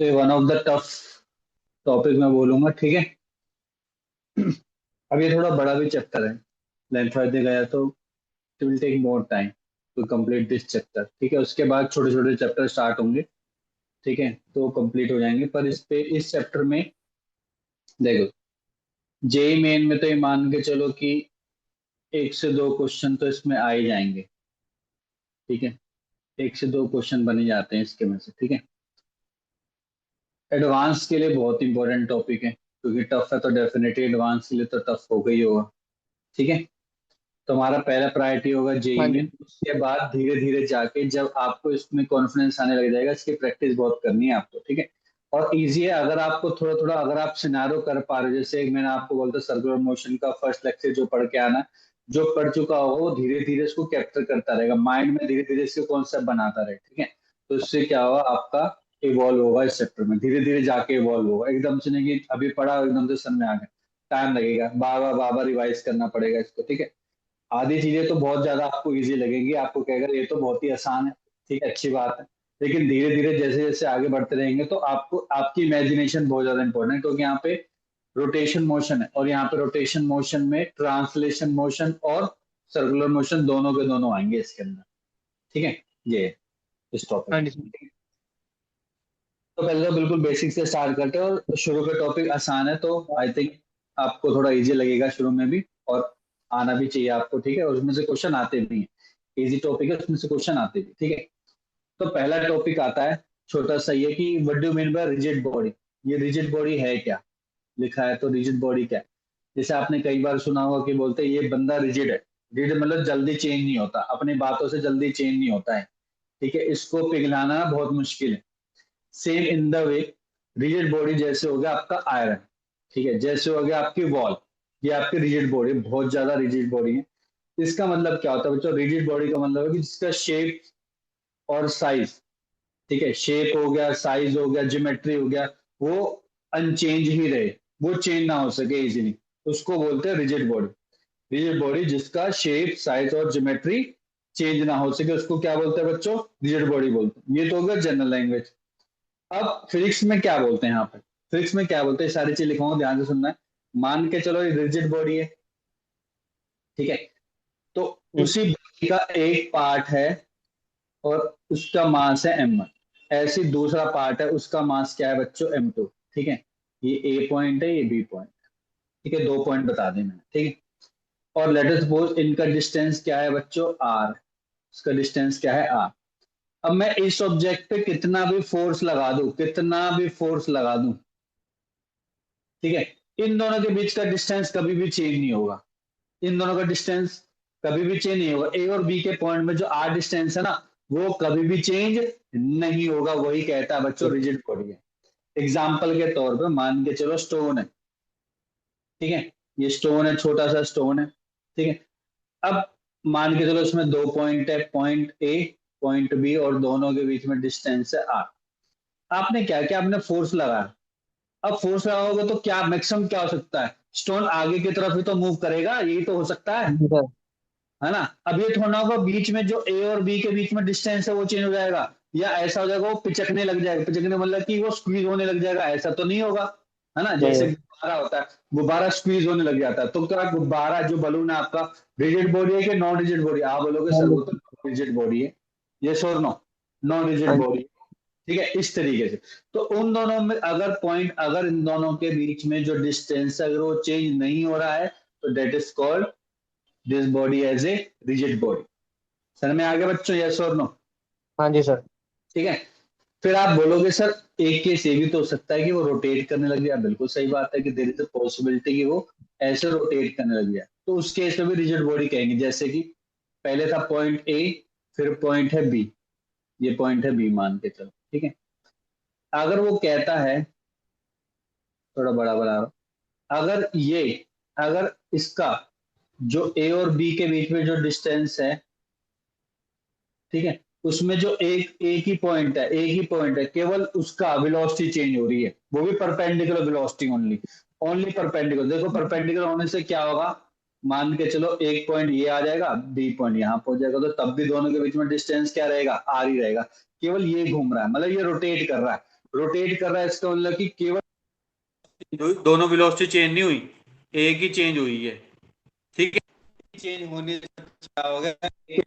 तो ये one of the tough topic मैं बोलूंगा, ठीक है। अब ये थोड़ा बड़ा भी चैप्टर है, लेंथ वाइज गया तो it will take more time to complete this chapter, ठीक है। उसके बाद छोटे छोटे चैप्टर स्टार्ट होंगे, ठीक है, तो कंप्लीट हो जाएंगे। पर इस चैप्टर में देखो, जेई मेन में तो ये मान के चलो कि 1 से 2 क्वेश्चन तो इसमें आ ही जाएंगे, ठीक है। 1 से 2 क्वेश्चन बने जाते हैं इसके में से, ठीक है। एडवांस के लिए बहुत इंपॉर्टेंट टॉपिक है, क्योंकि टफ है तो डेफिनेटली एडवांस के लिए तो टफ होगा ही होगा, ठीक है। तो हमारा पहला प्रायोरिटी होगा जेई हाँ में। जी। उसके बाद धीरे धीरे जाके जब आपको इसमें कॉन्फिडेंस आने लग जाएगा, इसकी प्रैक्टिस बहुत करनी है आपको, ठीक है। और इजी है अगर आपको थोड़ा थोड़ा, अगर आप सिनारो कर पा रहे हो, जैसे मैंने आपको बोलता सर्कुलर मोशन का फर्स्ट लेक्चर जो पढ़ के आना, जो पढ़ चुका होगा वो धीरे धीरे इसको कैप्चर करता रहेगा माइंड में, धीरे धीरे इसके कॉन्सेप्ट बनाता रहे, ठीक है। तो इससे क्या होगा, आपका इवॉल्व होगा इस चैप्टर में, धीरे धीरे जाके इवॉल्व होगा। एकदम से नहीं कि अभी पढ़ा एकदम से समझ में आ गया, टाइम लगेगा, बार बार बार रिवाइज करना पड़ेगा इसको, ठीक है। आधी चीजें तो बहुत ज्यादा आपको इजी लगेगी, आपको कहेगा ये तो बहुत ही आसान है, ठीक है, अच्छी बात है। लेकिन धीरे धीरे जैसे जैसे आगे बढ़ते रहेंगे तो आपको आपकी इमेजिनेशन बहुत ज्यादा इंपॉर्टेंट है, क्योंकि यहाँ पे रोटेशन मोशन है, और यहाँ पे रोटेशन मोशन में ट्रांसलेशन मोशन और सर्कुलर मोशन दोनों के दोनों आएंगे इसके अंदर, ठीक है। ये है इस टॉपिक हाँ में। जी सर। तो पहले तो बिल्कुल बेसिक से स्टार्ट करते हैं, और शुरू के टॉपिक आसान है, तो आई थिंक आपको थोड़ा इजी लगेगा शुरू में भी, और आना भी चाहिए आपको, ठीक है। और उसमें से क्वेश्चन आते भी हैं, इजी टॉपिक है, उसमें से क्वेश्चन आते भी, ठीक है। तो पहला टॉपिक आता है, छोटा सा, ये कि what do mean by rigid body. ये रिजिड बॉडी है क्या, लिखा है तो रिजिड बॉडी क्या है। जैसे आपने कई बार सुना होगा कि बोलते हैं ये बंदा रिजिड है। रिजिड मतलब जल्दी चेंज नहीं होता, अपनी बातों से जल्दी चेंज नहीं होता है, ठीक है। इसको पिघलाना बहुत मुश्किल है। Same in the way, rigid body जैसे हो गया आपका आयरन, ठीक है, जैसे हो गया आपकी वॉल, ये आपकी रिजिड बॉडी, बहुत ज्यादा रिजिड बॉडी है। इसका मतलब क्या होता है बच्चों, रिजिड बॉडी का मतलब है कि जिसका शेप और साइज, ठीक है, शेप हो गया, साइज हो गया, ज्योमेट्री हो गया, वो अनचेंज ही रहे, वो चेंज ना हो सके इजीली, उसको बोलते हैं रिजिड बॉडी। रिजिड बॉडी जिसका शेप साइज और ज्योमेट्री चेंज ना हो सके, उसको क्या बोलते हैं बच्चों, रिजिड बॉडी बोलते हैं। ये तो हो गया जनरल लैंग्वेज। अब फिजिक्स में क्या बोलते हैं, यहाँ पे फिजिक्स में क्या बोलते हैं, सारी चीज लिखूंगा, ध्यान से सुनना है। मान के चलो ये रिजिड बॉडी है, ठीक है। तो जी। उसी बॉडी का एक पार्ट है और उसका मास है m1। ऐसे दूसरा पार्ट है, उसका मास क्या है बच्चों, m2, ठीक है। ये ए पॉइंट है, ये बी पॉइंट, ठीक है, 2 पॉइंट बता दें मैंने, ठीक है। और लेट अस सपोज इनका डिस्टेंस क्या है बच्चों, r। इसका डिस्टेंस क्या है, r। अब मैं इस ऑब्जेक्ट पे कितना भी फोर्स लगा दूं, कितना भी फोर्स लगा दूं, ठीक है, इन दोनों के बीच का डिस्टेंस कभी भी चेंज नहीं होगा। इन दोनों का डिस्टेंस कभी भी चेंज नहीं होगा। ए और बी के पॉइंट में जो आर डिस्टेंस है ना, वो कभी भी चेंज नहीं होगा। वही कहता है बच्चों रिजिड बॉडी है। एग्जाम्पल के तौर पे मान के चलो स्टोन है, ठीक है, ये स्टोन है, छोटा सा स्टोन है, ठीक है। अब मान के चलो इसमें 2 पॉइंट है, पॉइंट ए, पॉइंट बी, और दोनों के बीच में डिस्टेंस है आर। आपने क्या किया, आपने फोर्स लगाया। अब फोर्स लगाओगे तो क्या मैक्सिमम क्या हो सकता है, स्टोन आगे की तरफ ही तो मूव करेगा, यही तो हो सकता जी सर। है ना। अब ये थोड़ा होगा बीच में जो ए और बी के बीच में डिस्टेंस है वो चेंज हो जाएगा, या ऐसा हो जाएगा वो पिचकने लग जाएगा, पिचकने मतलब कि वो स्क्वीज होने लग जाएगा, ऐसा तो नहीं होगा, है ना। नहीं जैसे नहीं। गुब्बारा होता है, गुब्बारा स्क्वीज होने लग जाता है, तो क्या गुब्बारा जो बलून है आपका रिजिड बॉडी है कि नॉन रिजिड बॉडी, आप बोलोगे हाँ सर वो जी। तो रिजिड बॉडी है, ये श्योर नो, नॉन रिजिड हाँ जी। बॉडी, ठीक है, इस तरीके से। तो उन दोनों में अगर पॉइंट, अगर इन दोनों के बीच में जो डिस्टेंस है अगर वो चेंज नहीं हो रहा है, तो that is called this body as a rigid body. Sir में आगे बच्चों, यस और नो, हाँ जी सर। ठीक है। फिर आप बोलोगे सर एक केस ये भी तो हो सकता है कि वो रोटेट करने लग गया, बिल्कुल सही बात है कि देयर इज अ पॉसिबिलिटी कि वो ऐसे रोटेट करने लग गया, तो उस केस में भी रिजिड बॉडी कहेंगे। जैसे कि पहले था पॉइंट ए, फिर पॉइंट है बी, ये पॉइंट है बी मान के चलो, ठीक है। अगर वो कहता है, थोड़ा बड़ा बड़ा, अगर ये, अगर इसका जो ए और बी के बीच में जो डिस्टेंस है, ठीक है, उसमें जो एक ही पॉइंट है, एक ही पॉइंट है, केवल उसका वेलोसिटी चेंज हो रही है, वो भी perpendicular velocity only, only perpendicular. देखो परपेंडिकुलर होने से क्या होगा, मान के चलो एक पॉइंट ये आ जाएगा, बी पॉइंट यहाँ पहुंच जाएगा, तो तब भी दोनों के बीच में डिस्टेंस क्या रहेगा, आर ही रहेगा। केवल ये घूम रहा है, मतलब ये रोटेट कर रहा है, रोटेट कर रहा है, इसका मतलब कि केवल दोनों वेलोसिटी चेंज नहीं हुई, एक ही चेंज हुई है। ठीक है, चेंज होने से क्या होगा,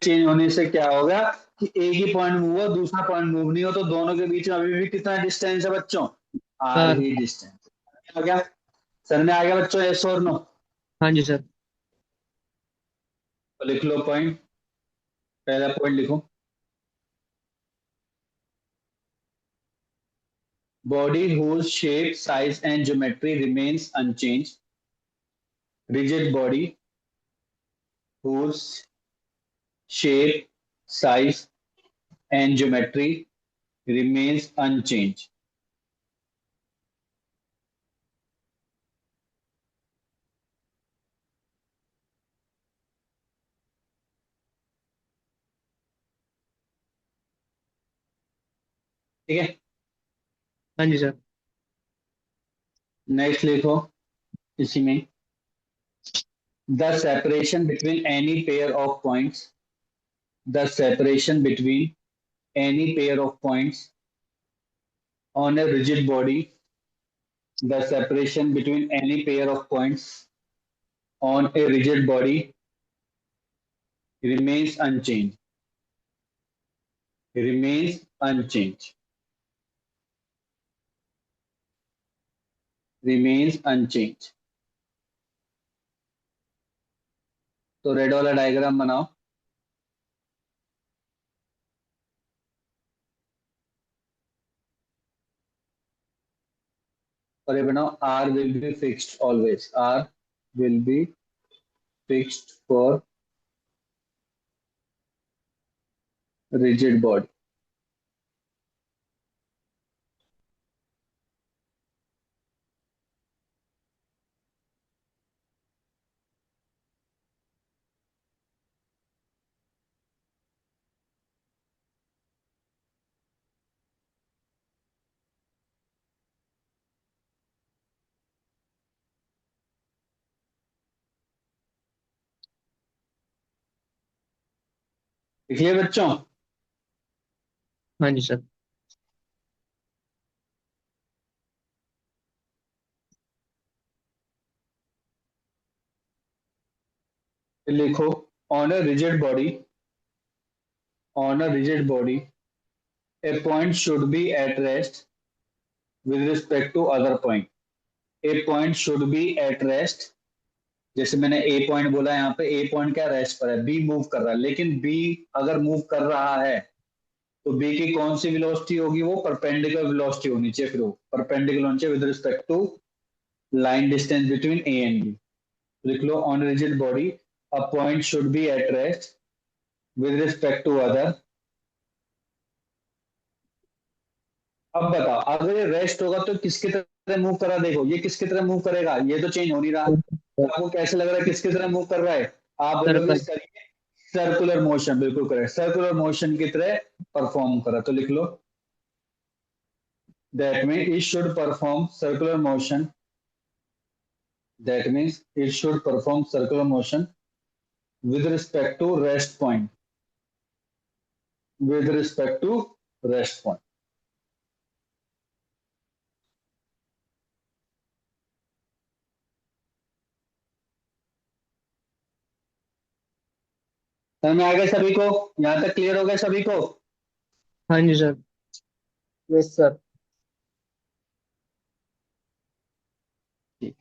चेंज होने से क्या होगा कि एक ही पॉइंट मूव हो, दूसरा पॉइंट मूव नहीं हो, तो दोनों के बीच में अभी भी कितना डिस्टेंस है बच्चों? R sir. ही डिस्टेंस। आ गया? सर में आ गया बच्चों, यस और नो? हाँ जी सर। तो लिख लो पॉइंट, पहला पॉइंट लिखो। Body whose shape, size and geometry remains unchanged. Rigid body whose shape, size and geometry remains unchanged. ठीक है, हाँ जी सर। नेक्स्ट लिखो इसी में, the separation between any pair of points, the separation between any pair of points on a rigid body, the separation between any pair of points on a rigid body remains unchanged, remains unchanged, remains unchanged. तो red वाला diagram बनाओ, और ये बनाओ, R will be fixed always, R will be fixed for rigid body. लिखिए बच्चों, हाँ जी सर। लिखो, on a rigid body, on a rigid body a point should be at rest with respect to other point. A point should be at rest, जैसे मैंने ए point बोला, यहाँ पे ए पॉइंट क्या रेस्ट पर है, बी मूव कर रहा है, लेकिन बी अगर मूव कर रहा है तो बी की कौन सी वेलोसिटी होगी? वो परपेंडिकुलर वेलोसिटी होनी चाहिए, फिर वो परपेंडिकुलर होनी चाहिए with respect to line distance between A and B. लिख लो, on rigid body a point should be at rest with respect to other. अब बताओ, अगर ये रेस्ट होगा तो किसकी तरह मूव कर रहा है? देखो ये किसकी तरह मूव करेगा, ये तो चेंज हो नहीं रहा, तो आपको कैसे लग रहा है किसकी तरह मूव कर रहा है? आप बोलोगे सर्कल। इसका सर्कुलर मोशन, बिल्कुल करेक्ट, सर्कुलर मोशन की तरह परफॉर्म करा, तो लिख लो, that mean it should perform circular motion, that means it should perform circular motion with respect to rest point, with respect to rest point। समझ में आ गया सभी को? यहां तक क्लियर हो गया सभी को? हाँ जी सर। Yes sir. ठीक।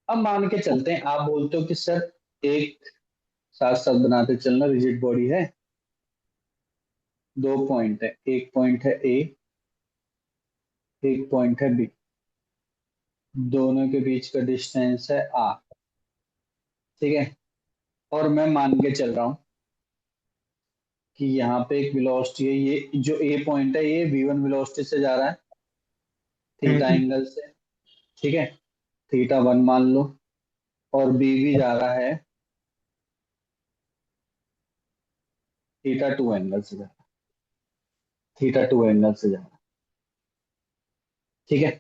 अब मान के चलते हैं, आप बोलते हो कि सर एक साथ साथ बनाते चलना, रिजिड बॉडी है, दो पॉइंट है, एक पॉइंट है ए, एक पॉइंट है बी, दोनों के बीच का डिस्टेंस है आर। ठीक है, और मैं मान के चल रहा हूं कि यहाँ पे एक वेलोसिटी है, ये जो ए पॉइंट है ये v1 वेलोसिटी से जा रहा है थीटा हम्म। एंगल से। ठीक है, थीटा वन मान लो, और बी भी जा रहा है थीटा टू एंगल से जा रहा है, थीटा टू एंगल से जा रहा है। ठीक है,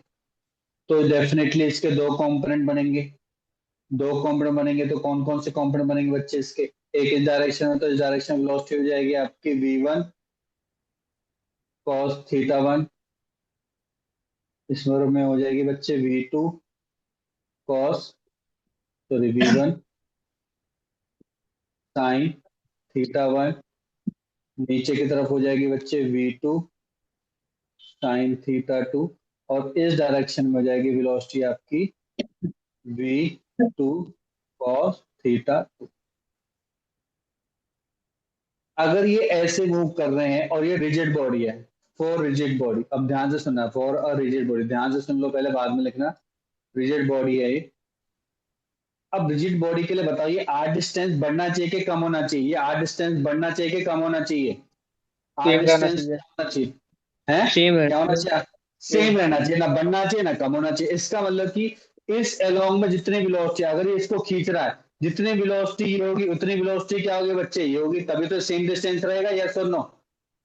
तो डेफिनेटली इसके दो कंपोनेंट बनेंगे, दो कंपोनेंट बनेंगे तो कौन कौन से कंपोनेंट बनेंगे बच्चे इसके? एक इस डायरेक्शन में, तो इस डायरेक्शन में वेलोसिटी हो जाएगी आपकी v1 cos θ1। इसमें में हो जाएगी बच्चे v2 cos, sorry v1 sin θ1। नीचे की तरफ हो जाएगी बच्चे v2 sin θ2। और इस डायरेक्शन में हो जाएगी वेलोसिटी आपकी v2 cos θ2। अगर ये ऐसे मूव कर रहे हैं और ये रिजिड बॉडी है, फॉर रिजिड बॉडी, अब ध्यान से सुनना, फॉर अ रिजिड बॉडी, ध्यान से सुन लो पहले, बाद में लिखना। रिजिड बॉडी है ये। अब रिजिड बॉडी के लिए बताइए, आर डिस्टेंस बढ़ना चाहिए कि कम होना चाहिए? ये आर डिस्टेंस बढ़ना चाहिए कि कम होना चाहिए? आर सेम रहना डिस्टेंस चाहिए। क्या होना चाहिए? है सेम है। क्या होना चाहिए? सेम। सेम रहना चाहिए, ना बढ़ना चाहिए ना कम होना चाहिए। इसका मतलब कि इस एलोंग में जितनी वेलोसिटी, अगर ये इसको खींच रहा है, जितनी वेलोसिटी ये होगी उतनी वेलोसिटी क्या होगी बच्चे, ये होगी, तभी तो सेम डिस्टेंस रहेगा। यस और नो?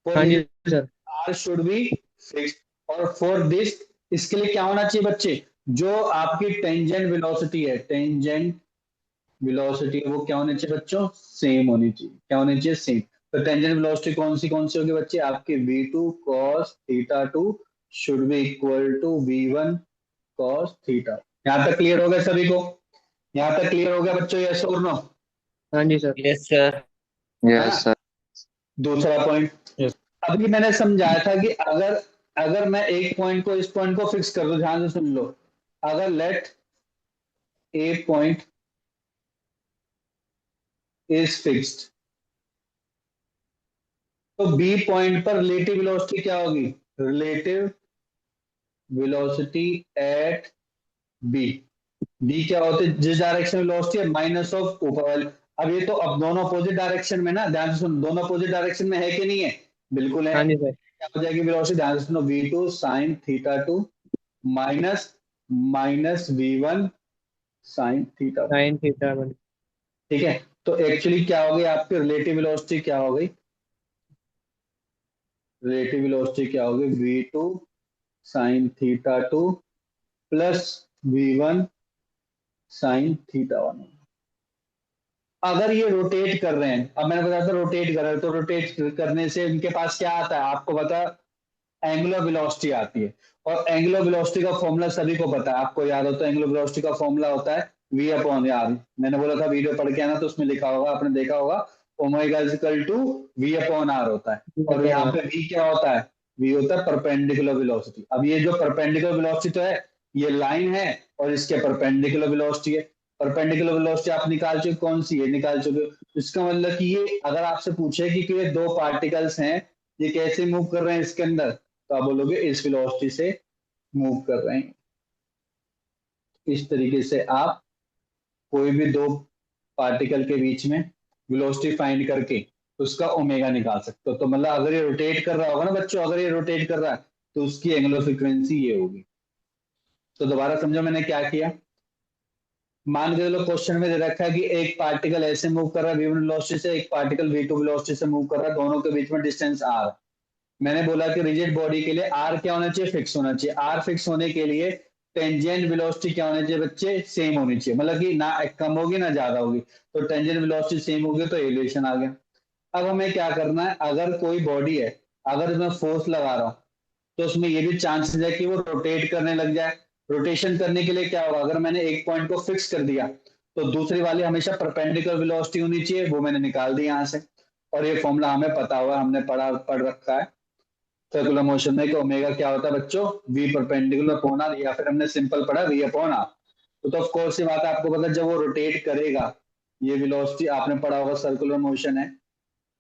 फॉर हाँ जी this sir. R should be fixed. और फॉर दिस, इसके लिए क्या होना चाहिए बच्चे, जो आपकी टेंजेंट वेलोसिटी है, टेंजेंट वेलोसिटी वो क्या होनी चाहिए बच्चों, सेम होनी चाहिए। क्या होनी चाहिए? सेम। तो टेंजेंट वेलोसिटी कौन सी होगी बच्चे आपके, v2 cos θ2 should be equal to v1 cos θ। यहाँ तक क्लियर हो गया सभी को? यहाँ तक क्लियर हो गया बच्चों, यस और नो? हाँ जी सर। Yes sir. है ना? Yes sir. दूसरा पॉइंट, यस। अभी मैंने समझाया था कि अगर अगर मैं एक पॉइंट को, इस पॉइंट को फिक्स कर दूं, ध्यान से सुन लो। अगर let A point is fixed, तो बी पॉइंट पर रिलेटिव वेलोसिटी क्या होगी? Relative velocity at B. B क्या होती है? जिस डायरेक्शन में वेलोसिटी है माइनस ऑफ ऊपर वाली। अब ये तो, अब दोनों अपोजिट डायरेक्शन में ना, ध्यान से सुनो, दोनों अपोजिट डायरेक्शन में है कि नहीं है? बिल्कुल है। हाँ जी सर। क्या हो जाएगी वेलोसिटी, ध्यान से सुनो, v2 sin θ2 minus minus v1 sin θ1। Sine theta one. ठीक है, तो एक्चुअली क्या हो गई आपकी रिलेटिव वेलोसिटी, क्या हो गई रिलेटिव वेलोसिटी, क्या हो गई v2 sin θ2 plus v1 sin θ1। अगर ये रोटेट कर रहे हैं, अब मैंने बताया था रोटेट कर रहे हैं, तो रोटेट करने से इनके पास क्या आता है आपको पता, एंगुलर वेलोसिटी आती है। और एंगुलर वेलोसिटी का फॉर्मूला सभी को पता है, आपको याद हो तो एंगुलर वेलोसिटी का फॉर्मूला होता है v अपॉन आर। मैंने बोला था वीडियो पढ़ के आना, तो उसमें लिखा होगा, आपने देखा होगा, omega is equal to v upon R होता है। और यहाँ पे v क्या होता है? v होता है परपेंडिकुलर वेलोसिटी। अब ये जो परपेंडिकुलर वेलोसिटी तो है, ये लाइन है, और इसके परपेंडिकुलर वेलोसिटी है। परपेंडिकुलर वेलोसिटी आप निकाल चुके, कौन सी है निकाल चुके हो। इसका मतलब कि ये, अगर आपसे पूछे कि ये दो पार्टिकल्स हैं, ये कैसे मूव कर रहे हैं इसके अंदर, तो आप बोलोगे इस वेलोसिटी से मूव कर रहे हैं। इस तरीके से आप कोई भी दो पार्टिकल के बीच में वेलोसिटी फाइंड करके उसका ओमेगा निकाल सकते हो। तो मतलब अगर ये रोटेट कर रहा होगा ना बच्चों, अगर ये रोटेट कर रहा है, तो उसकी एंगुलर फ्रीक्वेंसी ये होगी। तो दोबारा समझो मैंने क्या किया। मान के चलो क्वेश्चन में दे रखा है कि एक पार्टिकल ऐसे मूव कर रहा है v1 वेलोसिटी से, एक पार्टिकल v2 वेलोसिटी से मूव कर रहा है, दोनों के बीच में डिस्टेंस r। मैंने बोला कि रिजिड बॉडी के लिए आर क्या होना चाहिए, फिक्स होना चाहिए। आर फिक्स होने के लिए टेंजेंट वेलोसिटी क्या होनी चाहिए बच्चे, सेम होनी चाहिए, मतलब कि ना कम होगी ना ज्यादा होगी। तो टेंजेंट वेलोसिटी सेम होगी, तो एलिवेशन आ गया। अब हमें क्या करना है, अगर कोई बॉडी है, अगर मैं फोर्स लगा रहा हूं, तो उसमें ये भी चांसेस है कि वो रोटेट करने लग जाए। रोटेशन करने के लिए क्या होगा, अगर मैंने एक पॉइंट को फिक्स कर दिया, तो दूसरी वाली हमेशा परपेंडिकुलर वेलोसिटी होनी चाहिए, वो मैंने निकाल दी यहां से। और ये फॉर्मूला हमें पता हुआ, हमने पढ़ रखा है सर्कुलर मोशन में, कि ओमेगा क्या होता है बच्चों, v परपेंडिकुलर अपॉन आर, या फिर हमने सिंपल पढ़ा v अपॉन आर। तो ऑफ कोर्स ये बात है, आपको पता, जब वो रोटेट करेगा, ये वेलोसिटी आपने पढ़ा होगा, सर्कुलर मोशन है,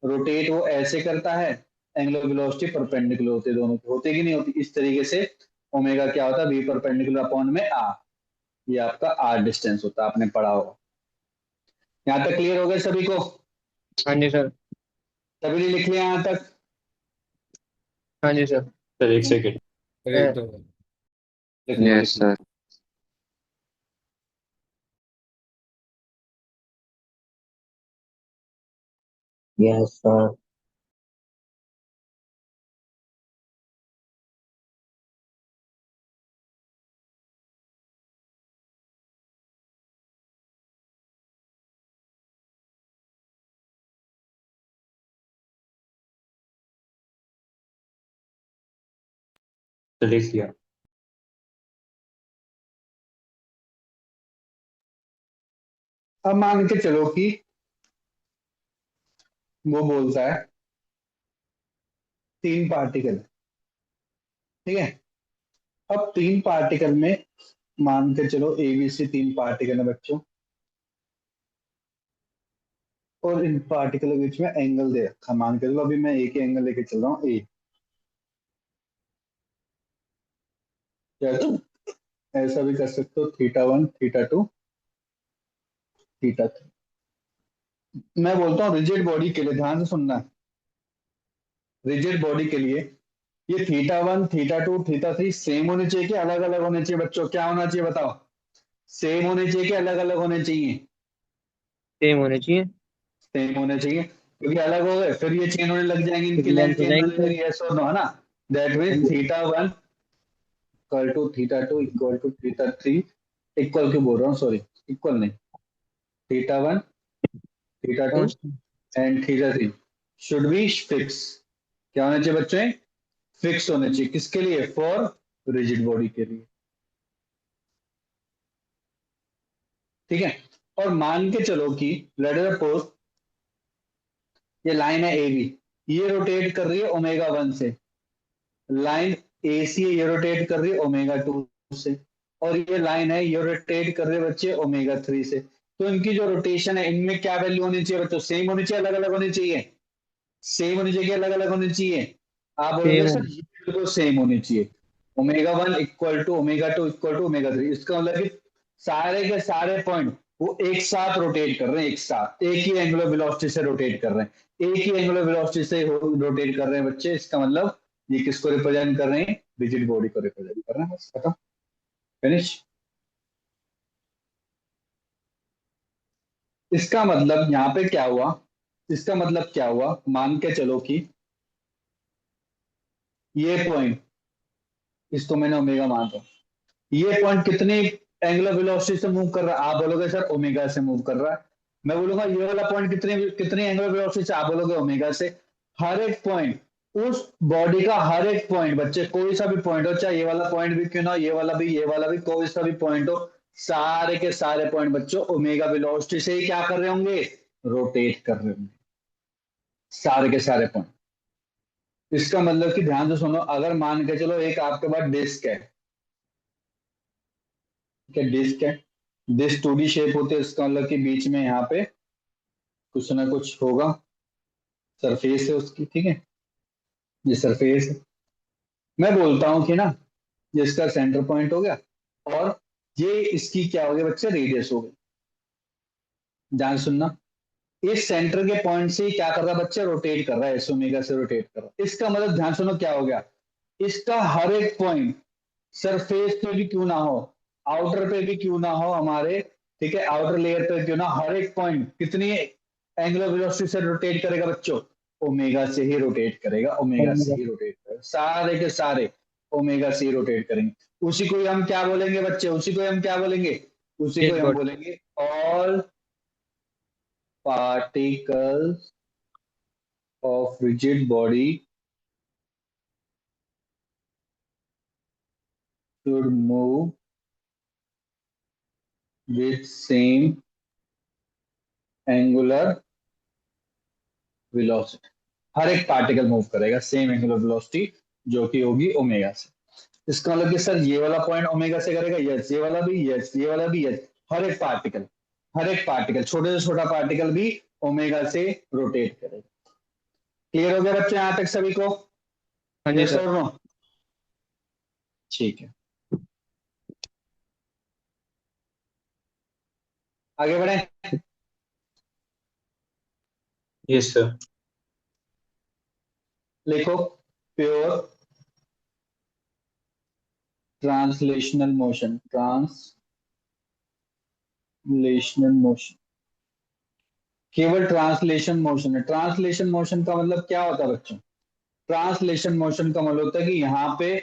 रोटेट वो ऐसे करता है, एंगुलर वेलोसिटी परपेंडिकुलर होती है, दोनों की होती है कि नहीं होती। इस तरीके से ओमेगा क्या होता है, v परपेंडिकुलर अपॉन में आर। ये आपका आर डिस्टेंस होता है, आपने पढ़ा होगा। यहाँ तक क्लियर हो गया सभी को? हाँ जी सर। सभी ने लिख लिया यहाँ तक? हाँ जी सर। सर एक सेकेंड। है। लिख लो यस लिख लो। सर। Yes sir. तो लिख लिया। अब मान के चलो कि वो बोलता है 3 पार्टिकल, ठीक है। अब 3 पार्टिकल में मान के चलो ABC 3 पार्टिकल है बच्चों, और इन पार्टिकल के बीच में एंगल दे रखा, मान के चलो अभी मैं एक ही एंगल लेके चल रहा हूँ ए, या तो ऐसा भी कर सकते हो θ1 θ2 θ3। मैं बोलता हूँ रिजिड बॉडी के लिए, ध्यान से सुनना, रिजिड बॉडी के लिए ये θ1 θ2 θ3 सेम होने चाहिए कि अलग अलग होने चाहिए बच्चों? क्या होना चाहिए बताओ? सेम होने चाहिए कि अलग अलग होने चाहिए? सेम होने चाहिए। सेम होने चाहिए, क्योंकि अलग हो गए फिर ये चेन होने लग जाएंगे, फिर इनकी लेंथ लेंथ हो चेंज जाएगी होने सर। लगी, यस और नो, है ना? दैट हाँ मीन्स जी। θ1 equal to θ2 equal to θ3, equal क्यों बोल रहा हूँ, सॉरी, इक्वल नहीं, θ1 θ2 कौन सा? And θ3 should be fix. क्या होना चाहिए बच्चों? फिक्स होने चाहिए। किसके लिए? फॉर रिजिड बॉडी के लिए, ठीक है। और मान के चलो कि लेट अस सपोज ये लाइन है ए बी, ये रोटेट कर रही है ω1 से, लाइन ए सी ये रोटेट कर रही है ω2 से, और ये लाइन है ये रोटेट कर रही है बच्चे ω3 से। तो इनकी जो रोटेशन है इनमें क्या वैल्यू होनी चाहिए बच्चों? सेम होनी चाहिए, अलग अलग होनी चाहिए? सेम होनी चाहिए, अलग अलग होनी चाहिए? आप बोलोगे सेम सर ये बिल्कुल सेम होनी चाहिए, ω1 इक्वल टू ω2 इक्वल टू ω3, इसका मतलब कि सारे के सारे पॉइंट वो एक साथ रोटेट कर रहे हैं, एक साथ एक ही एंगुलर वेलोसिटी से रोटेट कर रहे हैं, एक ही एंगुलर वेलोसिटी से रोटेट कर रहे हैं बच्चे। इसका मतलब ये किसको रिप्रेजेंट कर रहे हैं? रिजिड बॉडी को रिप्रेजेंट कर रहे हैं, बस खत्म, फिनिश। इसका मतलब यहाँ पे क्या हुआ? इसका मतलब क्या हुआ, मान के चलो कि ये पॉइंट, इसको मैंने ओमेगा मान रहा हूं, ये पॉइंट कितनी एंगुलर वेलोसिटी से मूव कर रहा है? आप बोलोगे सर ओमेगा से मूव कर रहा है। मैं बोलूंगा ये वाला पॉइंट कितनी कितनी एंगुलर वेलोसिटी से? आप बोलोगे ओमेगा से। हर एक पॉइंट, उस बॉडी का हर एक पॉइंट बच्चे, कोई सा भी पॉइंट हो, चाहे ये वाला पॉइंट भी क्यों ना हो, ये वाला भी, ये वाला भी, कोई सा भी पॉइंट हो, सारे के सारे पॉइंट बच्चों ओमेगा वेलोसिटी से ही क्या कर रहे होंगे? रोटेट कर रहे होंगे, सारे के सारे पॉइंट। इसका मतलब कि ध्यान से सुनो, अगर मान के चलो एक आपके पास डिस्क है, ठीक है, डिस्क है, डिस्क 2D शेप होते हैं, इसका मतलब कि बीच में यहाँ पे कुछ ना कुछ होगा, सरफेस है उसकी, ठीक है, ये सरफेस है। मैं बोलता हूँ कि ना ये इसका सेंटर पॉइंट हो गया, और ये इसकी क्या हो गया बच्चे? रेडियस हो गई। ध्यान से सुनना, इस सेंटर के पॉइंट से ही क्या कर रहा है बच्चे? रोटेट कर रहा है, एस ओमेगा से रोटेट कर रहा है। इसका मतलब ध्यान सुनो क्या हो गया, इसका हर एक पॉइंट सरफेस पे भी क्यों ना हो, आउटर पे भी क्यों ना हो हमारे, ठीक है, आउटर लेयर पे क्यों ना, हर एक पॉइंट कितनी एंगुलर वेलोसिटी से रोटेट करेगा बच्चों? ओमेगा से ही रोटेट करेगा, ओमेगा से ही रोटेट करेगा, सारे के सारे ओमेगा से ही रोटेट करेंगे। उसी को ही हम क्या बोलेंगे बच्चे? उसी को ही हम क्या बोलेंगे? उसी को रिजिड ही हम बॉडी। बोलेंगे all particles of rigid body should move with same angular velocity। हर एक पार्टिकल मूव करेगा सेम एंगुलर वेलोसिटी, जो कि होगी ओमेगा से। इसका मतलब कि सर ये वाला पॉइंट ओमेगा से करेगा, यस, ये वाला भी यस, ये वाला भी यस, हर एक पार्टिकल, हर एक पार्टिकल, छोटे से छोटा पार्टिकल भी ओमेगा से रोटेट करेगा। क्लियर हो गया बच्चे यहां तक सभी को? हाँ जी यस सर। और नो? ठीक है, आगे बढ़े। Yes sir. लिखो, pure translational motion, translational motion, केवल ट्रांसलेशन मोशन है। ट्रांसलेशन मोशन का मतलब क्या होता है बच्चों? ट्रांसलेशन मोशन का मतलब होता है कि यहाँ पे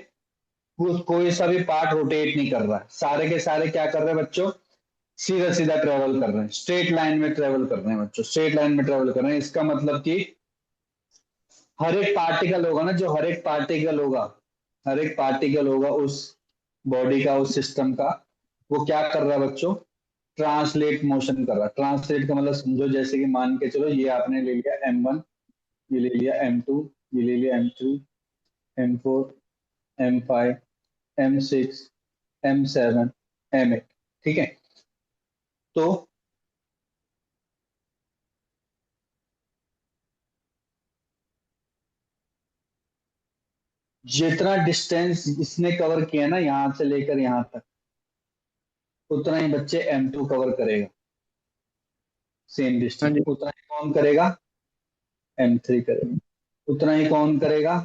कोई सा भी पार्ट रोटेट नहीं कर रहा है, सारे के सारे क्या कर रहे हैं बच्चों? सीधा सीधा ट्रेवल कर रहे हैं, स्ट्रेट लाइन में ट्रेवल कर रहे हैं बच्चों, स्ट्रेट लाइन में ट्रेवल कर रहे हैं। इसका मतलब कि हर एक पार्टिकल होगा ना, जो हर एक पार्टिकल होगा हर एक पार्टिकल होगा उस बॉडी का, उस सिस्टम का, वो क्या कर रहा है बच्चों, ट्रांसलेट मोशन कर रहा है। ट्रांसलेट का मतलब समझो, जैसे कि मान के चलो ये आपने ले लिया M1, ये ले लिया M2, ये ले लिया M3, M4, M5, M6, M7, M8, ठीक है। तो जितना डिस्टेंस इसने कवर किया ना यहां से लेकर यहां तक, उतना ही बच्चे M2 कवर करेगा, सेम हाँ डिस्टेंस। जी। उतना ही कौन करेगा, M3 करेगा। उतना ही कौन करेगा,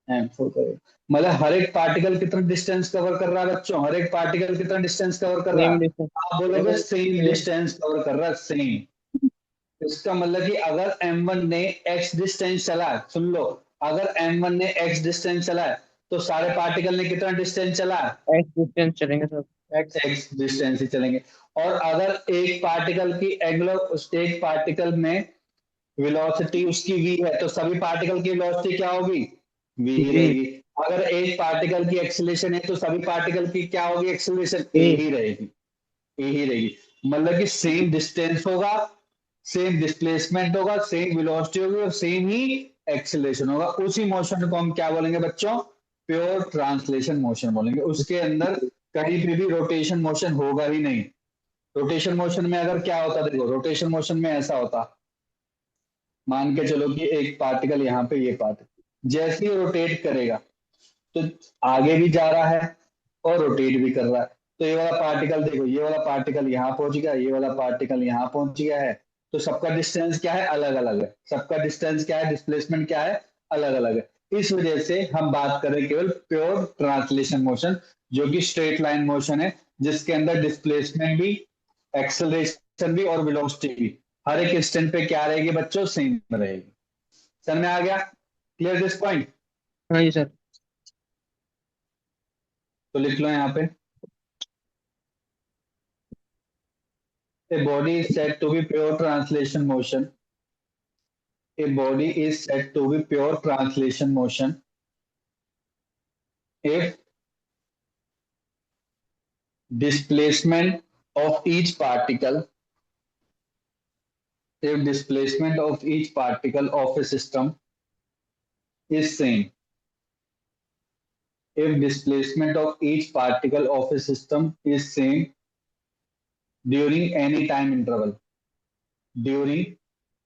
M4 करेगा। मतलब हर एक पार्टिकल कितना डिस्टेंस कवर कर रहा है बच्चों, हर एक पार्टिकल कितना डिस्टेंस कवर कर रहा सेम है, डिस्टेंस। आप बोलोगे सेम डिस्टेंस कवर कर रहा है, सेम। इसका मतलब कि अगर M1 ने x डिस्टेंस चला है, सुन लो, अगर M1 ने x डिस्टेंस चला है तो सारे पार्टिकल ने कितना डिस्टेंस चला है, एक्स डिस्टेंस चलेंगे सर। एक्स। x डिस्टेंस ही चलेंगे। और अगर एक पार्टिकल की एंगुलर, एक पार्टिकल में वेलोसिटी उसकी v है, तो सभी पार्टिकल की वेलोसिटी क्या होगी, v ही जी। रहेगी। अगर एक पार्टिकल की एक्सीलरेशन है तो सभी पार्टिकल की क्या होगी, एक्सीलरेशन a ए। ही रहेगी, a ही रहेगी। मतलब कि सेम डिस्टेंस होगा, सेम डिस्प्लेसमेंट होगा, सेम वेलोसिटी होगी और सेम ही एक्सीलरेशन होगा। उसी मोशन को हम क्या बोलेंगे बच्चों, प्योर ट्रांसलेशन मोशन बोलेंगे। उसके अंदर कहीं पे भी रोटेशन मोशन होगा ही नहीं। रोटेशन मोशन में अगर क्या होता, देखो रोटेशन मोशन में ऐसा होता, मान के चलो कि एक पार्टिकल यहाँ पे, ये पार्टिकल जैसे ही रोटेट करेगा तो आगे भी जा रहा है और रोटेट भी कर रहा है। तो ये वाला पार्टिकल देखो, ये वाला पार्टिकल यहाँ पहुंच गया, ये वाला पार्टिकल यहाँ पहुंच गया है, तो सबका डिस्टेंस क्या है, अलग अलग है। सबका डिस्टेंस क्या है, डिस्प्लेसमेंट क्या है, अलग अलग है। इस वजह से हम बात करें केवल प्योर ट्रांसलेशन मोशन, जो कि स्ट्रेट लाइन मोशन है, जिसके अंदर डिस्प्लेसमेंट भी, एक्सेलरेशन भी और वेलोसिटी भी हर एक इंस्टेंट पे क्या रहेगी बच्चों, सेम रहेगी। समझ में आ गया, क्लियर दिस पॉइंट। हाँ जी सर। तो लिख लो यहाँ पे, a body is said to be pure translation motion. A body is said to be pure translation motion if displacement of each particle, if displacement of each particle of a system is same. If displacement of each particle of a system is same during any time interval. During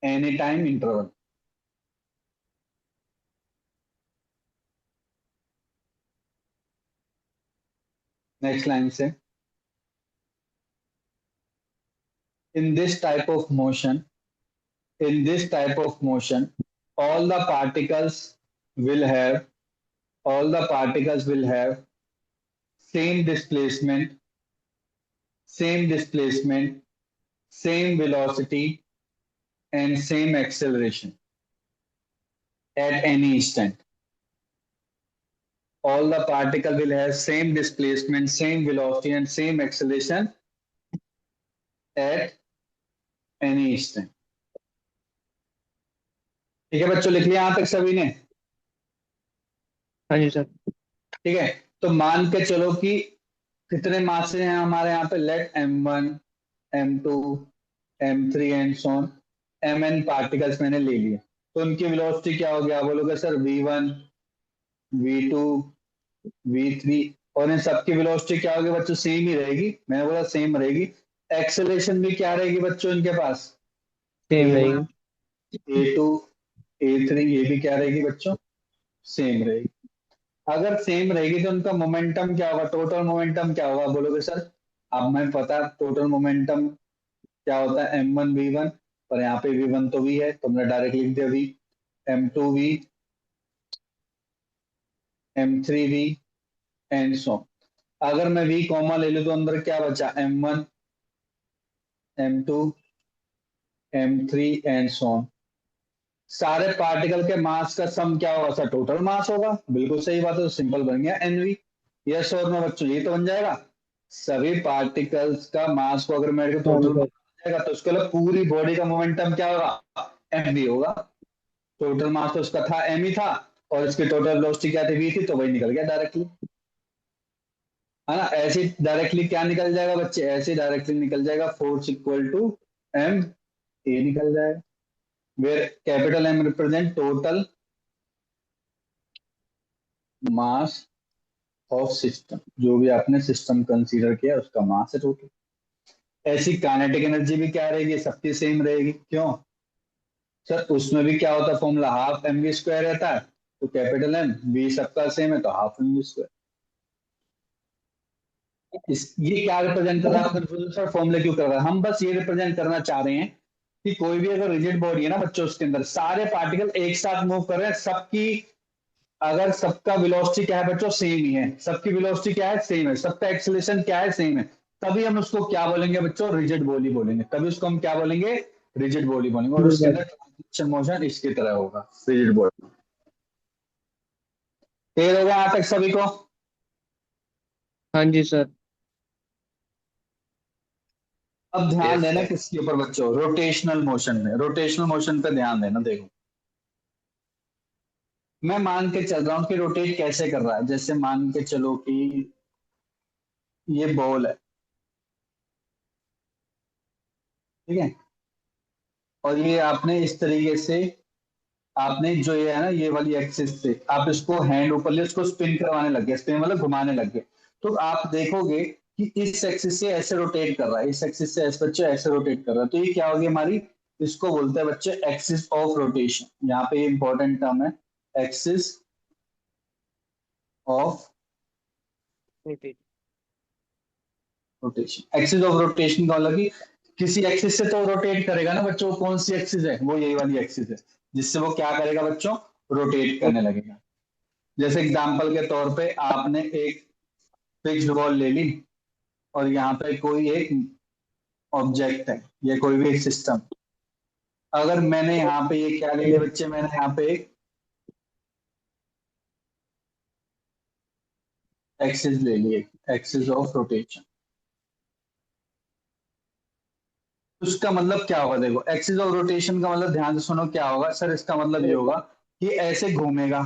any time interval. Next line say, in this type of motion, in this type of motion, all the particles will have, all the particles will have same displacement, same displacement, same velocity, and same acceleration at any instant. All the particle will have same displacement, same velocity, and same acceleration at any instant. ठीक है बच्चों, लिख लिया यहां तक सभी ने। हाँ जी सर। ठीक है, तो मान के चलो कि कितने मासे हैं हमारे यहाँ पे, let M1, M2, M3 and so on, Mn particles मैंने ले लिए। तो उनकी वेलोसिटी क्या हो गया, बोलोगे सर V1, V2, V3, और इन सबकी वेलोसिटी क्या होगी बच्चों, सेम ही रहेगी। मैंने बोला सेम रहेगी। एक्सेलरेशन भी क्या रहेगी बच्चों इनके पास, सेम A1, रहेगी। A2, A3, ये भी क्या रहेगी बच्चों, सेम रहेगी। अगर सेम रहेगी तो उनका मोमेंटम क्या होगा, टोटल मोमेंटम क्या होगा, बोलोगे सर अब मैं पता टोटल मोमेंटम क्या होता है, M1 V1, पर यहाँ पे V1 तो V है तो हमने डायरेक्ट लिख दिया V, M2 V, M3 V and so. अगर मैं V कॉमा ले लूं तो अंदर क्या बचा, M1, M2, M3 and so on. सारे पार्टिकल के मास का सम क्या होगा सर, टोटल मास होगा। बिल्कुल सही बात है, तो सिंपल बन गया NV। यस और नो बच्चों, ये तो बन जाएगा। सभी पार्टिकल्स का मास को अगर मेरे को हाँ जी टोटल सर। जाएगा तो उसके लिए पूरी बॉडी का मोमेंटम क्या होगा, MV होगा। टोटल मास तो उसका था M ही था, और इसकी टोटल वेलोसिटी क्या थी, v थी, तो वही निकल गया डायरेक्टली, है ना। ऐसे डायरेक्टली क्या निकल जाएगा बच्चे, ऐसे डायरेक्टली निकल जाएगा force equal to M A निकल जाएगा, where capital M represent total mass of system, जो भी आपने सिस्टम कंसीडर किया उसका मास है टोटल। ऐसी काइनेटिक एनर्जी भी क्या रहेगी, सबकी सेम रहेगी, क्यों सर, उसमें भी क्या होता है formula, half M V square रहता है, तो कैपिटल एम वी सबका सेम है तो हाफ एम वी स्क्वायर। ये क्या रिप्रेजेंट कर रहा है आपका सर, फॉर्मूला क्यों कर रहा है, हम बस ये रिप्रेजेंट करना चाह रहे हैं कि कोई भी अगर रिजिड बॉडी है ना बच्चों, उसके अंदर सारे पार्टिकल एक साथ मूव कर रहे हैं, सबकी अगर सबका वेलोसिटी क्या है बच्चों, सेम ही है, सबकी वेलोसिटी क्या है, सेम है, सबका एक्सेलरेशन क्या है, सेम है, तभी हम उसको क्या बोलेंगे बच्चों, रिजिड बॉडी बोलेंगे, तभी उसको हम क्या बोलेंगे, रिजिड बॉडी बोलेंगे, और उसके अंदर ट्रांजिशन मोशन इसकी तरह होगा, रिजिड बॉडी। क्लियर होगा यहाँ तक सभी को। हाँ जी सर। अब ध्यान Yes, देना sir. किसके ऊपर बच्चों, रोटेशनल मोशन में, रोटेशनल मोशन पे ध्यान देना। देखो मैं मान के चल रहा हूँ कि रोटेट कैसे कर रहा है, जैसे मान के चलो कि ये बॉल है, ठीक है, और ये आपने इस तरीके से, आपने जो ये है ना ये वाली एक्सिस से आप इसको हैंड ऊपर ले, इसको स्पिन करवाने लग गए, स्पिन मतलब घुमाने लग गए, तो आप देखोगे कि इस एक्सिस से ऐसे रोटेट कर रहा है, इस एक्सिस से ऐसे बच्चे ऐसे रोटेट कर रहा है, तो ये क्या होगी हमारी, इसको बोलते हैं बच्चे एक्सिस ऑफ रोटेशन, यहाँ पे इंपॉर्टेंट टर्म है axis of rotation. Axis of rotation का मतलब कि किसी एक्सिस से तो रोटेट करेगा ना बच्चों, कौन सी एक्सिस है, वो यही वाली एक्सिस है, जिससे वो क्या करेगा बच्चों, रोटेट करने लगेगा। जैसे एग्जांपल के तौर पे आपने एक फिक्स्ड बॉल ले ली, और यहाँ पे कोई एक ऑब्जेक्ट है, ये कोई भी एक सिस्टम, अगर मैंने यहाँ पे ये क्या ले लिया बच्चे, मैंने यहाँ पे एक एक्सिस ले ली, एक्सिस ऑफ रोटेशन, उसका मतलब क्या होगा, देखो एक्सिस ऑफ रोटेशन का मतलब ध्यान से सुनो क्या होगा सर, इसका मतलब ये होगा कि ऐसे घूमेगा,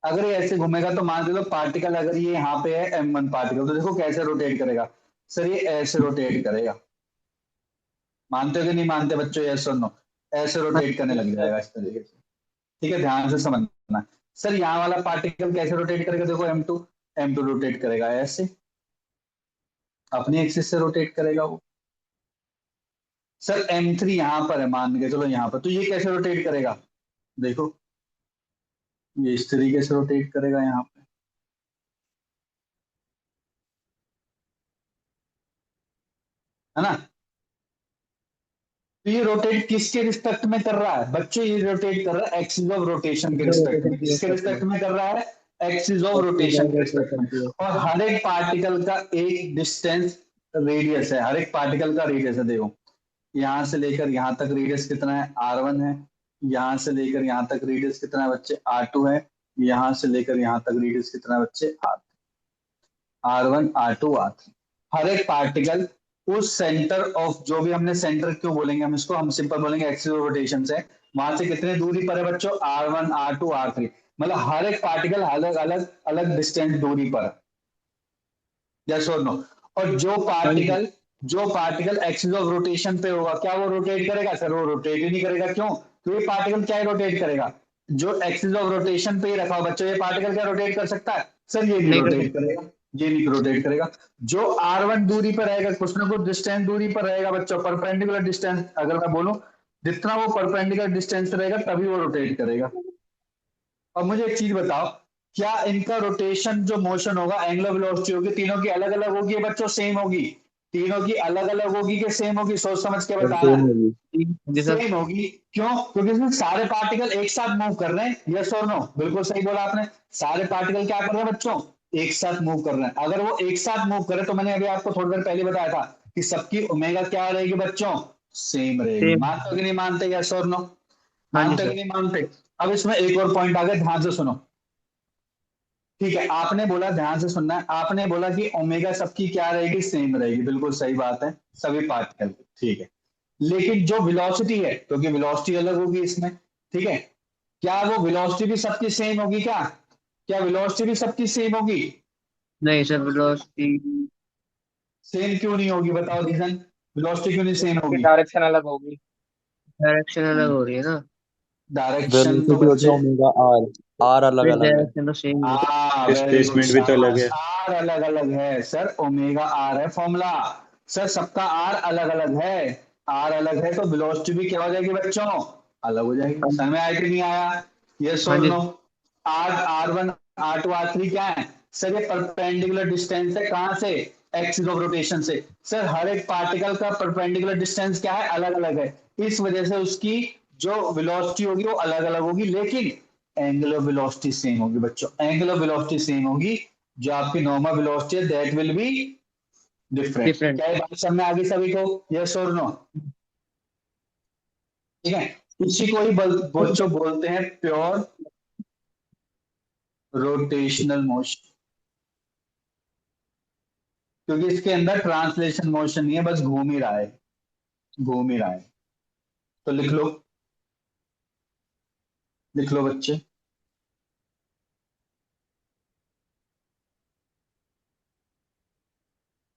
अगर ये ऐसे घूमेगा तो मान लो पार्टिकल अगर ये यहाँ पे है m1 पार्टिकल, तो देखो कैसे रोटेट करेगा सर, ये ऐसे रोटेट करेगा, मानते हो कि नहीं मानते बच्चों, यस और नो, ऐसे हाँ रोटेट करने लग जाएगा इस तरीके से, ठीक है, ध्यान से समझना। सर यहाँ वाला पार्टिकल कैसे रोटेट करेगा, देखो m2, m2 रोटेट करेगा ऐसे, अपनी एक्सिस से रोटेट करेगा वो। सर m3 यहाँ पर है, मान के चलो यहाँ पर, तो ये कैसे रोटेट करेगा, देखो ये इस तरीके से रोटेट करेगा यहाँ पे, है ना। तो ये रोटेट किसके रिस्पेक्ट में कर रहा है बच्चों, ये रोटेट कर रहा है एक्सिस ऑफ रोटेशन के रिस्पेक्ट में, किसके रिस्पेक्ट में कर रहा है, एक्सिस ऑफ रोटेशन के रिस्पेक्ट में। और हर एक पार्टिकल का एक डिस्टेंस रेडियस है, हर एक पार्टिकल का रेडियस है, देखो यहाँ से लेकर यहाँ तक रेडियस कितना है, r1 है, यहाँ से लेकर यहाँ तक रेडियस कितना है बच्चे, r2 है, यहाँ से लेकर यहाँ तक रेडियस कितना है बच्चे, r1 r2 r3। हर एक पार्टिकल उस सेंटर ऑफ, जो भी हमने सेंटर क्यों बोलेंगे हम इसको, हम सिंपल बोलेंगे एक्सिस ऑफ रोटेशन से, वहां से कितने दूरी पर है बच्चों, r1 r2 r3, मतलब हर एक पार्टिकल अलग अलग अलग डिस्टेंस दूरी पर है, यस और नो। और हाँ जी। जो पार्टिकल एक्सिस ऑफ रोटेशन पे होगा, क्या वो रोटेट करेगा सर, वो रोटेट ही नहीं करेगा, क्यों, तो ये पार्टिकल क्या रोटेट करेगा, जो एक्सिस ऑफ रोटेशन पे ही रखा हो बच्चों, ये पार्टिकल क्या रोटेट कर सकता है सर, ये नहीं नहीं कर रोटेट सकते। करेगा, ये नहीं रोटेट करेगा। जो r1 दूरी पर रहेगा, कुछ ना कुछ डिस्टेंस दूरी पर रहेगा बच्चों, परपेंडिकुलर डिस्टेंस अगर मैं बोलूं, जितना वो परपेंडिकुलर डिस्टेंस रहेगा तभी वो रोटेट करेगा। अब मुझे एक चीज बताओ, क्या इनका रोटेशन जो मोशन होगा, एंगुलर वेलोसिटी होगी, तीनों की अलग अलग होगी बच्चों, सेम होगी, तीनों की अलग अलग होगी कि सेम होगी, सोच समझ के बताना, सेम होगी। जी सर। सेम होगी, क्यों, क्योंकि इसमें सारे पार्टिकल एक साथ मूव कर रहे हैं, यस और नो, बिल्कुल सही बोला आपने, सारे पार्टिकल क्या कर रहे हैं बच्चों, एक साथ मूव कर रहे हैं, अगर वो एक साथ मूव करे तो मैंने अभी आपको थोड़ी देर पहले बताया था कि सबकी ओमेगा क्या रहेगी बच्चों, सेम रहेगी, सेम। मानते हो कि नहीं मानते, यस और नो, हाँ जी मानते हो कि सर। नहीं मानते। अब इसमें एक और पॉइंट आ गया, ध्यान से सुनो, ठीक है, आपने बोला, ध्यान से सुनना है, आपने बोला कि ओमेगा सबकी क्या रहेगी, सेम रहेगी, बिल्कुल सही बात है, सभी पार्टिकल की, ठीक है, लेकिन जो वेलोसिटी है, क्योंकि वेलोसिटी अलग होगी इसमें, ठीक है, क्या वो वेलोसिटी भी सबकी सेम होगी क्या? क्या वेलोसिटी भी सबकी सेम होगी? नहीं सर, वेलोसिटी सेम क्यों नहीं होगी बताओ रीजन? वेलोसिटी क्यों नहीं सेम उसकी होगी? डायरेक्शन अलग होगी। डायरेक्शन अलग हो रही है ना। डायरेक्शन तो वेलोसिटी होती है बच्चे, ओमेगा आर, आर अलग फिर अलग है। डायरेक्शन तो सेम ही है। वेरी गुड डिस्प्लेसमेंट भी तो अलग शाबाश, है। आर अलग अलग है सर, ओमेगा आर है फॉर्मूला। सर सबका आर अलग अलग है, आर अलग है तो वेलोसिटी भी क्या हो जाएगी बच्चों? अलग हो जाएगी। हाँ समझ में आया कि नहीं आया? यस हाँ और जी। No? R r one r two r three क्या है सर? ये परपेंडिकुलर डिस्टेंस है, कहां से? एक्सिस ऑफ रोटेशन से। सर हर एक पार्टिकल का परपेंडिकुलर डिस्टेंस क्या है? अलग अलग है। इस वजह से उसकी जो वेलोसिटी होगी वो अलग अलग होगी, लेकिन एंगुलर वेलोसिटी सेम होगी बच्चों, एंगुलर वेलोसिटी सेम होगी। जो आपकी नॉर्मल वेलोसिटी है that will be different. Different. क्या ये बात समझ में आ गई सभी को? यस और नो? ठीक है। इसी को ही बच्चों बोलते हैं प्योर रोटेशनल मोशन, क्योंकि इसके अंदर ट्रांसलेशन मोशन नहीं है, बस घूम ही रहा है, घूम ही रहा है। तो लिख लो, लिख लो बच्चे।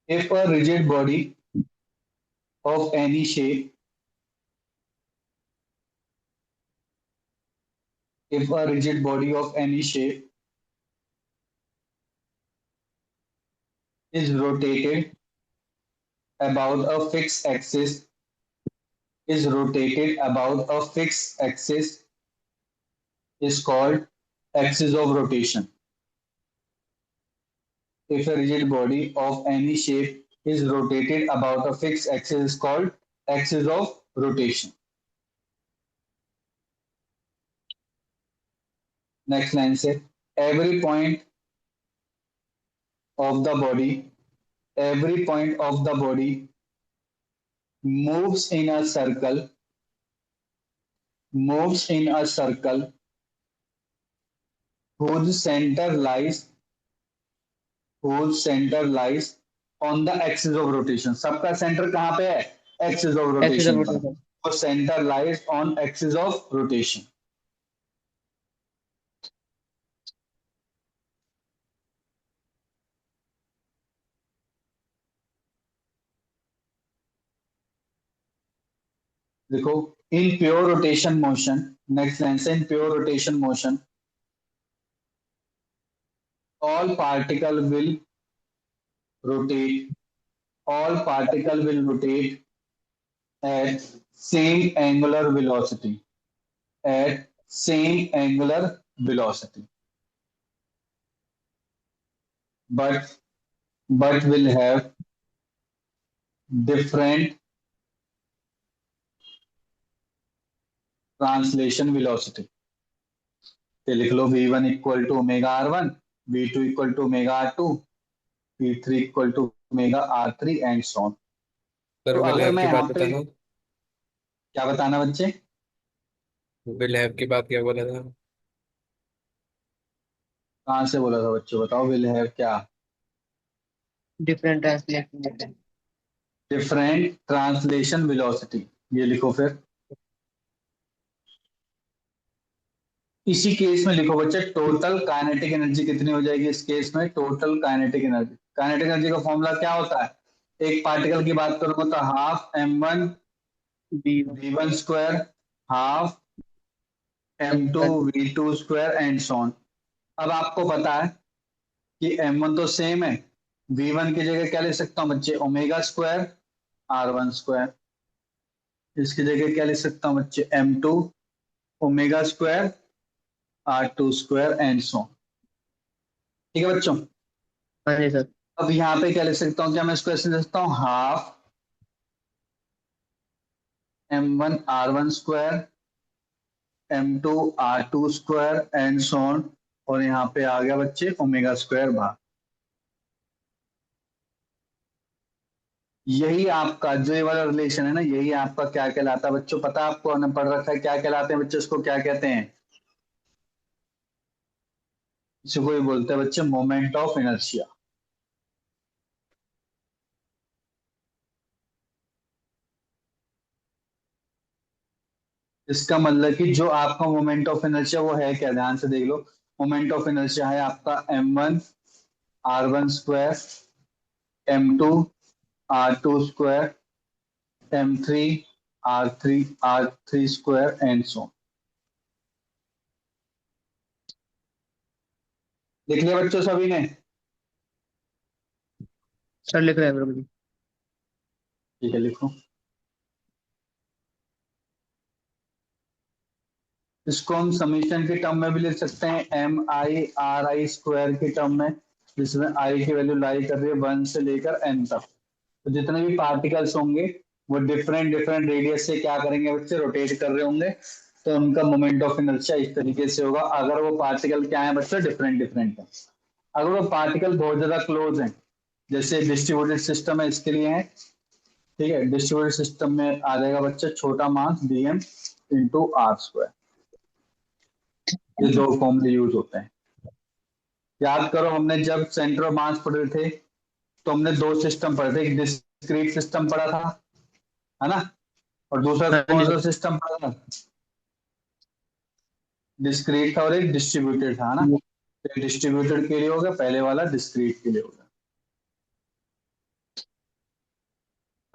If a rigid body of any shape, if a rigid body of any shape is rotated about a fixed axis, is rotated about a fixed axis is called axis of rotation. If a rigid body of any shape is rotated about a fixed axis is called axis of rotation. Next line say every point of the body, every point of the body moves in a circle, moves in a circle whose center lies, whose center lies on the axis of rotation. सबका centre कहां पे है? Axis of axis of rotation पर। Rotation. तो centre lies on axis of rotation. देखो, in pure rotation motion, next line से in pure rotation motion all particle will rotate, all particle will rotate at same angular velocity, at same angular velocity, but will have different translation velocity. तो लिख लो v1 equal to omega R one, v2 equal to omega R two, v3 equal to omega R three and so on. Sir तो will अगर have मैं की यहाँ बात पे, बताना। क्या बताना बच्चे? विल हैव की बात क्या बोला था? कहाँ से बोला था बच्चों, बताओ विल हैव क्या? Different translation. Different translation velocity, ये लिखो फिर। इसी केस में लिखो बच्चे टोटल काइनेटिक एनर्जी कितनी हो जाएगी इस केस में? Total kinetic energy, kinetic energy का फॉर्मूला क्या होता है? एक पार्टिकल की बात करूंगा तो half M one B V one square, half M two one. V two square and so on. अब आपको पता है कि एम वन तो सेम है, वी वन की जगह क्या ले सकता हूँ बच्चे? Omega square R one square. इसकी जगह क्या ले सकता हूँ बच्चे? M to omega square R two square and so on. ठीक है बच्चों? हाँ जी सर। अब यहाँ पे क्या लिख सकता हूँ? क्या मैं इसको ऐसे लिख सकता हूँ? Half M one R one square, M two R two square and so on, और यहाँ पे आ गया बच्चे ओमेगा स्क्वायर भाग। यही आपका जो ये वाला रिलेशन है ना, यही आपका क्या कहलाता है बच्चों? पता है आपको? हमने पढ़ रखा है क्या कहलाते हैं बच्चों, इसको क्या कहते हैं? इसको कोई बोलते हैं बच्चे मोमेंट ऑफ इनर्शिया। इसका मतलब कि जो आपका मोमेंट ऑफ इनर्शिया वो है क्या, ध्यान से देख लो। मोमेंट ऑफ इनर्शिया है आपका m1 r1 square, m2 r2 square, m3 r3 square and सो। लिख लिया बच्चों सभी ने? सर लिख रहे हैं मेरे को। ठीक है, लिखो। इसको हम समीशन के टर्म में भी लिख सकते हैं, mi r i स्क्वायर के टर्म में, जिसमें आई की वैल्यू लाई कर रही है 1 से लेकर n तक। तो जितने भी पार्टिकल्स होंगे वो डिफरेंट डिफरेंट रेडियस से क्या करेंगे बच्चे, रोटेट कर रहे होंगे। तो उनका मोमेंट ऑफ इनर्शिया इस तरीके से होगा, अगर वो पार्टिकल क्या है बच्चे, डिफरेंट डिफरेंट है। अगर वो पार्टिकल बहुत ज्यादा क्लोज है, जैसे डिस्ट्रीब्यूटेड सिस्टम है इसके लिए है, ठीक है, डिस्ट्रीब्यूटेड सिस्टम में आ जाएगा बच्चा छोटा मास dm इंटू आर स्क्वायर। ये दो फॉर्मूले यूज होते हैं। याद करो हमने जब सेंटर ऑफ मास पढ़े थे तो हमने दो सिस्टम पढ़े थे, एक डिस्क्रीट सिस्टम पढ़ा था, है ना, और दूसरा हाँ जी कौन सा सर। सिस्टम पढ़ा था? डिस्क्रीट था और एक डिस्ट्रीब्यूटेड था, है ना। डिस्ट्रीब्यूटेड के लिए होगा पहले वाला, डिस्क्रीट के लिए होगा।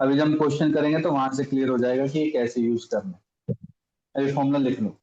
अभी जब हम क्वेश्चन करेंगे तो वहां से क्लियर हो जाएगा कि ये कैसे यूज करना है। अभी फॉर्मूला लिख लो।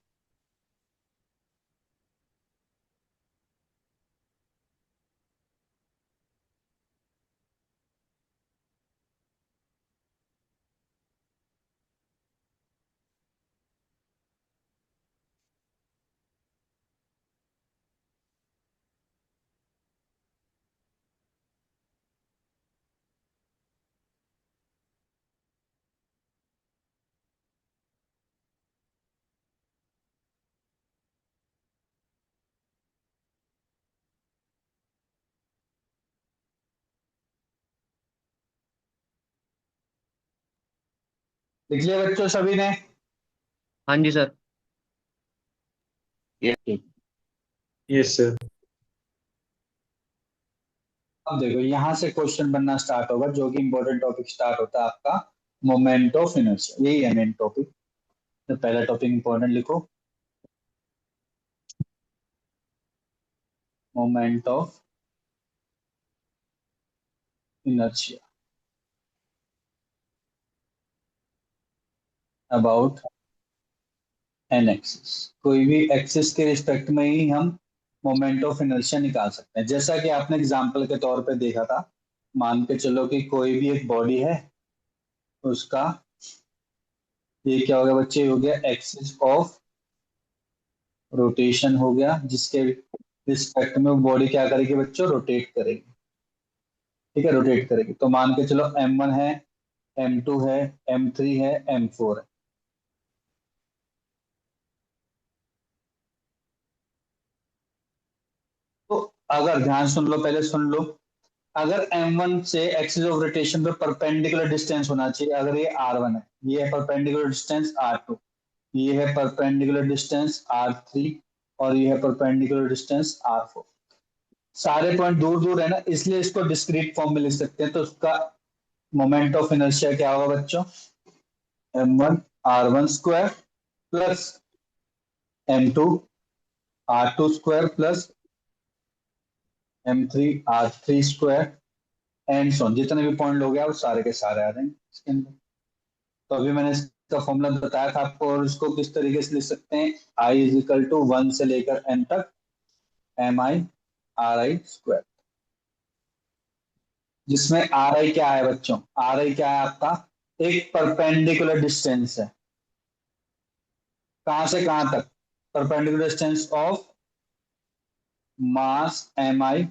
लिख लिया बच्चों सभी ने? हाँ जी सर। ठीक। Yes sir. अब देखो यहाँ से क्वेश्चन बनना स्टार्ट होगा, जो कि इंपॉर्टेंट टॉपिक स्टार्ट होता है आपका, मोमेंट ऑफ इनर्शिया। यही है मेन टॉपिक। तो पहला टॉपिक इंपॉर्टेंट लिखो, moment of inertia about an axis. कोई भी एक्सिस के रिस्पेक्ट में ही हम मोमेंट ऑफ इनर्शिया निकाल सकते हैं। जैसा कि आपने एग्जांपल के तौर पे देखा था, मान के चलो कि कोई भी एक बॉडी है, उसका ये क्या हो गया बच्चे, हो गया एक्सिस ऑफ रोटेशन हो गया, जिसके रिस्पेक्ट में वो बॉडी क्या करेगी बच्चों, रोटेट करेगी। ठीक है, रोटेट करेगी। तो मान के चलो m1 है, m2 है, m3 है, m4 है। तो अगर ध्यान सुन लो, पहले सुन लो, अगर m1 से एक्सिस ऑफ रोटेशन पे परपेंडिकुलर डिस्टेंस होना चाहिए, अगर ये r1 है, ये है परपेंडिकुलर डिस्टेंस r2, ये है परपेंडिकुलर डिस्टेंस r3, और ये है परपेंडिकुलर डिस्टेंस r4। सारे पॉइंट दूर दूर है ना, इसलिए इसको डिस्क्रीट फॉर्म में लिख सकते हैं। तो उसका मोमेंट ऑफ इनर्शिया क्या होगा बच्चों, m1 r1 square plus m2 r2 square plus m3 r3 square and so on। जितने भी पॉइंट लोगे आप सारे के सारे आ जाएंगे इसके अंदर। तो अभी मैंने इसका फॉर्मूला बताया था आपको, और इसको किस तरीके से लिख सकते हैं, आई इज इक्वल टू 1 से लेकर n तक mi r i स्क्वायर, जिसमें आर आई क्या है बच्चों, आर आई क्या है आपका, एक परपेंडिकुलर डिस्टेंस है। कहां से कहां तक, perpendicular distance of mass M I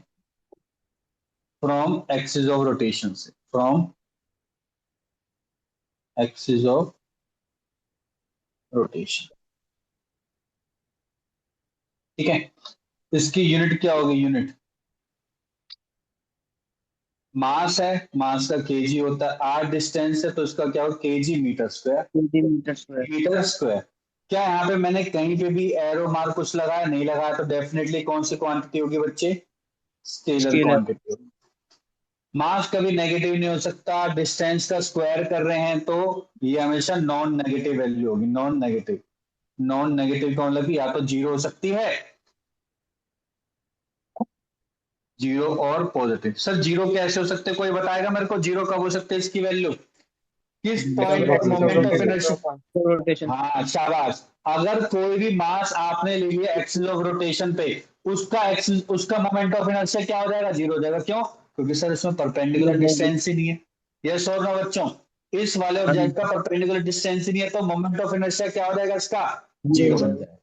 from axis of rotation से, फ्रॉम एक्सिस ऑफ रोटेशन। ठीक है, इसकी यूनिट क्या होगी, यूनिट मास है, मास का केजी होता है, आर डिस्टेंस है तो इसका क्या होगा, KG metre square, centimetre square. Metre square. क्या यहाँ पे मैंने कहीं पे भी एरो मार्क कुछ लगाया, नहीं लगाया, तो डेफिनेटली कौन सी क्वांटिटी होगी बच्चे, स्केलर स्केलर। क्वांटिटी होगी। मास कभी नेगेटिव नहीं हो सकता, डिस्टेंस का स्क्वायर कर रहे हैं तो ये हमेशा नॉन नेगेटिव वैल्यू होगी, नॉन नेगेटिव। नॉन नेगेटिव का मतलब कि या तो जीरो हो सकती है, जीरो और पॉजिटिव। सर जीरो कैसे हो सकते हैं, कोई बताएगा मेरे को जीरो कब हो सकते हैं इसकी वैल्यू, किस पॉइंट पर मोमेंट ऑफ इनर्शिया। रोटेशन। हाँ शाबाश। अगर कोई भी मास आपने ले लिया एक्सिस ऑफ रोटेशन पे, उसका मोमेंट ऑफ इनर्शिया क्या हो जाएगा, जीरो हो जाएगा। क्यों, क्योंकि सर इसमें परपेंडिकुलर डिस्टेंस ही नहीं है। यस और नो बच्चों, इस वाले हाँ जी, ऑब्जेक्ट का परपेंडिकुलर डिस्टेंस ही नहीं है, तो मोमेंट ऑफ इनर्शिया क्या हो जाएगा इसका, जीरो हो जीरो बन जाएगा। जाएगा।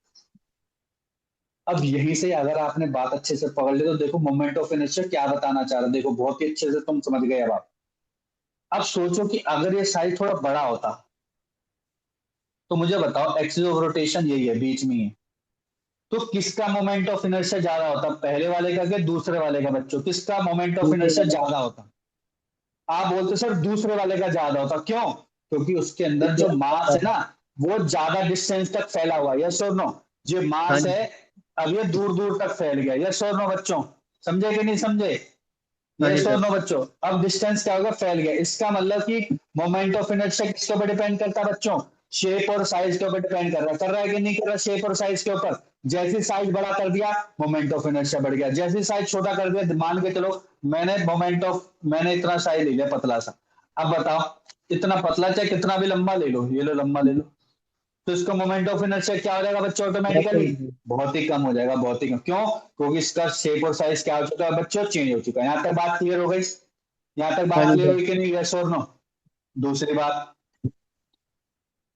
अब यहीं से अगर आपने बात अच्छे से पकड़ ली तो देखो मोमेंट ऑफ इनर्शिया क्या बताना चाह रहा है, देखो बहुत ही अच्छे से तुम समझ गए। अब सोचो कि अगर ये साइज थोड़ा बड़ा होता तो मुझे बताओ, एक्सिस ऑफ रोटेशन यही है, बीच में ही है, तो किसका मोमेंट ऑफ इनर्शिया ज्यादा होता, पहले वाले का कि दूसरे वाले का। बच्चों किसका मोमेंट ऑफ दूसरे इनर्शिया वाला। ज्यादा होता, आप बोलते सर दूसरे वाले का ज्यादा होता। क्यों, क्योंकि उसके अंदर जो मास है ना वो ज्यादा डिस्टेंस तक फैला हुआ है। यस और नो, जो हाँ मास जी, है अब ये दूर दूर तक फैल गया। यस और नो बच्चों, समझे कि नहीं समझे। हाँ जी यस और सर। नो बच्चों, अब डिस्टेंस क्या होगा, फैल गया। इसका मतलब कि मोमेंट ऑफ इनर्शिया किसके ऊपर डिपेंड करता है बच्चों, शेप और साइज के ऊपर डिपेंड कर रहा है कि नहीं कर रहा, शेप और साइज के ऊपर। जैसे साइज बड़ा कर दिया मोमेंट ऑफ इनर्शिया बढ़ गया, जैसे साइज छोटा कर दिया, मान के चलो मैंने इतना साइज ले लिया पतला सा, अब बताओ इतना पतला चाहे कितना भी लंबा ले लो, ये लो लंबा ले लो, तो इसका मोमेंट ऑफ इनर्शिया क्या हो जाएगा बच्चों, बहुत ऑटोमेटिकली सही। बहुत ही कम हो जाएगा, बहुत ही कम। क्यों, क्योंकि इसका शेप और साइज क्या हो चुका है बच्चों, चेंज हो चुका है। यहाँ तक बात क्लियर हो गई, यहाँ तक हाँ बात जी क्लियर सर। हुई कि नहीं, यस और नो। दूसरी बात,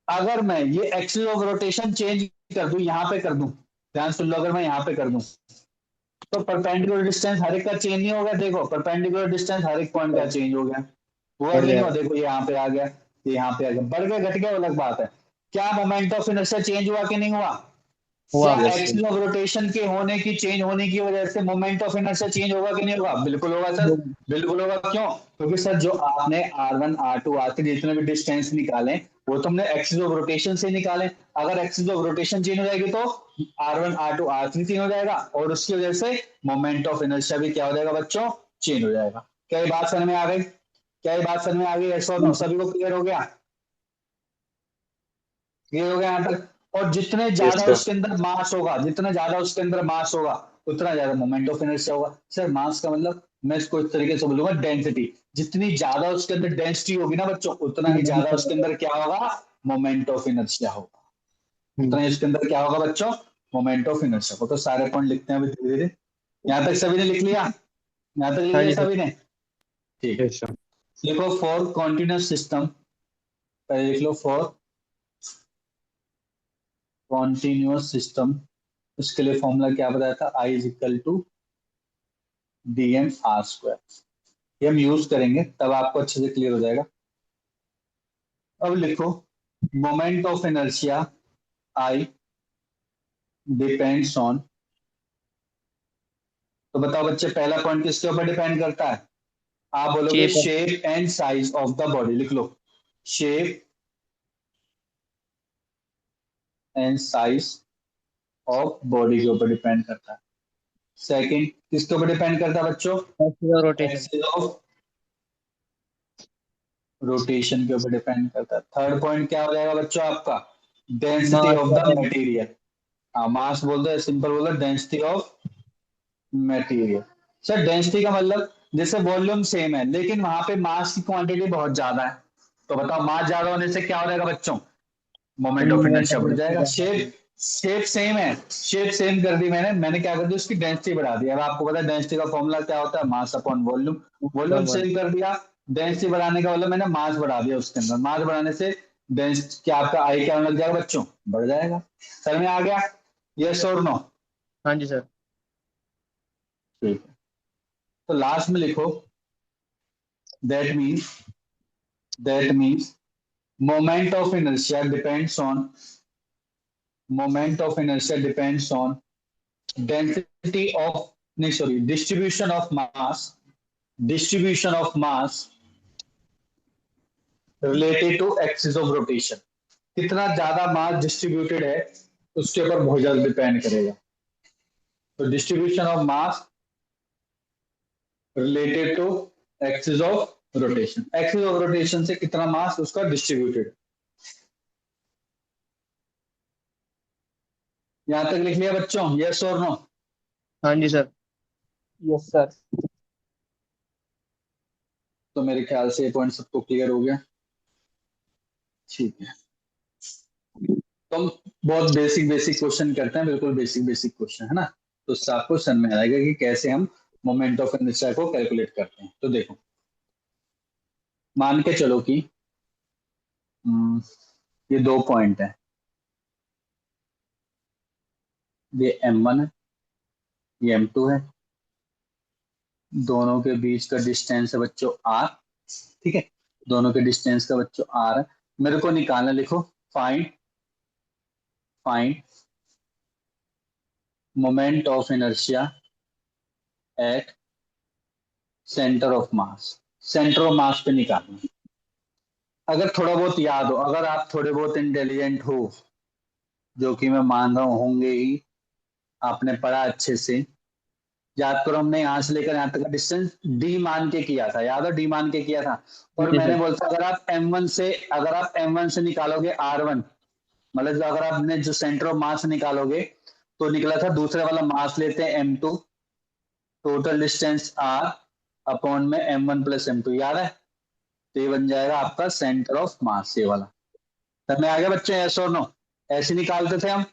अगर मैं ये एक्सिस ऑफ रोटेशन चेंज कर दूं, यहाँ पे कर दूं, ध्यान सुन लो, अगर मैं यहाँ पे कर दूं तो परपेंडिकुलर डिस्टेंस हर एक का चेंज नहीं होगा। देखो परपेंडिकुलर डिस्टेंस हर एक पॉइंट का चेंज हो गया, हुआ बढ़ कि नहीं हुआ, जाएगा। देखो ये यहाँ पे आ गया, ये यहाँ पे आ गया, बढ़ गया घट गया अलग बात है। क्या मोमेंट ऑफ इनर्शिया चेंज हुआ कि नहीं हुआ, हुआ क्या बस। एक्सिस ऑफ रोटेशन के होने की चेंज होने की वजह से मोमेंट ऑफ इनर्शिया चेंज होगा कि नहीं होगा, बिल्कुल होगा सर, बिल्कुल होगा। क्यों, क्योंकि सर जो आपने R1 R2 R3 जितने भी डिस्टेंस निकाले वो तुमने एक्सिस ऑफ रोटेशन से निकाले। अगर एक्सिस ऑफ रोटेशन चेंज हो जाएगी तो R1 R2 R3 चेंज हो जाएगा, और उसकी वजह से मोमेंट ऑफ इनर्शिया भी क्या हो जाएगा बच्चों, चेंज हो जाएगा। क्या ये बात समझ में आ गई, क्या ये बात समझ में आ गई, यस और नो, सभी को क्लियर हो गया, क्लियर हो गया यहाँ तक। और जितने Yes, ज्यादा sir. उसके अंदर मास होगा, जितना ज्यादा उसके अंदर मास होगा उतना ज्यादा मोमेंट ऑफ इनर्शिया होगा। सर मास का मतलब मैं इसको इस तरीके से बोलूंगा, डेंसिटी, जितनी ज्यादा उसके अंदर डेंसिटी होगी ना बच्चों, उतना ही ज्यादा उसके अंदर क्या होगा, मोमेंट ऑफ इनर्शिया होगा। उतना ही उसके अंदर क्या होगा बच्चों, मोमेंट ऑफ इनर्शिया को। तो सारे पॉइंट लिखते हैं अभी धीरे धीरे। यहाँ तक सभी ने लिख लिया, यहाँ तक लिख हाँ लिया जी सर। सभी ने, ठीक। Yes, sir. देखो फॉर कॉन्टिन्यूस सिस्टम, पहले लिख लो फॉर कॉन्टिन्यूस सिस्टम, उसके लिए फॉर्मूला क्या बताया था, I is equal to dm r²। ये हम यूज करेंगे तब आपको अच्छे से क्लियर हो जाएगा। अब लिखो moment of inertia I depends on, तो बताओ बच्चे पहला पॉइंट किसके ऊपर डिपेंड करता है, आप बोलोगे shape. Shape and size of the body, लिख लो shape and size of body के ऊपर डिपेंड करता है। सेकंड किसके ऊपर डिपेंड करता है बच्चों, रोटेशन। एक्सिस ऑफ रोटेशन के ऊपर डिपेंड करता है। थर्ड पॉइंट क्या हो जाएगा बच्चों आपका, डेंसिटी मास ऑफ का द है। मटेरियल। हाँ मास बोल दो, सिंपल बोल दो density of material. Sir density का मतलब जैसे वॉल्यूम सेम है लेकिन वहां पे मास की क्वांटिटी बहुत ज्यादा है, तो बताओ मास ज्यादा होने से क्या हो जाएगा बच्चों, moment of moment inertia of बढ़ इनर्शिया जाएगा। ज्यादा होगी। शेप सेम है, शेप सेम कर दी मैंने क्या कर दिया, उसकी डेंसिटी बढ़ा दी। अब आपको पता है डेंसिटी का फॉर्मूला क्या होता है, mass upon volume, volume same कर दिया, डेंसिटी बढ़ाने का मतलब मैंने मास बढ़ा दिया उसके अंदर, मास बढ़ाने से डेंसिटी क्या आपका आई क्या लग जाएगा बच्चों, बढ़ जाएगा। सर में आ गया, यस और नो, हाँ जी सर। ठीक है। तो लास्ट में लिखो that means that means moment of inertia depends on, moment of inertia depends on density of, नहीं sorry, distribution of mass related to axis of rotation। कितना ज्यादा मास डिस्ट्रीब्यूटेड है उसके ऊपर बहुत ज्यादा डिपेंड करेगा। तो distribution of mass related to axis of rotation, axis of rotation से कितना मास उसका डिस्ट्रीब्यूटेड। यहाँ तक लिख लिया बच्चों, यस और नो? हाँ जी सर। Yes sir. तो मेरे ख्याल से ये पॉइंट सबको क्लियर हो गया। ठीक है, तो हम बहुत बेसिक बेसिक क्वेश्चन करते हैं, बिल्कुल बेसिक बेसिक क्वेश्चन है ना, तो उससे आपको समझ में आएगा कि कैसे हम मोमेंट ऑफ इनर्शिया को कैलकुलेट करते हैं। तो देखो, मान के चलो कि ये दो पॉइंट है, ये M1 है, ये M2 है, दोनों के बीच का डिस्टेंस है बच्चों R। ठीक है, दोनों के डिस्टेंस का बच्चों R है। मेरे को निकालना, लिखो, find find moment of inertia at centre of mass. Centre of mass पे निकालना। अगर थोड़ा बहुत याद हो, अगर आप थोड़े बहुत इंटेलिजेंट हो, जो कि मैं मान रहा हूं होंगे ही, आपने पढ़ा अच्छे से, याद करो, हमने यहाँ से लेकर यहाँ तक का डिस्टेंस डी मान के किया था, याद है, डी मान के किया था। और जी मैंने सर। बोलता, अगर आप M1 से निकालोगे R1, मतलब अगर आपने जो सेंटर ऑफ मास निकालोगे, तो निकला था दूसरे वाला मास लेते हैं M2, total distance R upon में M1 प्लस M2, याद है? तो ये बन जाएगा आपका सेंटर ऑफ मास, ये वाला। तब में आ गया बच्चों, यस और नो? ऐसे निकालते थे हम,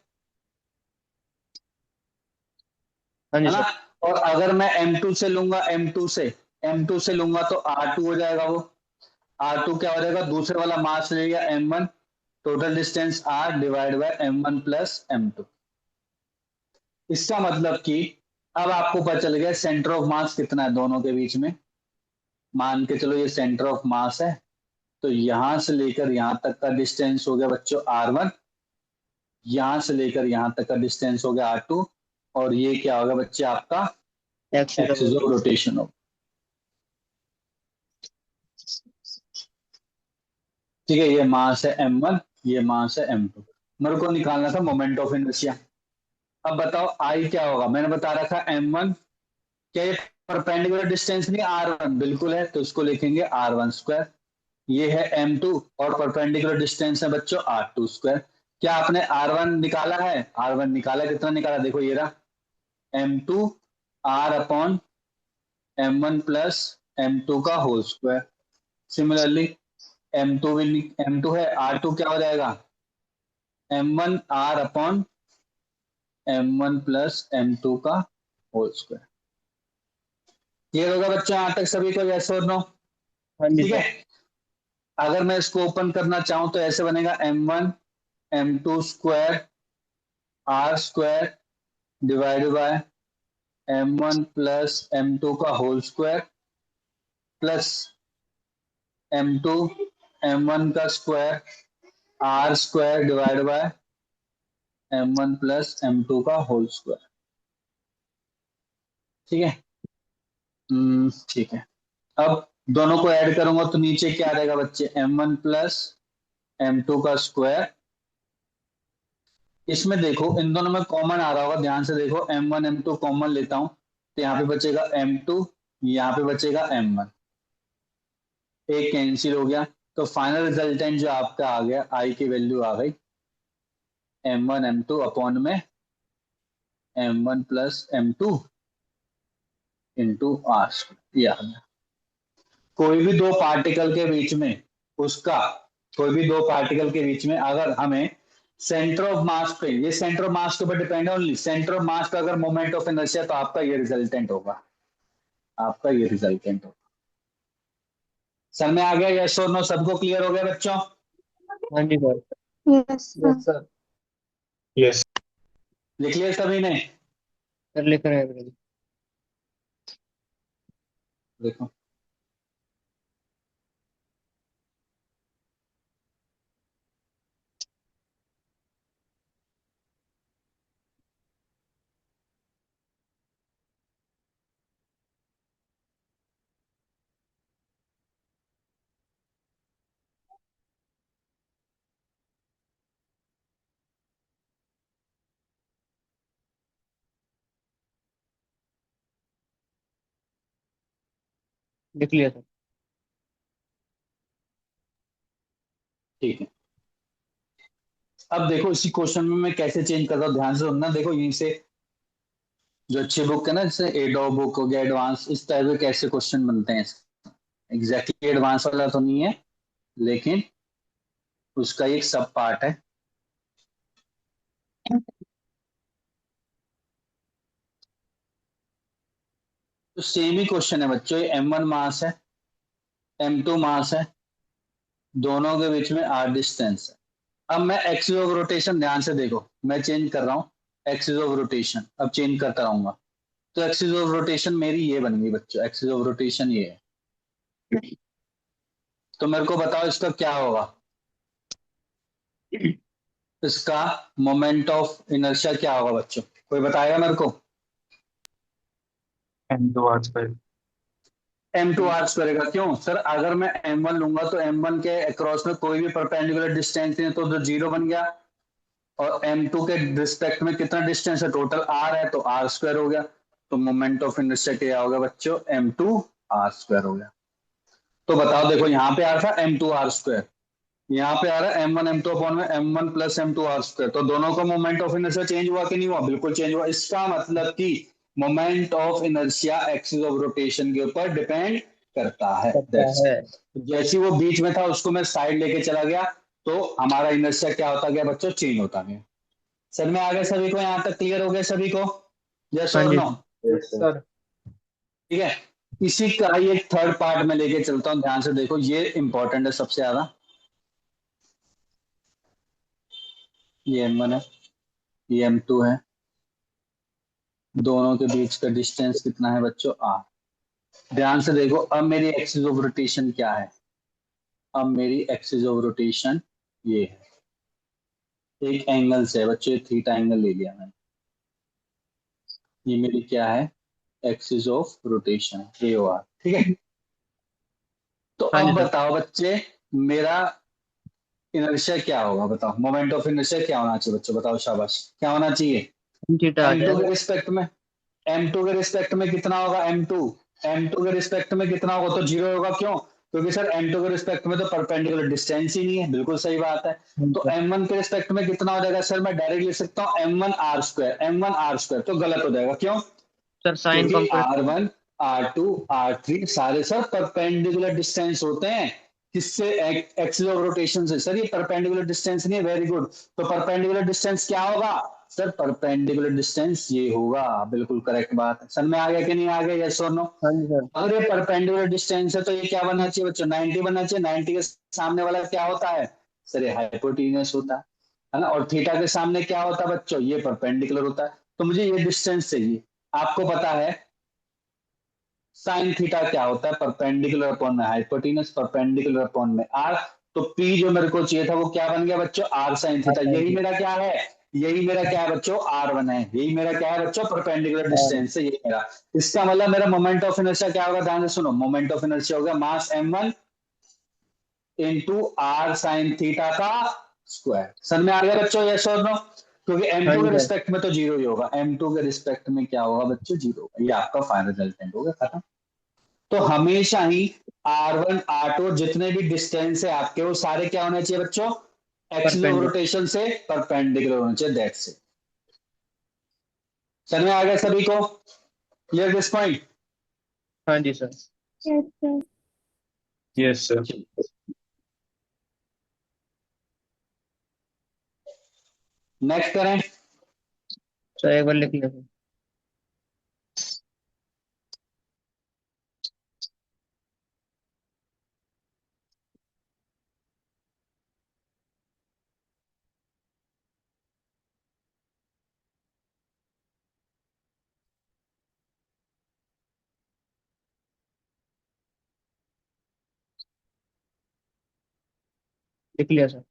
हाँ जी है ना? सर। और अगर मैं M2 से लूंगा, M2 से लूंगा तो R2 हो जाएगा वो। R2 क्या हो जाएगा, दूसरे वाला मास ले लिया M1, total distance R divide by M1 plus M2। इसका मतलब कि अब आपको पता चल गया सेंटर ऑफ मास कितना है दोनों के बीच में। मान के चलो ये सेंटर ऑफ मास है, तो यहां से लेकर यहां तक का डिस्टेंस हो गया बच्चों R1, यहां से लेकर यहां तक का डिस्टेंस हो गया R2, और ये क्या होगा बच्चे, आपका axis of axis of rotation. Rotation होगा। ठीक है, ये मास है M1, ये मास है M2। मेरे को निकालना था मोमेंट ऑफ इनर्शिया। अब बताओ आई क्या होगा, मैंने बता रखा M1, क्या ये परपेंडिकुलर डिस्टेंस नहीं, R1 बिल्कुल है, तो इसको लिखेंगे R1 स्क्वायर। ये है M2 और परपेंडिकुलर डिस्टेंस है बच्चों R2 स्क्वायर। क्या आपने R1 निकाला है? R1 निकाला, कितना निकाला, देखो ये रहा M2 R upon M1 plus M2 का होल स्क्वायर। सिमिलरली M2 है, R2 क्या हो जाएगा, M1 R upon M1 plus M2 का होल स्क्वायर। क्लियर होगा बच्चों यहाँ तक सभी को, यस और नो? हाँ जी ठीक है, सर। अगर मैं इसको ओपन करना चाहूं तो ऐसे बनेगा M1 M2 square R square divide by M1 plus M2 का whole square plus M2 M1 का square R square divide by M1 plus M2 का होल स्क्वायर। ठीक है, ठीक है। अब दोनों को ऐड करूंगा तो नीचे क्या रहेगा बच्चे, M1 प्लस M2 का स्क्वायर। इसमें देखो इन दोनों में कॉमन आ रहा होगा, ध्यान से देखो, M1 M2 कॉमन लेता हूं तो यहाँ पे बचेगा M2, यहाँ पे बचेगा M1, एक कैंसिल हो गया। तो फाइनल रिजल्टेंट जो आपका आ गया, आई की वैल्यू आ गई M1 M2 अपॉन में M1 plus M2 into are square, ये आ गया। कोई भी दो पार्टिकल के बीच में उसका कोई भी दो पार्टिकल के बीच में अगर हमें सेंटर ऑफ मास पे, ये सेंटर ऑफ मास के ऊपर डिपेंड है ओनली, सेंटर ऑफ मास पे अगर मोमेंट ऑफ इनर्शिया, तो आपका ये रिजल्टेंट होगा, आपका ये रिजल्टेंट होगा। सर में आ गया, यस और नो? सबको क्लियर हो गया बच्चों? हाँ जी sir. Yes sir. Yes sir. Yes. लिख लिया सभी ने? सर लिख रहे हैं। देखो, लिख लिया सर। ठीक है। अब देखो इसी क्वेश्चन में मैं कैसे चेंज कर रहा हूँ, ध्यान से सुनना। देखो यहीं से जो अच्छी बुक है ना, जैसे एडो बुक हो गया, एडवांस, इस टाइप के कैसे क्वेश्चन बनते हैं। एग्जैक्टली एडवांस वाला तो नहीं है, लेकिन उसका एक सब पार्ट है। तो सेम ही क्वेश्चन है बच्चों, ये M1 मास है, M2 मास है, दोनों के बीच में R डिस्टेंस है। अब मैं एक्सिस ऑफ रोटेशन, ध्यान से देखो मैं चेंज कर रहा हूँ एक्सिस ऑफ रोटेशन, अब चेंज करता रहूंगा। तो एक्सिस ऑफ रोटेशन मेरी ये बन गई बच्चों, एक्सिस ऑफ रोटेशन ये है। तो मेरे को बताओ इसका क्या होगा, इसका मोमेंट ऑफ इनर्शिया क्या होगा बच्चों, कोई बताएगा मेरे को। M2R²। M2R² का क्यों सर, अगर मैं M1 लूंगा तो M1 के अक्रॉस में कोई भी परपेंडिकुलर डिस्टेंस नहीं है, तो जीरो बन गया। और M2 के रिस्पेक्ट में कितना डिस्टेंस है, टोटल R है, तो R² हो गया। तो मोमेंट ऑफ इनर्शिया क्या हो गया बच्चों, M2R² हो गया। तो बताओ, देखो यहाँ पे आ रहा था M2R², यहाँ पे आ रहा है M1 M2 अपॉन में M1 प्लस M2R²। तो दोनों का मोमेंट ऑफ इनर्शिया चेंज हुआ कि नहीं हुआ, बिल्कुल चेंज हुआ। इसका मतलब कि moment of inertia axis of rotation के ऊपर डिपेंड करता है। करता दैट्स है। जैसे वो बीच में था उसको मैं साइड लेके चला गया, तो हमारा इनर्शिया क्या होता गया बच्चों, चेंज होता गया। सर में आ गया सभी को, यहाँ तक क्लियर हो गया सभी को, यस हाँ और जी नो। Yes sir. ठीक है, इसी का ही एक थर्ड पार्ट में लेके चलता हूँ, ध्यान से देखो, ये इंपॉर्टेंट है सबसे ज्यादा। ये M1 है, ये M2 है, दोनों के बीच का डिस्टेंस कितना है बच्चों, R। ध्यान से देखो, अब मेरी एक्सिस ऑफ रोटेशन क्या है, अब मेरी एक्सिस ऑफ रोटेशन ये है, एक एंगल से है बच्चों, थीटा एंगल ले लिया मैंने। ये मेरी क्या है, एक्सिस ऑफ रोटेशन, AOR। ठीक है, तो हाँ जी अब सर। बताओ बच्चे, मेरा इनर्शिया क्या होगा, बताओ मोमेंट ऑफ इनर्शिया क्या होना चाहिए बच्चों, बताओ शाबाश, क्या होना चाहिए। थीटा आ M2 जाएगा। के रिस्पेक्ट में, M2 के रिस्पेक्ट में कितना होगा, M2 के रिस्पेक्ट में कितना होगा, तो जीरो होगा। क्यों, क्योंकि सर M2 के रिस्पेक्ट में तो परपेंडिकुलर डिस्टेंस ही नहीं है, बिल्कुल सही बात है। हाँ जी तो सर। M1 के रिस्पेक्ट में कितना हो जाएगा सर, मैं डायरेक्ट लिख सकता हूँ M1R², तो गलत हो जाएगा। क्यों, सर साइन क्योंकि कंपेयर। R1 R2 R3 सारे सर परपेंडिकुलर डिस्टेंस होते हैं, किससे, एक्सिस ऑफ रोटेशन से। सर ये परपेंडिकुलर डिस्टेंस नहीं है, वेरी गुड। तो परपेंडिकुलर डिस्टेंस क्या होगा सर, परपेंडिकुलर डिस्टेंस ये होगा, बिल्कुल करेक्ट बात है। सर में आ गया कि नहीं आ गया, यस और नो। हाँ जी सर। अगर ये परपेंडिकुलर डिस्टेंस है तो ये क्या बनना चाहिए बच्चों, 90 बनना चाहिए। 90 के सामने वाला क्या होता है सर, ये हाइपोटेन्यूस होता है ना। और थीटा के सामने क्या होता है बच्चों, ये परपेंडिकुलर होता है। तो मुझे ये डिस्टेंस चाहिए। आपको पता है साइन थीटा क्या होता है, परपेंडिकुलर अपॉन में हाइपोटेन्यूस, परपेंडिकुलर अपॉन में आर। तो पी जो मेरे को चाहिए था वो क्या बन गया बच्चों, आर साइन हाँ थीटा। हाँ यही जी। मेरा क्या है, यही मेरा क्या है बच्चों, R1 है। यही मेरा क्या है बच्चों, परपेंडिकुलर और डिस्टेंस है ये मेरा। इसका मतलब मेरा मोमेंट ऑफ इनर्शिया क्या होगा, ध्यान से सुनो, मोमेंट ऑफ इनर्शिया होगा mass M1 into R sine theta का स्क्वायर। समझ में आ गया बच्चों, यस और नो। क्योंकि हाँ M2 जी के सर। रिस्पेक्ट में तो जीरो ही होगा, M2 के रिस्पेक्ट में क्या होगा बच्चों, जीरो होगा। ये आपका फाइनल रिजल्टेंट होगा, खत्म। तो हमेशा ही R1 R2 जितने भी डिस्टेंस है आपके, वो सारे क्या होने चाहिए बच्चों, एक्सिस ऑफ परपेंडिकुलर। रोटेशन से परपेंडिकुलर होने चाहिए, दैट्स इट। समझ में आ गया सभी को, क्लियर दिस पॉइंट। हाँ जी sir. Yes sir. Yes, sir. Next करें। सर एक बार लिख लेते। लिख लिया सर।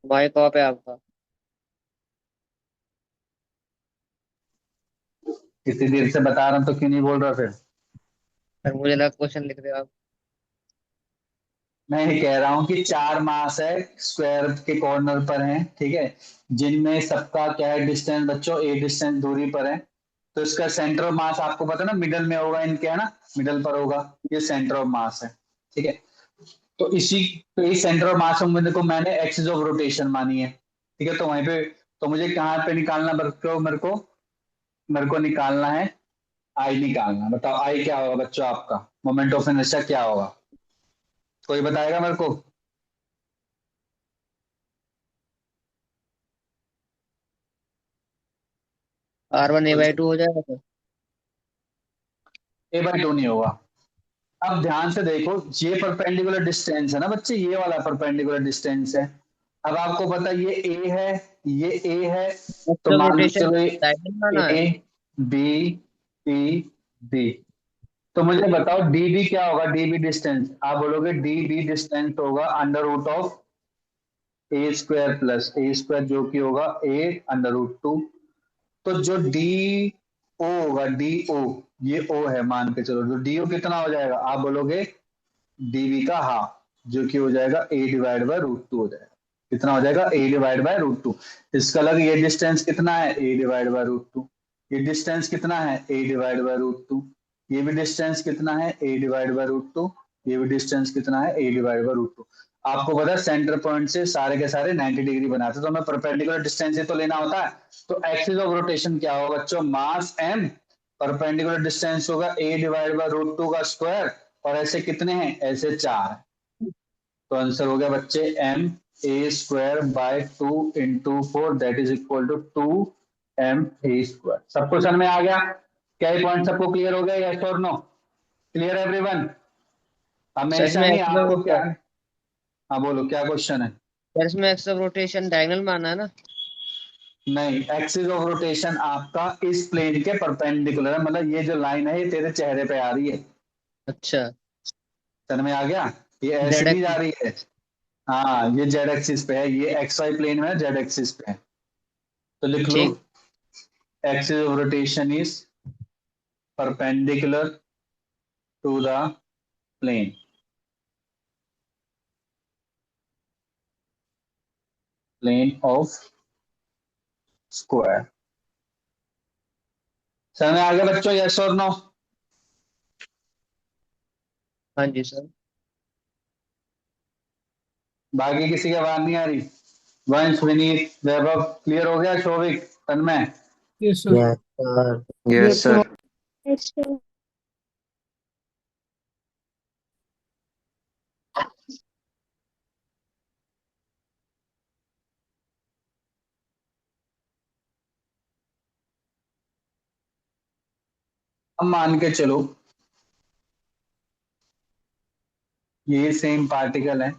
भाई कहाँ पे आपका? इतनी देर से बता रहा हूँ तो क्यों नहीं बोल रहा फिर? सर मुझे लगा क्वेश्चन लिख रहे हो आप। मैं ये कह रहा हूँ कि चार मास है, स्क्वायर के कॉर्नर पर हैं, ठीक है, जिनमें सबका क्या है डिस्टेंस बच्चों, ए डिस्टेंस दूरी पर है। तो इसका सेंटर ऑफ मास आपको पता है ना, मिडल में होगा इनके, है ना, मिडल पर होगा। ये सेंटर ऑफ मास है, ठीक है। तो इसी, तो इस सेंटर ऑफ मास में को मैंने एक्सिस ऑफ रोटेशन मानी है, ठीक है। तो वहीं पे, तो मुझे कहाँ पे निकालना, मेरे को निकालना है, आई निकालना। बताओ आई क्या होगा बच्चों आपका, मोमेंट ऑफ इनर्शिया क्या होगा? कोई बताएगा मेरे को? R1 A/2 हो जाएगा सर। A/2 नहीं होगा। अब ध्यान से देखो, ये परपेंडिकुलर डिस्टेंस है ना बच्चे, ये वाला परपेंडिकुलर डिस्टेंस है। अब आपको पता है ये ए है, ये ए है। तो एक्सिस ऑफ मान के रोटेशन चलो डायगोनल माना है। A B C D. तो मुझे बताओ डी बी क्या होगा, डी बी डिस्टेंस? आप बोलोगे डी बी डिस्टेंस होगा under root of A square plus A square, जो कि होगा ए अंडर रूट टू। तो जो डी ओ होगा, डी ओ, ये ओ है मान के चलो, जो डी ओ कितना हो जाएगा, आप बोलोगे डीवी का हाफ, जो कि हो जाएगा ए डिवाइड बाय रूट टू हो जाएगा। कितना हो जाएगा, ए डिवाइड बाय रूट टू। इसका अलग, ये डिस्टेंस कितना है, ए डिवाइड बाय रूट टू। ये डिस्टेंस कितना है, ए डिवाइड बाय रूट टू। ये भी डिस्टेंस कितना है, ए डिवाइड बाय रूट टू। ये भी डिस्टेंस कितना है, ए डिवाइड बाय रूट टू। आपको पता है सेंटर पॉइंट से सारे के सारे 90 डिग्री बनाते हैं, तो हमें परपेंडिकुलर डिस्टेंस ही तो लेना होता है। तो एक्सिस ऑफ रोटेशन क्या होगा बच्चों, मास एम, परपेंडिकुलर डिस्टेंस होगा ए डिवाइड बाय रूट टू का स्क्वायर। और ऐसे कितने हैं, ऐसे चार। तो आंसर हो गया बच्चे M A square by two into four, that is equal to two M A square. सब क्वेश्चन में आ गया? क्या ये पॉइंट सबको क्लियर हो गया, यस और नो? Clear everyone? सर हमेशा इसमें ही एक्सिस आपको क्या, ऑफ हाँ बोलो क्या क्वेश्चन है? सर इसमें एक्सिस ऑफ रोटेशन डायगोनल माना है ना। नहीं, एक्सिस ऑफ रोटेशन आपका इस प्लेन के परपेंडिकुलर है, मतलब ये जो लाइन है ये तेरे चेहरे पे आ रही है। अच्छा। समझ में आ गया? ये ऐसे जेड नहीं जा एक्सिस। रही है। हाँ, ये जेड एक्सिस पे है, ये एक्स वाई प्लेन में है, जेड एक्सिस पे है। तो लिख लो, ठीक। axis of rotation is perpendicular to the plane, plane of square। समझ में आ गया बच्चों, यस और नो? हाँ जी सर। बाकी किसी की आवाज नहीं आ रही? वंश, विनीत, वैभव क्लियर हो गया? Shobhik, Tanmay? Yes sir. Yes sir. Yes, sir. अब मान के चलो ये सेम पार्टिकल है,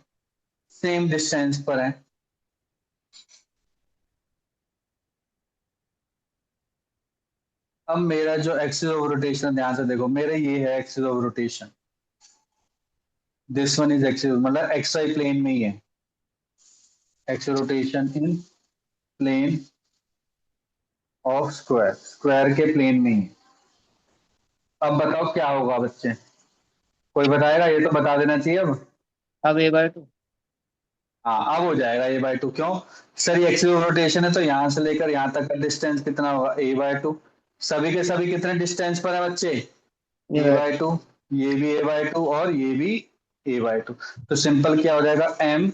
सेम डिस्टेंस पर है। अब मेरा जो एक्सिस ऑफ रोटेशन, ध्यान से देखो, मेरे ये है axis of rotation, this one is axis, मतलब एक्स वाई प्लेन में ही है। Axis rotation in plane of square, square के प्लेन में ही है। अब बताओ क्या होगा बच्चे, कोई बताएगा? ये तो बता देना चाहिए अब। अब A/2। हाँ अब हो जाएगा a/2। क्यों सर, ये एक्सिस ऑफ रोटेशन है तो यहां से लेकर यहां तक का डिस्टेंस कितना होगा a/2। सभी के सभी कितने डिस्टेंस पर है बच्चे, ये a/2। ये भी a/2 और ये भी a/2। तो सिंपल क्या हो जाएगा, m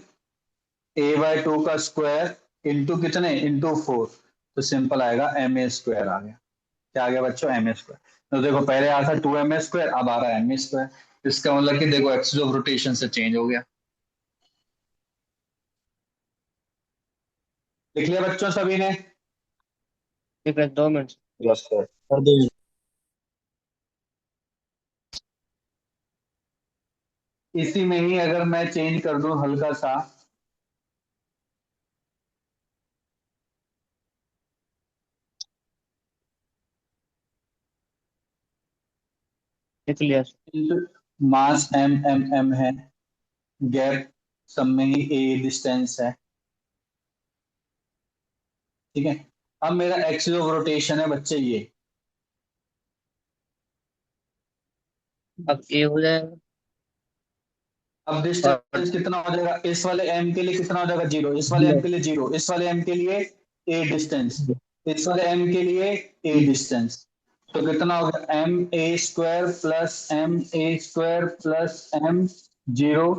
a/2 का स्क्वायर इंटू कितने, इंटू 4। तो सिंपल आएगा ma² आ गया। क्या आ गया बच्चों, ma²। तो देखो पहले आया था 2ma², अब आ रहा है ma²। इसका मतलब कि देखो एक्सिस ऑफ रोटेशन से चेंज हो गया। लिख लिया बच्चों सभी ने। एक मिनट, 2 मिनट। यस सर कर दो। इसी में ही अगर मैं चेंज कर दूं हल्का सा, लिख लिया। मास m है, गैप सब में ही a डिस्टेंस है, ठीक है। अब मेरा एक्सिस ऑफ रोटेशन है बच्चे ये। अब ए हो जाएगा। अब और डिस्टेंस कितना हो जाएगा, इस वाले m के लिए कितना हो जाएगा 0, इस वाले m जीरो। के लिए 0, इस वाले m के लिए a डिस्टेंस, इस वाले m के लिए a डिस्टेंस। तो कितना हो गया, ma² plus ma² plus m0²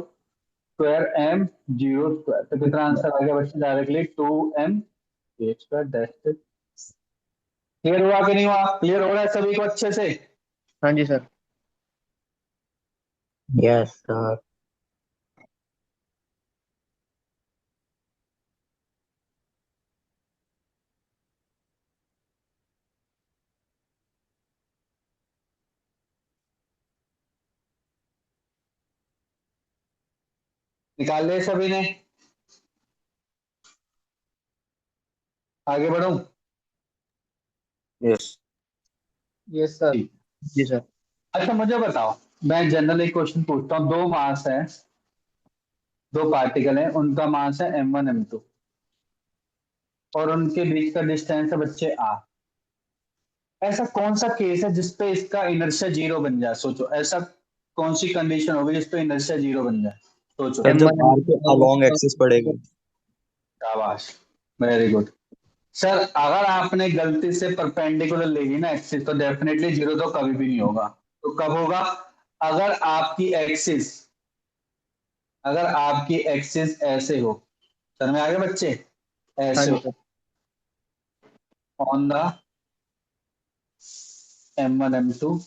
तो कितना आंसर आ गया बच्चे, डायरेक्टली 2ma²। क्लियर हुआ कि नहीं हुआ, क्लियर हो रहा है सभी को अच्छे से। हाँ जी सर। Yes sir. निकाल ले सभी ने, आगे बढ़ो। यस। Yes sir. ठीक। जी सर। अच्छा मुझे बताओ, मैं जनरल एक क्वेश्चन पूछता हूँ। दो मास है, दो पार्टिकल है, उनका मास है m1 m2 और उनके बीच का डिस्टेंस है बच्चे r। ऐसा कौन सा केस है जिसपे इसका इनर्शिया जीरो बन जाए, सोचो ऐसा कौन सी कंडीशन होगी जिसपे इनर्शिया जीरो बन जाए, सोचो। सर एम जब वन आर पे अलोंग एक्सिस पड़ेगा। शाबाश, वेरी गुड। सर अगर आपने गलती से परपेंडिकुलर ले ली ना एक्सिस, तो डेफिनेटली जीरो तो कभी भी नहीं होगा। तो कब होगा, अगर आपकी एक्सिस, अगर आपकी एक्सिस ऐसे हो, सर में आगे बच्चे, हाँ ऐसे जी हो sir. On the m1 m2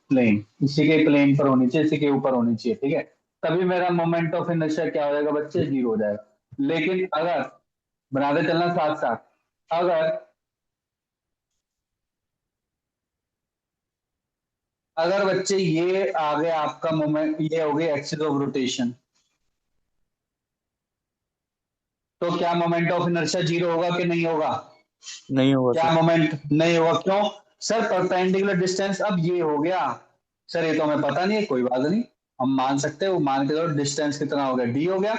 plane, इसी के प्लेन पर होनी चाहिए, इसी के ऊपर होनी चाहिए, ठीक है। तभी मेरा मोमेंट ऑफ इनर्शिया क्या हो जाएगा बच्चे, जीरो हो जाएगा। लेकिन अगर, बनाते चलना साथ साथ, अगर अगर बच्चे ये आ गया आपका मोमेंट, ये हो गई एक्सिस ऑफ रोटेशन, तो क्या मोमेंट ऑफ इनर्शिया जीरो होगा कि नहीं होगा, नहीं होगा क्या सर। मोमेंट नहीं होगा, क्यों सर, परपेंडिकुलर डिस्टेंस अब ये हो गया। सर ये तो हमें पता नहीं है, कोई बात नहीं, हम मान सकते हैं, वो मान के चलो डिस्टेंस कितना हो गया, डी हो गया,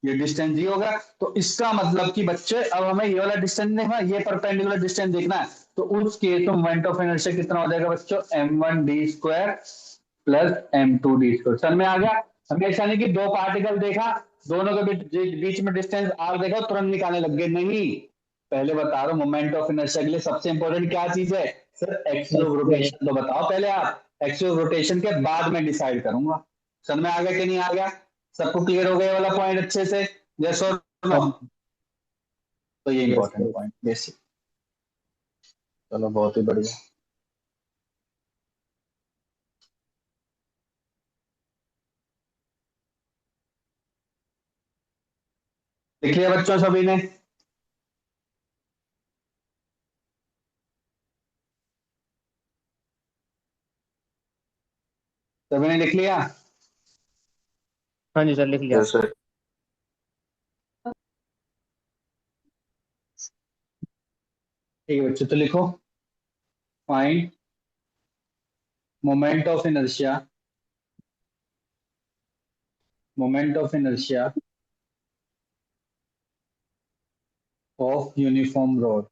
ये डिस्टेंस डी हो गया। तो इसका मतलब कि बच्चे अब हमें ये वाला डिस्टेंस देखना है, ये परपेंडिकुलर डिस्टेंस देखना है। तो उस केस में मोमेंट ऑफ इनर्शिया कितना हो जाएगा बच्चों, m1d² प्लस m2d²। समझ में आ गया। हमेशा नहीं कि दो पार्टिकल देखा, दोनों के बीच में डिस्टेंस r देखा तुरंत निकालने लग गए, नहीं। पहले बता रहा हूं, मोमेंट ऑफ इनर्शिया के लिए सबसे इंपॉर्टेंट क्या चीज है, sir axis of x rotation. तो बताओ पहले आप, एक्सिस ऑफ रोटेशन के बाद में डिसाइड करूंगा। समझ में आ गया कि नहीं आ गया, सबको क्लियर हो गया ये वाला पॉइंट अच्छे से, यस और नो। हाँ जी। तो ये yes important sir. Point basic. चलो बहुत ही बढ़िया। लिख लिया बच्चों सभी ने, सभी ने लिख लिया। हाँ जी सर, लिख लिया। Yes sir. ठीक है बच्चों, तो लिखो, find moment of inertia, moment of inertia of uniform road.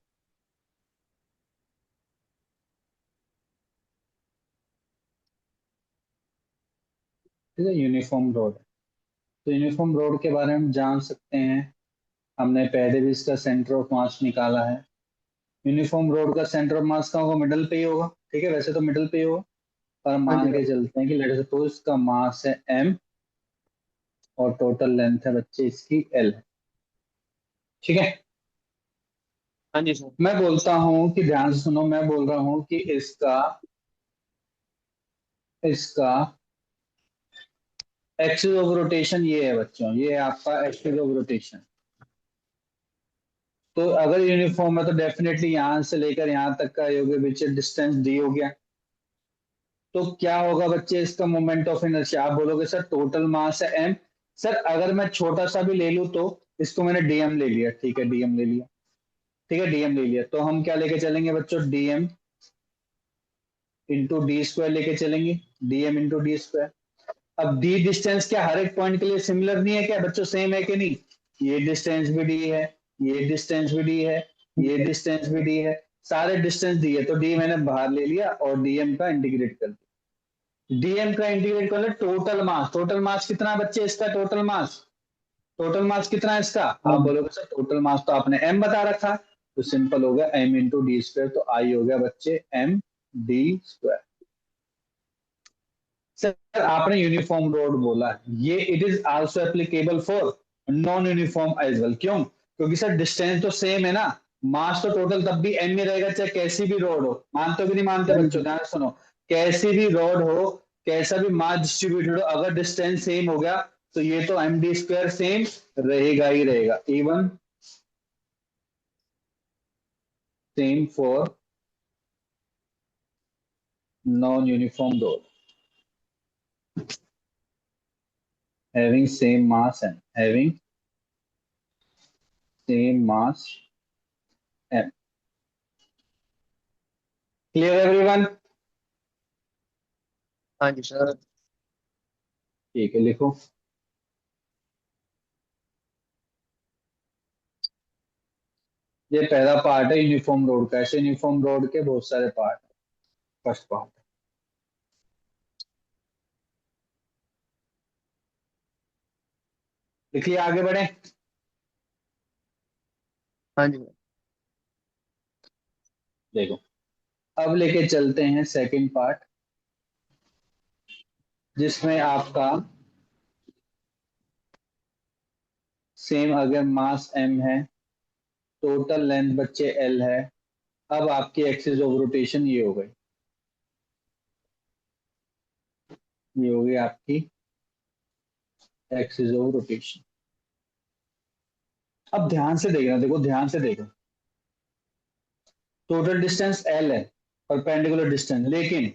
ठीक है, यूनिफॉर्म रोड। तो यूनिफॉर्म रोड के बारे में जान सकते हैं, हमने पहले भी इसका सेंटर ऑफ मास निकाला है। यूनिफॉर्म रोड का सेंटर ऑफ मास कहाँ होगा, मिडल पे ही होगा, ठीक है, वैसे तो मिडल पे ही होगा, पर हाँ जी मान के सर। चलते हैं कि लेट अस सपोज इसका मास है m और टोटल लेंथ है बच्चे इसकी l है, ठीक है। हाँ जी सर। मैं बोलता हूं कि ध्यान से सुनो, मैं बोल रहा हूं कि इसका इसका एक्सिस ऑफ रोटेशन ये है बच्चों, ये है आपका एक्सिस ऑफ रोटेशन। तो अगर यूनिफॉर्म है तो डेफिनेटली यहां से लेकर यहां तक का योग्य विच डिस्टेंस डी हो गया। तो क्या होगा बच्चे इसका मोमेंट ऑफ इनर्शिया, आप बोलोगे सर टोटल मास है m। सर अगर मैं छोटा सा भी ले लूं तो इसको मैंने dm ले लिया, ठीक है, dm ले लिया, ठीक है, dm ले लिया, तो हम क्या लेके चलेंगे बच्चों, dm इंटू डी स्क्वायर लेके चलेंगे, dm इंटू डी स्क्वायर। अब डी डिस्टेंस क्या हर एक पॉइंट के लिए सिमिलर नहीं है क्या बच्चों, सेम है कि नहीं, ये डिस्टेंस भी डी है, ये डिस्टेंस भी डी है, ये डिस्टेंस भी डी है, सारे डिस्टेंस डी है, तो डी मैंने बाहर ले लिया और डीएम का इंटीग्रेट कर दिया। डीएम का इंटीग्रेट कर लिया, टोटल मास, टोटल मास कितना है बच्चे इसका, टोटल मास, टोटल मास कितना है इसका, आप बोलोगे सर टोटल मास तो आपने एम बता रखा, तो सिंपल हो गया एम इंटू डी स्क्वायर, तो आई हो गया बच्चे एम डी स्क्वायर। सर आपने यूनिफॉर्म रोड बोला है, ये it is also applicable for non uniform as well, क्यों, क्योंकि सर डिस्टेंस तो सेम है ना, मास तो टोटल तब भी एम ही रहेगा चाहे कैसी भी रोड हो, मानते हो कि नहीं मानते हाँ जी बच्चों, ध्यान से सुनो, कैसी भी रोड हो, कैसा भी मास डिस्ट्रीब्यूटेड हो, अगर डिस्टेंस सेम हो गया तो ये तो एम डी स्क्वायर सेम रहेगा ही रहेगा, even same for non uniform road having same mass and having same mass m। Clear everyone? हाँ जी सर। ठीक है, लिखो। ये पहला पार्ट है यूनिफॉर्म रोड का, ऐसे यूनिफॉर्म रोड के बहुत सारे पार्ट, फर्स्ट पार्ट। लिखिए, आगे बढ़े। हाँ जी सर। देखो, अब लेके चलते हैं सेकंड पार्ट, जिसमें आपका सेम अगर मास m है, टोटल लेंथ बच्चे l है, अब आपकी एक्सिस ऑफ रोटेशन ये हो गई, ये हो गई आपकी एक्सिस ऑफ रोटेशन। अब ध्यान से देखना, देखो ध्यान से देखो, टोटल डिस्टेंस l है, परपेंडिकुलर डिस्टेंस, लेकिन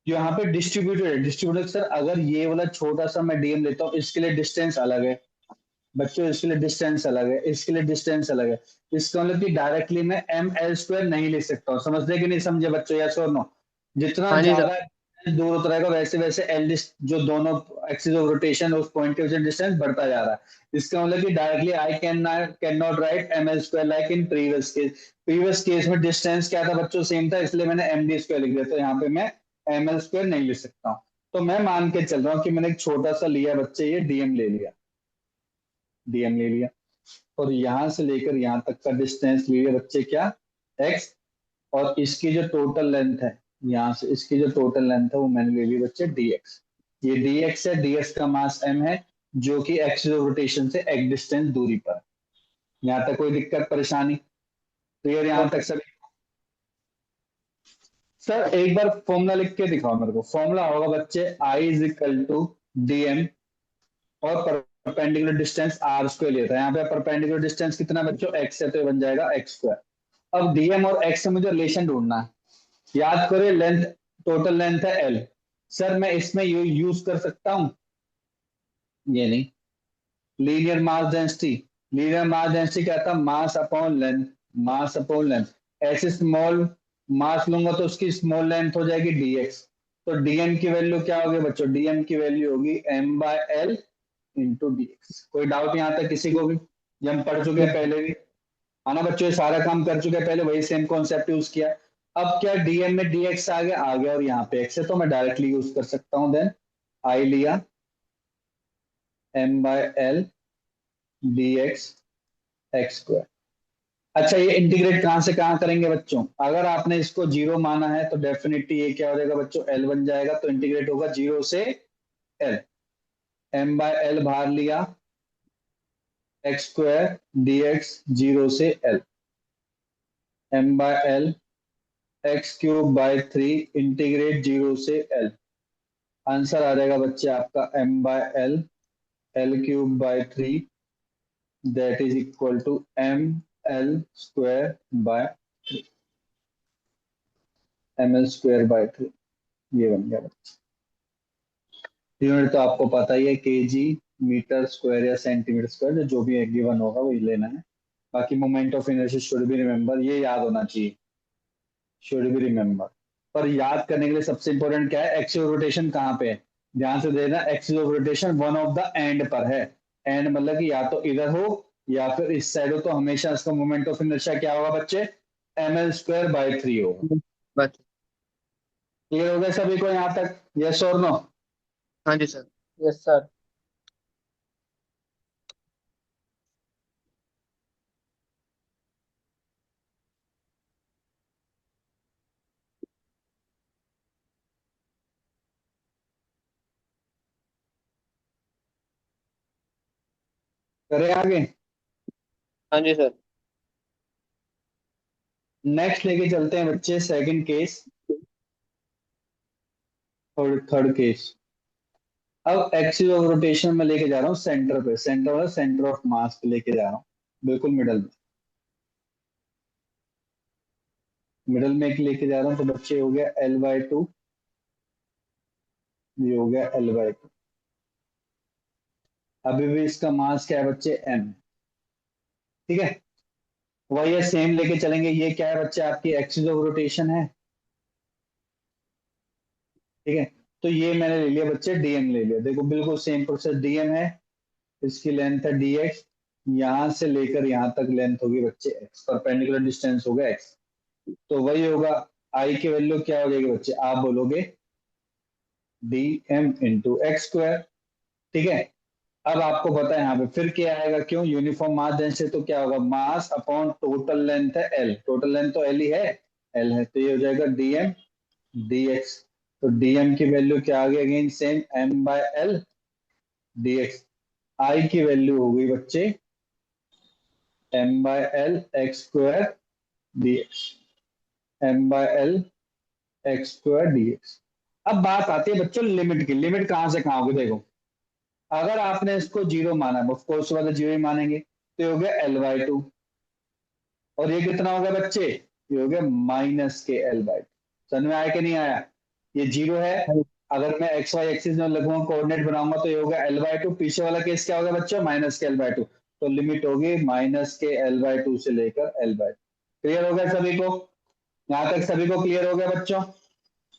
जो यहाँ पे डिस्ट्रीब्यूटेड है, डिस्ट्रीब्यूटेड सर अगर ये वाला छोटा सा मैं डीएम लेता हूँ, इसके लिए डिस्टेंस अलग है बच्चों, इसके लिए डिस्टेंस अलग है, इसके लिए डिस्टेंस अलग है, इसका मतलब कि डायरेक्टली मैं एम एल स्क्वायर नहीं ले सकता हूँ, समझते कि नहीं समझे बच्चों, यस और नो, जितना हाँ जी सर। ज्यादा दूर होता रहेगा वैसे वैसे एल जो दोनों एक्सिस ऑफ रोटेशन उस पॉइंट के वजह डिस्टेंस बढ़ता जा रहा है, इसका मतलब कि directly I can not write M L square like in previous case. Previous case में डिस्टेंस क्या था बच्चों, सेम था, इसलिए मैंने एम डी स्क्वायर लिख दिया, तो यहाँ पे मैं एम एल स्क्वायर नहीं ले सकता हूँ। तो मैं मान के चल रहा हूँ कि मैंने एक छोटा सा लिया बच्चे, ये डीएम ले लिया, डीएम ले लिया, और यहां से लेकर यहां तक का डिस्टेंस ले लिया बच्चे क्या, एक्स, और इसकी जो टोटल लेंथ है, यहाँ से इसकी जो टोटल लेंथ है वो मैंने ले ली बच्चे dx। ये dx है, dx का मास m है, जो कि एक्सिस ऑफ रोटेशन से एक डिस्टेंस दूरी पर है। यहाँ तक कोई दिक्कत परेशानी, क्लियर यहाँ तक सभी। सर एक बार फॉर्मूला लिख के दिखाओ मेरे को, फॉर्मूला होगा बच्चे I is equal to dm और परपेंडिकुलर डिस्टेंस r स्क्वायर लिया था, यहाँ पे परपेंडिकुलर डिस्टेंस कितना बच्चों, x है, तो ये बन जाएगा x स्क्वायर। अब dm और x से मुझे रिलेशन ढूंढना है, याद करो लेंथ, टोटल लेंथ है l, सर मैं इसमें यूज कर सकता हूं, ये नहीं, linear mass density, linear mass density क्या था, mass upon length, mass upon length, ऐसे स्मॉल मास लूंगा तो उसकी स्मॉल लेंथ हो जाएगी dx, तो dm की वैल्यू क्या होगी बच्चों, dm की वैल्यू होगी m by L into dx। कोई डाउट यहाँ तक किसी को भी, ये हम पढ़ चुके हैं पहले भी, है ना बच्चों, ये सारा काम कर चुके हैं पहले, वही सेम कॉन्सेप्ट यूज किया। अब क्या डीएम में dx आ गया और यहाँ पे x है, तो मैं डायरेक्टली यूज कर सकता हूं, देन आई लिया m/l dx x स्क्वायर। अच्छा, ये इंटीग्रेट कहां से कहां करेंगे बच्चों? अगर आपने इसको 0 माना है तो डेफिनेटली ये क्या हो जाएगा बच्चों, l बन जाएगा। तो इंटीग्रेट होगा 0 से l, m/l बाहर लिया, x स्क्वायर dx 0 से l, m/l x cube by 3 integrate 0 से l। आंसर आ जाएगा बच्चे आपका m/l l cube by 3 that is equal to ml square by ml square by 3। ये बन गया बच्चे। यूनिट तो आपको पता ही है, केजी, मीटर स्क्वायर या सेंटीमीटर स्क्वायर, जो भी एक गिवन होगा वही लेना है। बाकी moment of inertia should be remember, ये याद होना चाहिए, शुड बी रिमेंबर। पर याद करने के लिए सबसे इंपॉर्टेंट क्या है, एक्सिस ऑफ रोटेशन कहाँ पे है, ध्यान से देना। Axis of rotation one of the end पर है। एंड मतलब कि या तो इधर हो या फिर इस साइड हो, तो हमेशा इसका मोमेंट ऑफ इनर्शिया क्या होगा बच्चे, ml स्क्वायर बाय 3 होगा। बात। क्लियर हो गया सभी को यहाँ तक, यस और नो? हाँ जी सर। Yes sir. करें आगे? हाँ जी सर। नेक्स्ट लेके चलते हैं बच्चे सेकंड केस, थर्ड केस। अब एक्सिस ऑफ रोटेशन में लेके जा रहा हूँ सेंटर पे, सेंटर मतलब सेंटर ऑफ मास पे लेके जा रहा हूँ, बिल्कुल मिडल में। मिडल में एक लेके जा रहा हूँ, तो बच्चे हो गया l/2, ये हो गया l/2। अभी भी इसका मास क्या है बच्चे, m, ठीक है। वही है, सेम लेके चलेंगे। ये क्या है बच्चे, आपकी एक्सिस ऑफ रोटेशन है, ठीक है। तो ये मैंने ले लिया बच्चे dm ले लिया, देखो बिल्कुल सेम प्रोसेस, dm है, इसकी लेंथ है dx, यहां से लेकर यहां तक लेंथ होगी बच्चे x, परपेंडिकुलर डिस्टेंस होगा x। तो वही होगा, आई की वैल्यू क्या हो जाएगी बच्चे, आप बोलोगे dm इंटू एक्स स्क्वायर, ठीक है। अब आपको पता है यहाँ पे फिर क्या आएगा, क्यों, यूनिफॉर्म मास डेंसिटी, तो क्या होगा, मास अपॉन टोटल लेंथ है l, टोटल लेंथ तो l ही है, l है, तो ये हो जाएगा dm dx। तो dm की वैल्यू क्या आ गई, अगेन सेम m/l dx। आई की वैल्यू हो गई बच्चे m/l x square dx, m/l x square dx। अब बात आती है बच्चों लिमिट की, लिमिट कहां से कहां होगी, देखो अगर आपने इसको 0 माना, ऑफकोर्स वाले 0 ही मानेंगे, तो ये हो गया l/2, और ये कितना हो गया बच्चे, ये हो गया -के l/2। समझ में आया कि नहीं आया? ये 0 है, अगर मैं एक्स वाई एक्सिस में लगूंगा, कोऑर्डिनेट बनाऊंगा, तो ये हो गया l/2। पीछे वाला केस क्या हो गया बच्चों, -के l/2, तो लिमिट होगी -के l/2 से लेकर l/2। क्लियर हो गया सभी को? यहां तक सभी को क्लियर हो गया बच्चों?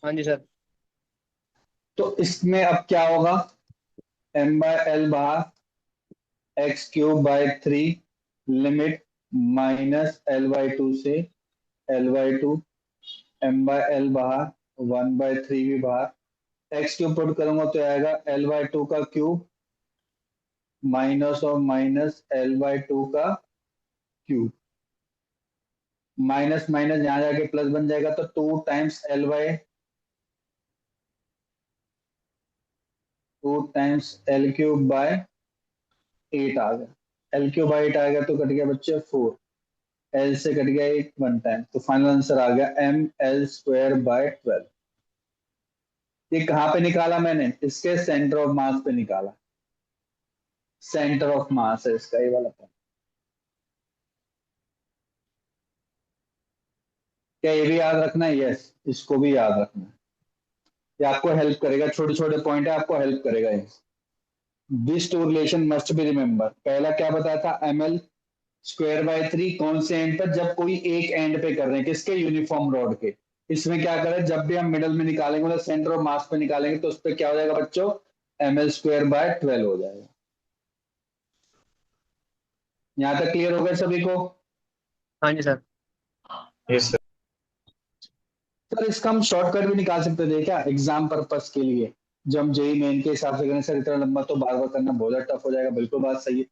हाँ जी सर। तो इसमें अब क्या होगा, m/l बाहर, x cube by 3, limit -l/2 से l/2, m/l बाहर, 1/3 भी बाहर, एक्स क्यूब पुट करूंगा तो आएगा l/2 का क्यूब माइनस और माइनस l/2 का क्यूब, माइनस माइनस यहां जाके प्लस बन जाएगा, तो 2 l क्यूब बाय 8 आ गया। l क्यूब बाय 8 आ गया तो कट गया बच्चे 4, l से कट गया 8 1 टाइम, तो फाइनल आंसर आ गया ml स्क्वायर बाय 12। ये कहां पे निकाला मैंने, इसके सेंटर ऑफ मास पे निकाला, सेंटर ऑफ मास है इसका ये वाला पॉइंट। क्या ये भी याद रखना है? यस, इसको भी याद रखना है, ये आपको हेल्प करेगा, छोटे छोटे पॉइंट है, आपको हेल्प करेगा ये। This two relation must be remember. पहला क्या बताया था, ml स्क्वायर बाय 3, कौन से एंड पर, जब कोई एक एंड पे कर रहे हैं, किसके, यूनिफॉर्म रॉड के। इसमें क्या करें, जब भी हम मिडल में निकालेंगे मतलब सेंटर ऑफ मास पे निकालेंगे, तो उस पर क्या हो जाएगा बच्चों, ml स्क्वायर बाय 12 हो जाएगा। यहां तक क्लियर हो गया सभी को? हाँ जी सर। Yes, sir. सर इसका हम शॉर्टकट भी निकाल सकते थे क्या, एग्जाम पर्पस के लिए? जब हम जेई मेन के हिसाब से करें सर इतना लंबा तो बार बार करना बहुत ज्यादा टफ हो जाएगा, बिल्कुल बात सही है।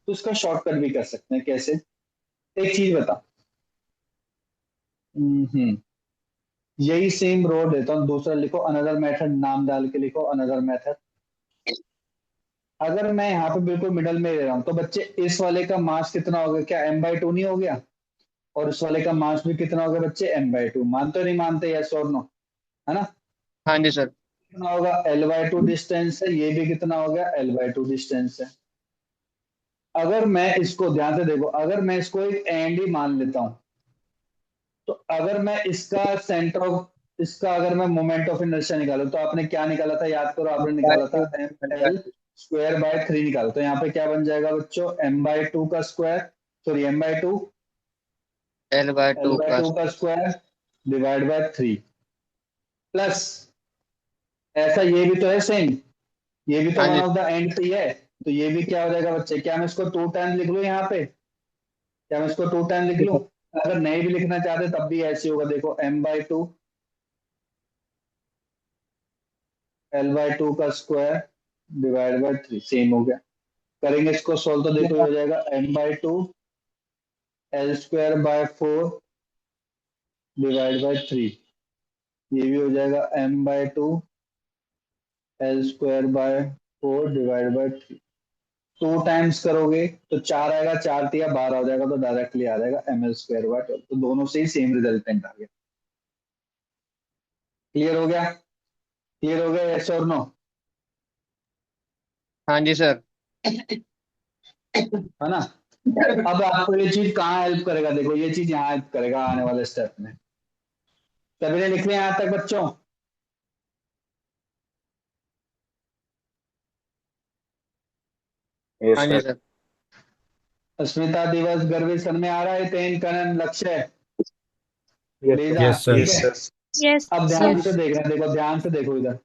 तो उसका शॉर्टकट भी कर सकते हैं। कैसे? एक चीज बता, हम्म यही सेम रोड देता हूँ, दूसरा लिखो अनदर मेथड, नाम डाल के लिखो अनदर मेथड। अगर मैं यहाँ पे बिल्कुल मिडल में ले रहा हूँ तो बच्चे इस वाले का मास कितना हो गया? क्या m/2 नहीं हो गया? और इस वाले का मास भी कितना हो गया बच्चे? m/2। मानते हो नहीं मानते? यस और नो? है ना? हाँ जी सर। कितना होगा? l/2 डिस्टेंस है, ये भी कितना हो गया? l/2 डिस्टेंस है। अगर मैं इसको ध्यान से देखो, अगर मैं इसको एक एंड ही मान लेता हूं, तो अगर मैं इसका सेंटर ऑफ इसका अगर मैं मोमेंट ऑफ इनर्शिया निकालू तो आपने क्या निकाला था? याद करो, आपने निकाला था ml² बाय 3 निकाला। तो यहाँ पे क्या बन जाएगा बच्चों? m/2 का स्क्वायर, सॉरी m/2, L/2 का l/2 का स्क्वायर डिवाइड बाय 3 प्लस, ऐसा ये भी तो है सेम, ये भी तो हाँ वन जी। ऑफ द एंड ही है। तो ये भी क्या हो जाएगा बच्चे? क्या मैं इसको 2 टाइम लिख लूं यहाँ पे? क्या मैं इसको 2 टाइम लिख लूं? अगर नहीं भी लिखना चाहते तब भी ऐसे होगा। देखो m/2 l/2 का स्क्वायर डिवाइड बाय 3 सेम हो गया। करेंगे इसको सोल्व तो देखो ये हो जाएगा m/2 l² bye 4 divide by 3। ये भी हो जाएगा m/2 l² bye 4 divide by 3। 2 times करोगे तो 4 आएगा, 4 × 3 = 12 हो जाएगा, तो डायरेक्टली आ जाएगा ml² बाय 12। तो दोनों से ही सेम रिजल्टेंट आ गया। क्लियर हो गया? क्लियर हो गया? यस और नो? हाँ जी सर। है ना? अब आपको ये चीज कहाँ हेल्प करेगा? देखो ये चीज यहाँ हेल्प करेगा आने वाले स्टेप में। सभी ने लिख लिया यहाँ तक बच्चों? हाँ यस जी सर। सर। अस्मिता दिवस गर्वी सन में आ रहा है, तेन कनन लक्ष्य yes sir. Lisa, Yes, sir. ठीक यस है? सर। यस अब ध्यान सर। से देखना, देखो ध्यान से देखो इधर।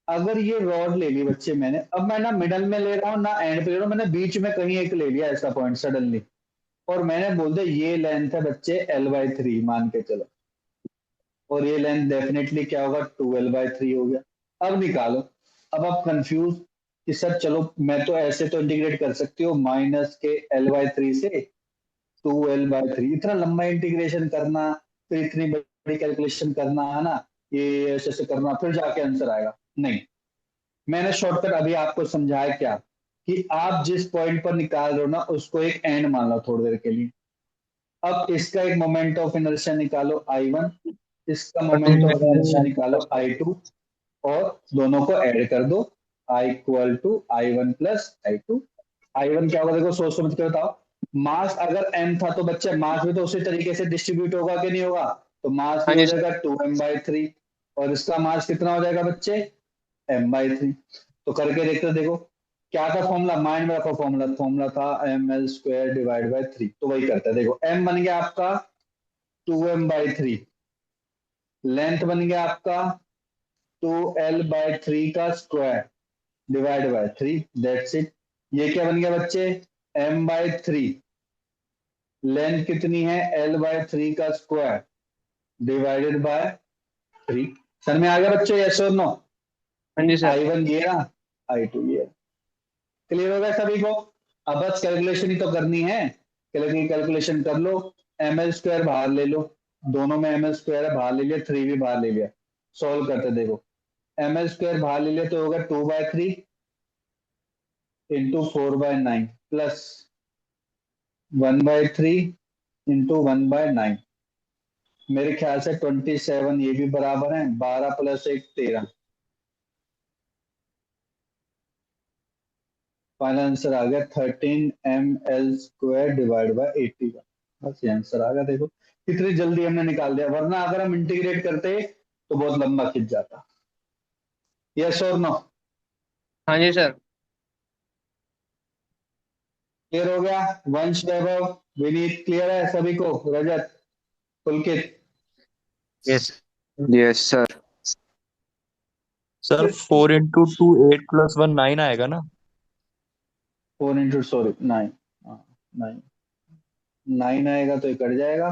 अगर ये रॉड ले ली बच्चे मैंने, अब मैं ना मिडल में ले रहा हूँ ना एंड पे ले रहा हूँ, मैंने बीच में कहीं एक ले लिया ऐसा पॉइंट सडनली, और मैंने बोल दिया ये लेंथ है बच्चे l/3 मान के चलो, और ये लेंथ डेफिनेटली क्या होगा? 2l/3 हो गया। अब निकालो। अब आप कंफ्यूज कि सर चलो मैं तो ऐसे तो इंटीग्रेट कर सकती हूँ माइनस के l/3 से 2l/3, इतना लंबा इंटीग्रेशन करना, फिर इतनी बड़ी कैलकुलेशन करना, है ना? ये ऐसे ऐसे करना फिर जाके आंसर आएगा। नहीं, मैंने शॉर्टकट अभी आपको समझाया क्या, कि आप जिस पॉइंट पर निकाल रहे हो ना उसको एक एंड मान लो थोड़ी देर के लिए। अब इसका एक मोमेंट ऑफ इनर्शिया निकालो I1, इसका मोमेंट ऑफ इनर्शिया निकालो I2, और दोनों को ऐड कर दो, I = I1 plus I2। I1 क्या होगा देखो, सोच समझ के बताओ। मास अगर m था तो बच्चे मास भी तो उसी तरीके से डिस्ट्रीब्यूट होगा कि नहीं होगा? तो मास भी हाँ हो जी सर। जाएगा 2m/3, और इसका मास कितना हो जाएगा बच्चे? m/3। तो करके देखते देखो क्या था फॉर्मूला, माइंड में रखो फॉर्मूला, फॉर्मूला था ml² डिवाइड बाय 3। तो वही करता है देखो, m बन गया आपका 2m/3, लेंथ बन गया आपका 2l/3 का square divide bye 3, that's it. ये क्या बन गया बच्चे? m/3, लेंथ कितनी है? l/3 का स्क्वायर डिवाइडेड बाय 3। सर में आ गया बच्चों? यस और नो? हाँ जी सर। I1 ये ना, I2 ये। क्लियर हो गया सभी को? अब बस कैलकुलेशन ही तो करनी है, कैलकुलेशन कर लो। ml² बाहर ले लो, दोनों में ml² है, बाहर ले लिया, 3 भी बाहर ले लिया। सॉल्व करते देखो, ml² बाहर ले लिया तो होगा 2/3 इंटू 4/9 प्लस 1/3 इंटू 1/9। मेरे ख्याल से 27 ये भी बराबर है, 12 प्लस 1 13। फाइनल आंसर आ गया 13ml² डिवाइड बाय 80 का। बस ये आंसर आ गया। देखो कितनी जल्दी हमने निकाल दिया, वरना अगर हम इंटीग्रेट करते तो बहुत लंबा खिंच जाता। यस और नो? हाँ जी सर। क्लियर हो गया? वंश, वैभव, विनीत, क्लियर है सभी को? Rajat, Pulkit? Yes yes sir. Sir. 4 × 2 8 + 1 9 आएगा ना? 4 इंटू सॉरी 9, 9, 9 आएगा तो ये कट जाएगा।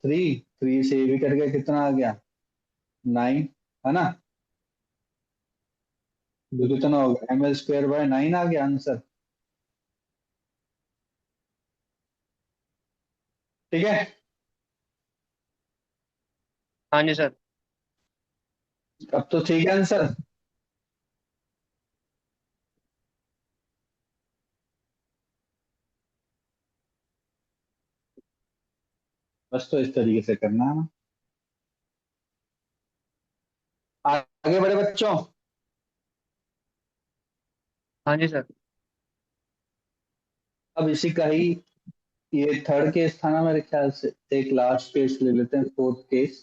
3 से ये भी कट गया, कितना आ गया? 9, है ना? जो कितना होगा ml²/9 आ गया आंसर। ठीक है, हाँ जी सर। अब तो ठीक है आंसर। बस तो इस तरीके से करना है ना। आगे बढ़े बच्चों। हाँ जी सर। अब इसी का ही ये थर्ड केस था ना मेरे ख्याल से, एक लास्ट केस ले लेते हैं, फोर्थ केस।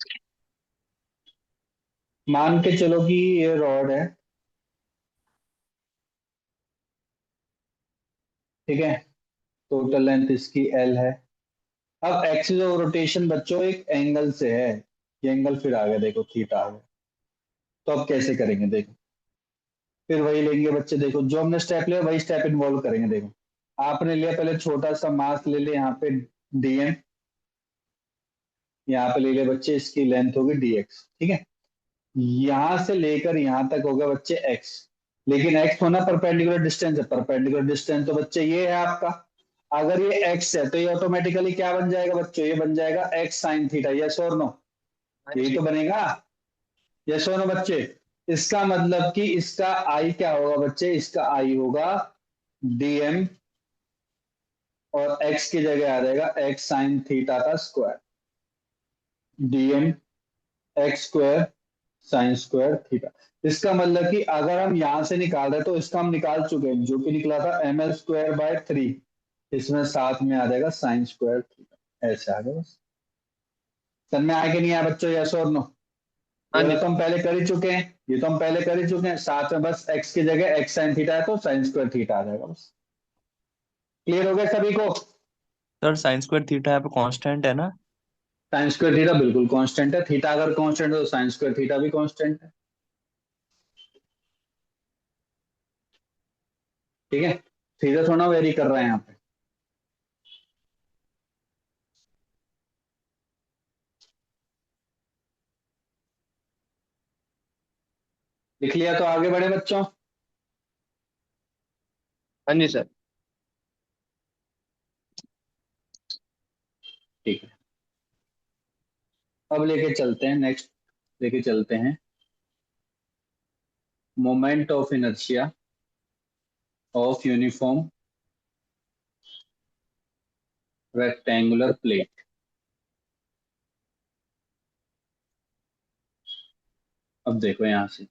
मान के चलो कि ये रॉड है, ठीक है, टोटल लेंथ इसकी एल है। अब एक्सिस ऑफ रोटेशन बच्चों एक एंगल से है, ये एंगल फिर आ गया, देखो थीटा आ गया। तो अब कैसे करेंगे देखो, फिर वही लेंगे बच्चे, देखो जो हमने स्टेप लिया वही स्टेप इन्वॉल्व करेंगे। देखो आपने लिया पहले छोटा सा मास ले लिया यहाँ पे डीएम, यहाँ पे ले लिया बच्चे इसकी लेंथ होगी डीएक्स, ठीक है। यहां से लेकर यहां तक होगा बच्चे एक्स, लेकिन एक्स होना परपेंडिकुलर डिस्टेंस है, परपेंडिकुलर डिस्टेंस तो बच्चे ये है आपका। अगर ये एक्स है तो ये ऑटोमेटिकली क्या बन जाएगा बच्चों, ये बन जाएगा एक्स साइन थीटा, यस और नो, हाँ यही जी। तो बनेगा, यस और नो बच्चे। इसका मतलब कि इसका आई क्या होगा बच्चे, इसका आई होगा डीएम, और एक्स की जगह आ जाएगा एक्स साइन थीटा का square, DM x square sine square theta. इसका मतलब कि अगर हम यहां से निकाल रहे हैं तो इसका हम निकाल चुके हैं, जो कि निकला था ml²/3, इसमें साथ में आ जाएगा साइन स्क्वायर थीटा, ऐसे आ गया बस। समझ में आया कि नहीं आया बच्चों, यस और नो। हाँ ये जी वाला तो सर। हम पहले कर ही चुके हैं, ये तो हम पहले कर ही चुके हैं, साथ में बस एक्स की जगह एक्स साइन थीटा है तो साइन स्क्वायर थीटा आ जाएगा बस। क्लियर हो गया सभी को। सर साइन स्क्वायर थीटा यहाँ पे कांस्टेंट है ना? साइन स्क्वायर थीटा बिल्कुल कांस्टेंट है, थीटा अगर कांस्टेंट है तो साइन स्क्वायर थीटा भी कांस्टेंट है, ठीक है। थीटा थोड़ा वेरी कर रहा है यहाँ पे। लिख लिया तो आगे बढ़े बच्चों। हाँ जी सर। ठीक है, अब लेके चलते हैं नेक्स्ट, लेके चलते हैं moment of inertia of uniform rectangular plate. अब देखो यहां से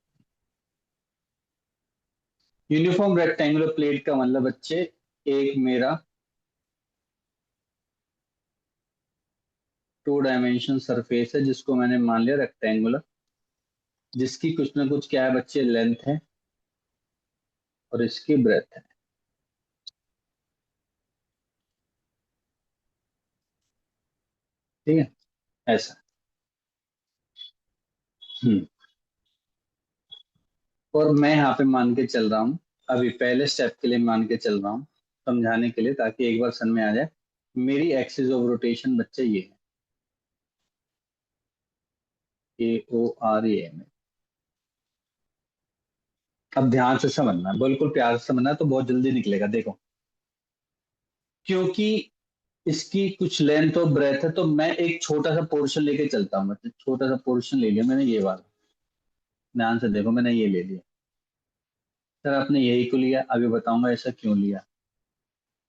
यूनिफॉर्म रेक्टेंगुलर प्लेट का मतलब बच्चे, एक मेरा 2 डायमेंशन सरफेस है जिसको मैंने मान लिया रेक्टेंगुलर, जिसकी कुछ ना कुछ क्या है बच्चे, लेंथ है और इसकी ब्रेथ है, ठीक है, ऐसा। हम्म और मैं यहाँ पे मान के चल रहा हूँ, अभी पहले स्टेप के लिए मान के चल रहा हूँ समझाने के लिए, ताकि एक बार समझ में आ जाए। मेरी एक्सिस ऑफ रोटेशन बच्चे ये है, AORAM। अब ध्यान से समझना, बिल्कुल प्यार से समझना, तो बहुत जल्दी निकलेगा देखो। क्योंकि इसकी कुछ लेंथ और ब्रेथ है तो मैं एक छोटा सा पोर्शन लेके चलता हूँ, मतलब छोटा सा पोर्शन ले लिया मैंने, ये वाला, ध्यान से देखो मैंने ये ले लिया। सर आपने यही क्यों लिया, अभी बताऊंगा ऐसा क्यों लिया,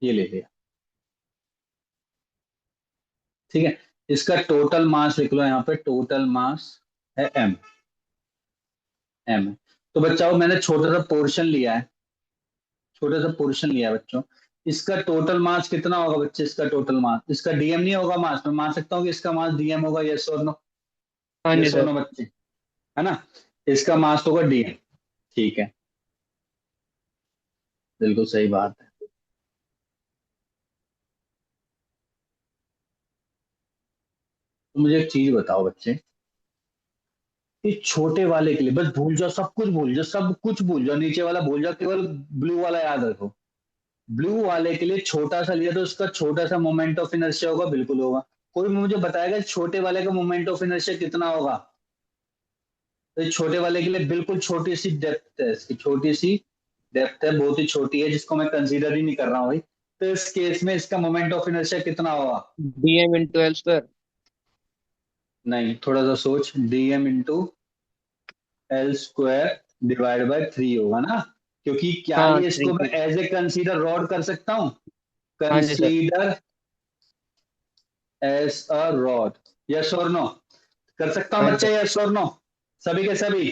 ये ले लिया, ठीक है। इसका टोटल मास लिख लो यहाँ पे, टोटल मास है एम। तो बच्चों मैंने छोटा सा पोर्शन लिया है, छोटा सा पोर्शन लिया है बच्चों। इसका टोटल मास कितना होगा बच्चे, इसका टोटल मास, इसका डीएम नहीं होगा मास, मैं मान सकता हूँ कि इसका मास डीएम होगा, यस और नो, हाँ जी यस और सर। नो बच्चे, है ना। इसका मास होगा डीएम, ठीक है, बिल्कुल सही बात है। तो मुझे एक चीज बताओ बच्चे, इस छोटे वाले के लिए बस भूल जाओ, सब कुछ भूल जाओ, सब कुछ भूल जाओ, नीचे वाला भूल जाओ, केवल ब्लू वाला याद रखो। ब्लू वाले के लिए छोटा सा लिया तो उसका छोटा सा मोमेंट ऑफ इनर्शिया होगा, बिल्कुल होगा। कोई मुझे बताएगा छोटे वाले का मोमेंट ऑफ इनर्शिया कितना होगा, तो ये छोटे वाले के लिए बिल्कुल छोटी सी डेप्थ है, इसकी छोटी सी डेप्थ है, बहुत ही छोटी है, जिसको मैं कंसीडर ही नहीं कर रहा हूँ भाई। तो इस केस में इसका मोमेंट ऑफ इनर्शिया कितना होगा? dm into l square। नहीं, थोड़ा सा सोच, dm into L square divide bye 3 होगा ना, क्योंकि क्या हाँ ये थ्री इसको मैं three. As a consider rod कर सकता हूँ? हाँ जी sir. Consider as a rod, yes और नो? कर सकता हूँ हाँ जी बच्चे, सर। यस और नो? सभी के सभी,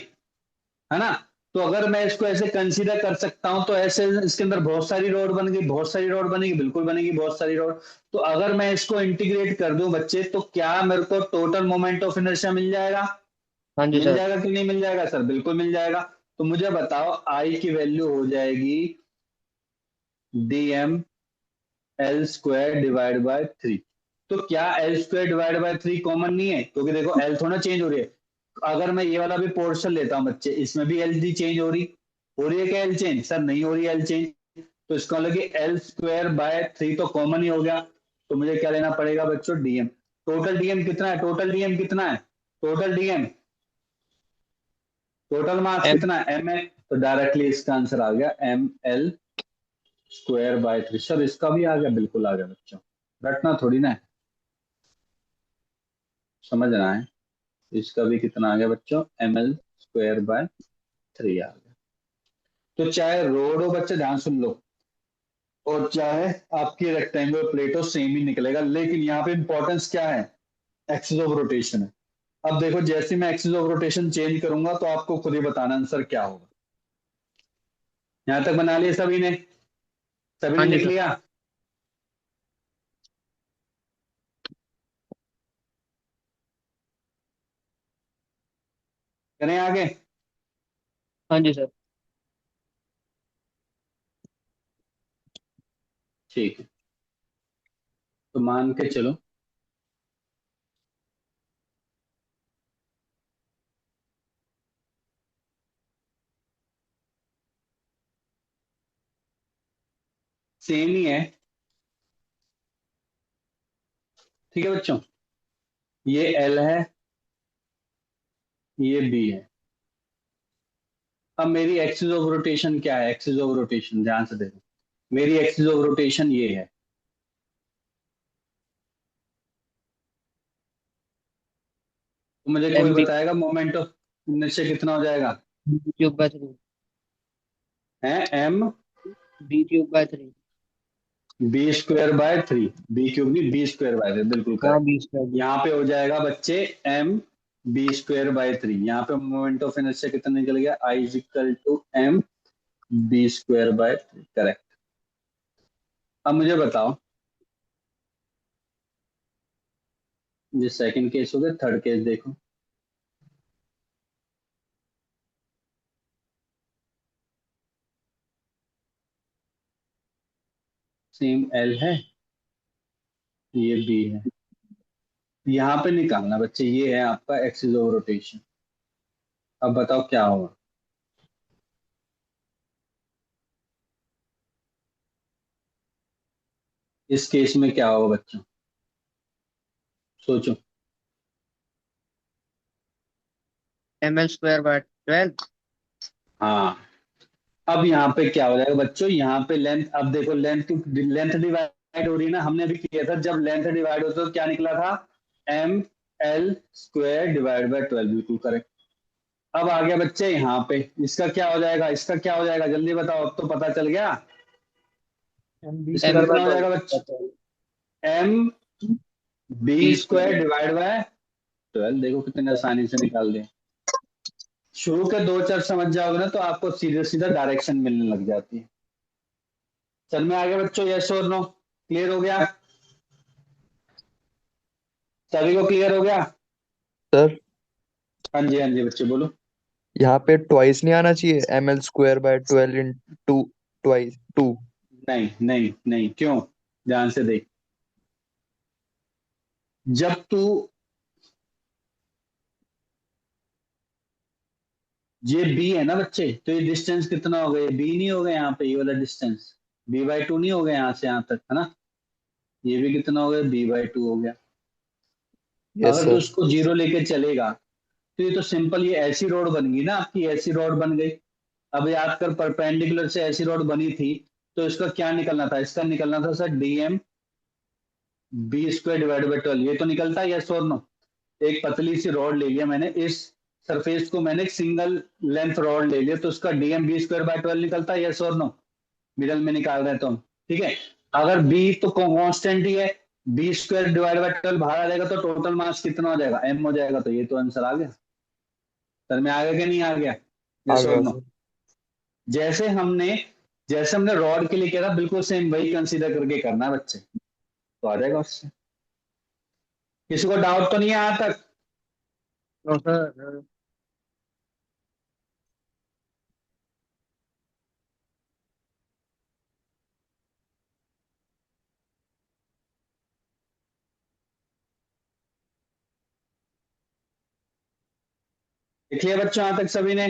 है ना? तो अगर मैं इसको ऐसे कंसीडर कर सकता हूं, तो ऐसे इसके अंदर बहुत सारी रोड बन गई, बहुत सारी रोड बनेगी, बिल्कुल बनेगी बहुत सारी रोड। तो अगर मैं इसको इंटीग्रेट कर दूं बच्चे, तो क्या मेरे को टोटल मोमेंट ऑफ इनर्शिया मिल जाएगा? हाँ जी मिल सर। जाएगा कि नहीं मिल जाएगा सर? बिल्कुल मिल जाएगा। तो मुझे बताओ, आई की वैल्यू हो जाएगी dm L square divide bye 3। तो क्या L square divide bye 3 common नहीं है? क्योंकि देखो एल थोड़ा चेंज हो रही है। अगर मैं ये वाला भी पोर्शन लेता हूं बच्चे, इसमें भी एल डी चेंज हो रही है क्या एल चेंज? सर नहीं हो रही है एल चेंज। तो इसका मतलब कि एल स्क्वायर बाय 3 तो कॉमन ही हो गया। तो मुझे क्या लेना पड़ेगा बच्चों? डीएम। टोटल डीएम कितना है? टोटल डीएम कितना है? Total DM, total mass m। कितना है? एम है। तो डायरेक्टली इसका आंसर आ गया M L square by 3। Sir इसका भी आ गया? बिल्कुल आ गया बच्चों, रटना थोड़ी ना है, समझना है। इसका भी कितना आ गया बच्चों? एम एल स्क्वायर बाय 3 आ गया। तो चाहे रोड हो बच्चे, ध्यान सुन लो, और चाहे आपकी रेक्टेंगुलर प्लेट हो, सेम ही निकलेगा। लेकिन यहाँ पे इंपॉर्टेंस क्या है? एक्सिस ऑफ रोटेशन है। अब देखो, जैसे मैं एक्सिस ऑफ रोटेशन चेंज करूंगा, तो आपको खुद ही बताना आंसर क्या होगा। यहां तक बना लिया सभी ने? सभी हाँ ने जी लिख सर। लिया? करें आगे? हाँ जी सर। ठीक है, तो मान के चलो, सेम ही है, ठीक है बच्चों? ये एल है, ये बी है। अब मेरी एक्सिस ऑफ रोटेशन क्या है? एक्सिस ऑफ रोटेशन ध्यान से देखो, मेरी एक्सिस ऑफ रोटेशन ये है। तो मुझे कोई m b बताएगा मोमेंट ऑफ इनर्शिया कितना हो जाएगा? Cube by 3। है M b cube by 3। B square by 3। B cube नहीं, बी स्क्वायर बाय 3, बिल्कुल हाँ करेक्ट। b square. यहाँ पे हो जाएगा बच्चे एम बी स्क्वायर बाय 3। यहाँ पे मोमेंट ऑफ इनर्शिया कितना निकल गया? I is equal to m b square by 3, correct. अब मुझे बताओ, ये सेकंड केस हो गया, थर्ड केस देखो। सेम एल है, ये बी है। यहाँ पे निकालना बच्चे, ये है आपका एक्सिस ऑफ रोटेशन। अब बताओ क्या होगा? इस केस में क्या होगा बच्चों? सोचो। m l square by 12। हाँ, अब यहाँ पे क्या हो जाएगा बच्चों? यहाँ पे लेंथ, अब देखो लेंथ, लेंथ डिवाइड हो रही है ना, हमने भी किया था, जब लेंथ डिवाइड होता तो क्या निकला था? M L square divide by 12, बिल्कुल करेक्ट। अब आ गया बच्चे यहाँ पे, इसका क्या हो जाएगा? इसका क्या हो जाएगा? जल्दी बताओ, अब तो पता चल गया। m b इसका स्क्वायर बाय कितना हो जाएगा बच्चे? 12। M B b square square. Divide by 12, देखो कितने आसानी से निकाल दिया। शुरू के दो चार समझ जाओगे ना, तो आपको सीधे सीधा डायरेक्शन मिलने लग जाती है। चल में आ गया बच्चों, यस और नो? क्लियर हो गया? सभी को क्लियर हो गया? सर हाँ जी बच्चे बोलो। यहाँ पे ट्वाइस नहीं आना चाहिए, ml² by 12 into, twice two. नहीं नहीं नहीं, क्यों? ध्यान से देख, जब तू, ये बी है ना बच्चे, तो ये डिस्टेंस कितना हो गया? बी नहीं हो गया यहाँ पे, ये वाला डिस्टेंस b/2 नहीं हो गया यहाँ से यहाँ तक, है ना? ये भी कितना हो गया? b/2 हो गया। यस अगर तू सर। उसको जीरो लेके चलेगा, तो ये तो सिंपल, ये ऐसी रोड बन गई ना आपकी, ऐसी रोड बन गई। अब याद कर, परपेंडिकुलर से ऐसी रोड बनी थी, तो इसका क्या निकलना था? इसका निकलना था sir DM B square divide by 12। ये तो निकलता है, यस और नो? एक पतली सी रॉड ले लिया मैंने, इस सरफेस को मैंने एक सिंगल लेंथ रॉड ले लिया, तो उसका डीएम बी स्क्वायर बाय 12 निकलता है, यस और नो? मिडल में निकाल रहे हैं तो हम, ठीक है। अगर बी तो कांस्टेंट ही है, बी स्क्वायर डिवाइड बाय 12 बाहर आ जाएगा, तो टोटल मास कितना हो जाएगा? एम हो जाएगा। तो ये तो आंसर आ गया सर में। आ गया कि नहीं आ गया? आ यस और गया नो? सर। जैसे हमने जैसे हमने रॉड के लिए किया था, बिल्कुल सेम वही कंसीडर करके करना है बच्चे, तो आ जाएगा उससे। किसी को डाउट तो नहीं है यहाँ तक? No sir. लिख लिया बच्चों यहाँ तक सभी ने?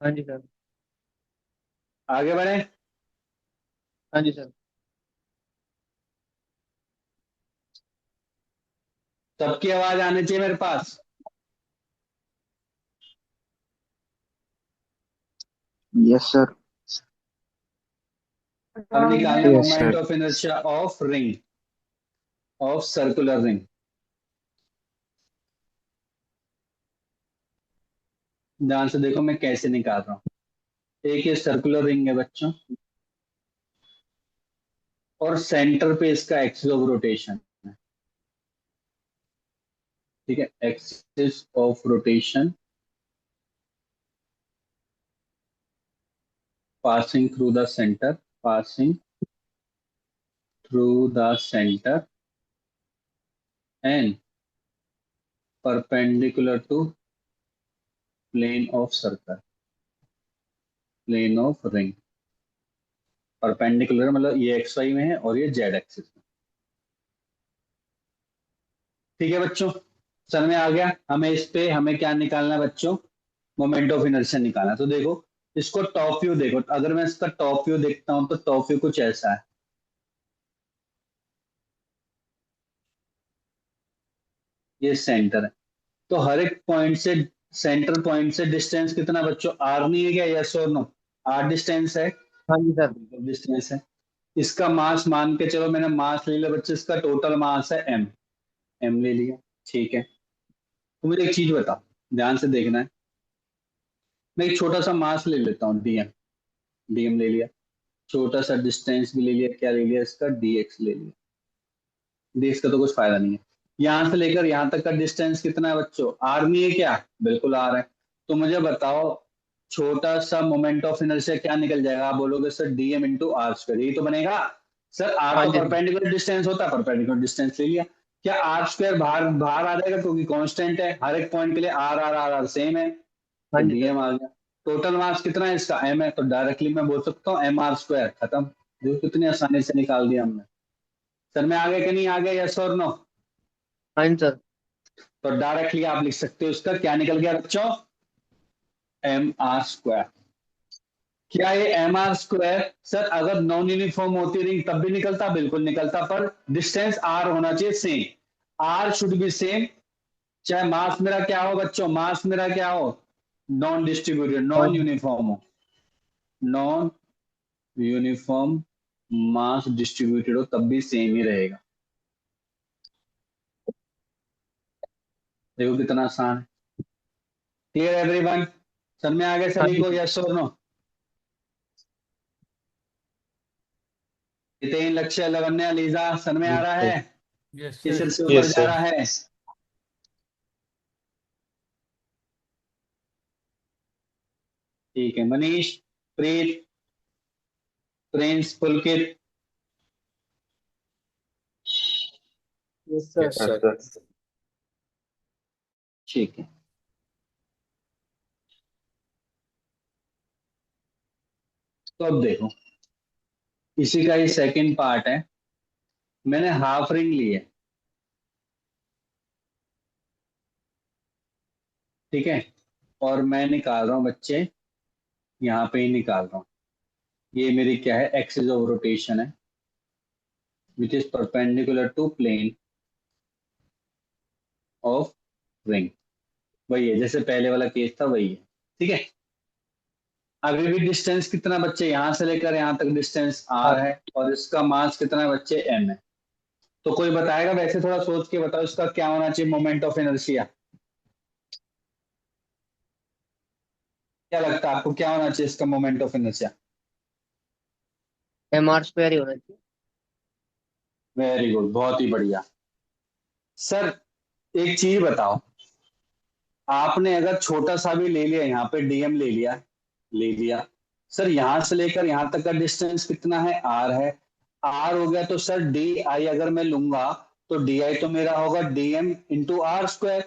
हाँ जी सर। आगे बढ़े। हाँ जी सर। सबकी आवाज आनी चाहिए मेरे पास। Yes sir. अब निकालना yes moment sir. Of inertia of ring, of circular ring. ध्यान से देखो मैं कैसे निकाल रहा हूं। एक ये सर्कुलर रिंग है बच्चों, और सेंटर पे इसका एक्सिस ऑफ रोटेशन है, ठीक है। Axis of rotation passing through the center, passing through the center and perpendicular to plane of circle, plane of ring। Perpendicular मतलब ये एक्स वाई में है और ये जेड एक्सिस में, ठीक है बच्चों। समझ में आ गया? हमें इस पे हमें क्या निकालना है बच्चों? मोमेंट ऑफ इनर्शिया निकालना है। तो देखो इसको टॉप व्यू देखो, अगर मैं इसका टॉप व्यू देखता हूं तो टॉप व्यू कुछ ऐसा है, ये सेंटर है। तो हर एक पॉइंट से, सेंटर पॉइंट से डिस्टेंस कितना बच्चों? आर नहीं है क्या? यस और नो? आर डिस्टेंस है, हाँ जी सर। डिस्टेंस है। इसका मास मान के चलो, मैंने मास ले लिया बच्चे, इसका टोटल मास है एम, एम ले लिया, ठीक है। तो मुझे एक चीज बताओ, ध्यान से देखना है। मैं एक छोटा सा मास ले लेता हूँ, डीएम, डीएम ले लिया। छोटा सा डिस्टेंस भी ले लिया, क्या ले लिया इसका? डीएक्स ले लिया। डीएक्स का तो कुछ फायदा नहीं है। यहां से लेकर यहां तक का डिस्टेंस कितना है बच्चों? आर नहीं है क्या? बिल्कुल आर है। तो मुझे बताओ, छोटा सा मोमेंट ऑफ इनर्शिया क्या निकल जाएगा? आप बोलोगे sir DM into are square, यही तो बनेगा। सर आर हाँ तो जी सर। परपेंडिकुलर डिस्टेंस होता है, परपेंडिकुलर डिस्टेंस ले लिया। क्या आर स्क्वायर बाहर बाहर आ जाएगा? क्योंकि कांस्टेंट है, हर एक पॉइंट के लिए R R R R same है, हाँ तो जी सर। डीएम आ गया। टोटल मास कितना है इसका? एम है, तो डायरेक्टली मैं बोल सकता हूँ एम आर स्क्वायर, खत्म। देखो कितनी आसानी से निकाल दिया हमने। सर में आ गया कि नहीं आ गया? यस और नो? हाँ जी सर। तो डायरेक्टली आप लिख सकते हो, इसका क्या निकल गया बच्चों? M R square. क्या ये एम आर स्क्वायर सर अगर नॉन यूनिफॉर्म होती रिंग तब भी निकलता? बिल्कुल निकलता, पर डिस्टेंस आर होना चाहिए same, R should be same. चाहे मास मेरा क्या हो बच्चों, मास मेरा क्या हो? नॉन डिस्ट्रीब्यूटेड, हाँ नॉन जी। यूनिफॉर्म हो, नॉन यूनिफॉर्म मास डिस्ट्रीब्यूटेड हो, तब भी सेम ही रहेगा। देखो कितना आसान है। Clear everyone? समझ में आ गया हाँ सभी जी को? सर। यस और नो? नितिन, लक्ष्य, लवन्या, लीजा, समझ में आ रहा है? Yes, ये sir. सिर से ऊपर यस जा सर। रहा है? ठीक है। Manish, Preet, Prince, Pulkit, yes sir. Yes, yes sir. Sir. ठीक है। तो अब देखो, इसी का ही सेकंड पार्ट है। मैंने हाफ रिंग ली है, ठीक है, और मैं निकाल रहा हूं बच्चे, यहाँ पे ही निकाल रहा हूँ। ये मेरी क्या है? एक्सिस ऑफ रोटेशन है, which is perpendicular to plane of ring. वही है, जैसे पहले वाला केस था वही है, ठीक है। अभी भी डिस्टेंस कितना बच्चे, यहां से लेकर यहां तक डिस्टेंस r है, और इसका मास कितना है बच्चे, m है। तो कोई बताएगा, वैसे थोड़ा सोच के बताओ इसका क्या होना चाहिए मोमेंट ऑफ इनर्शिया, क्या लगता है आपको क्या होना चाहिए इसका मोमेंट ऑफ इनर्शिया? mr² ही होना चाहिए। वेरी गुड, बहुत ही बढ़िया। सर एक चीज बताओ, आपने अगर छोटा सा भी ले लिया, यहाँ पे डीएम ले लिया सर, यहां से लेकर यहां तक का डिस्टेंस कितना है, आर है। आर हो गया तो सर डी आई अगर मैं लूंगा, तो डी आई तो मेरा होगा डीएम इंटू आर स्क्वायर।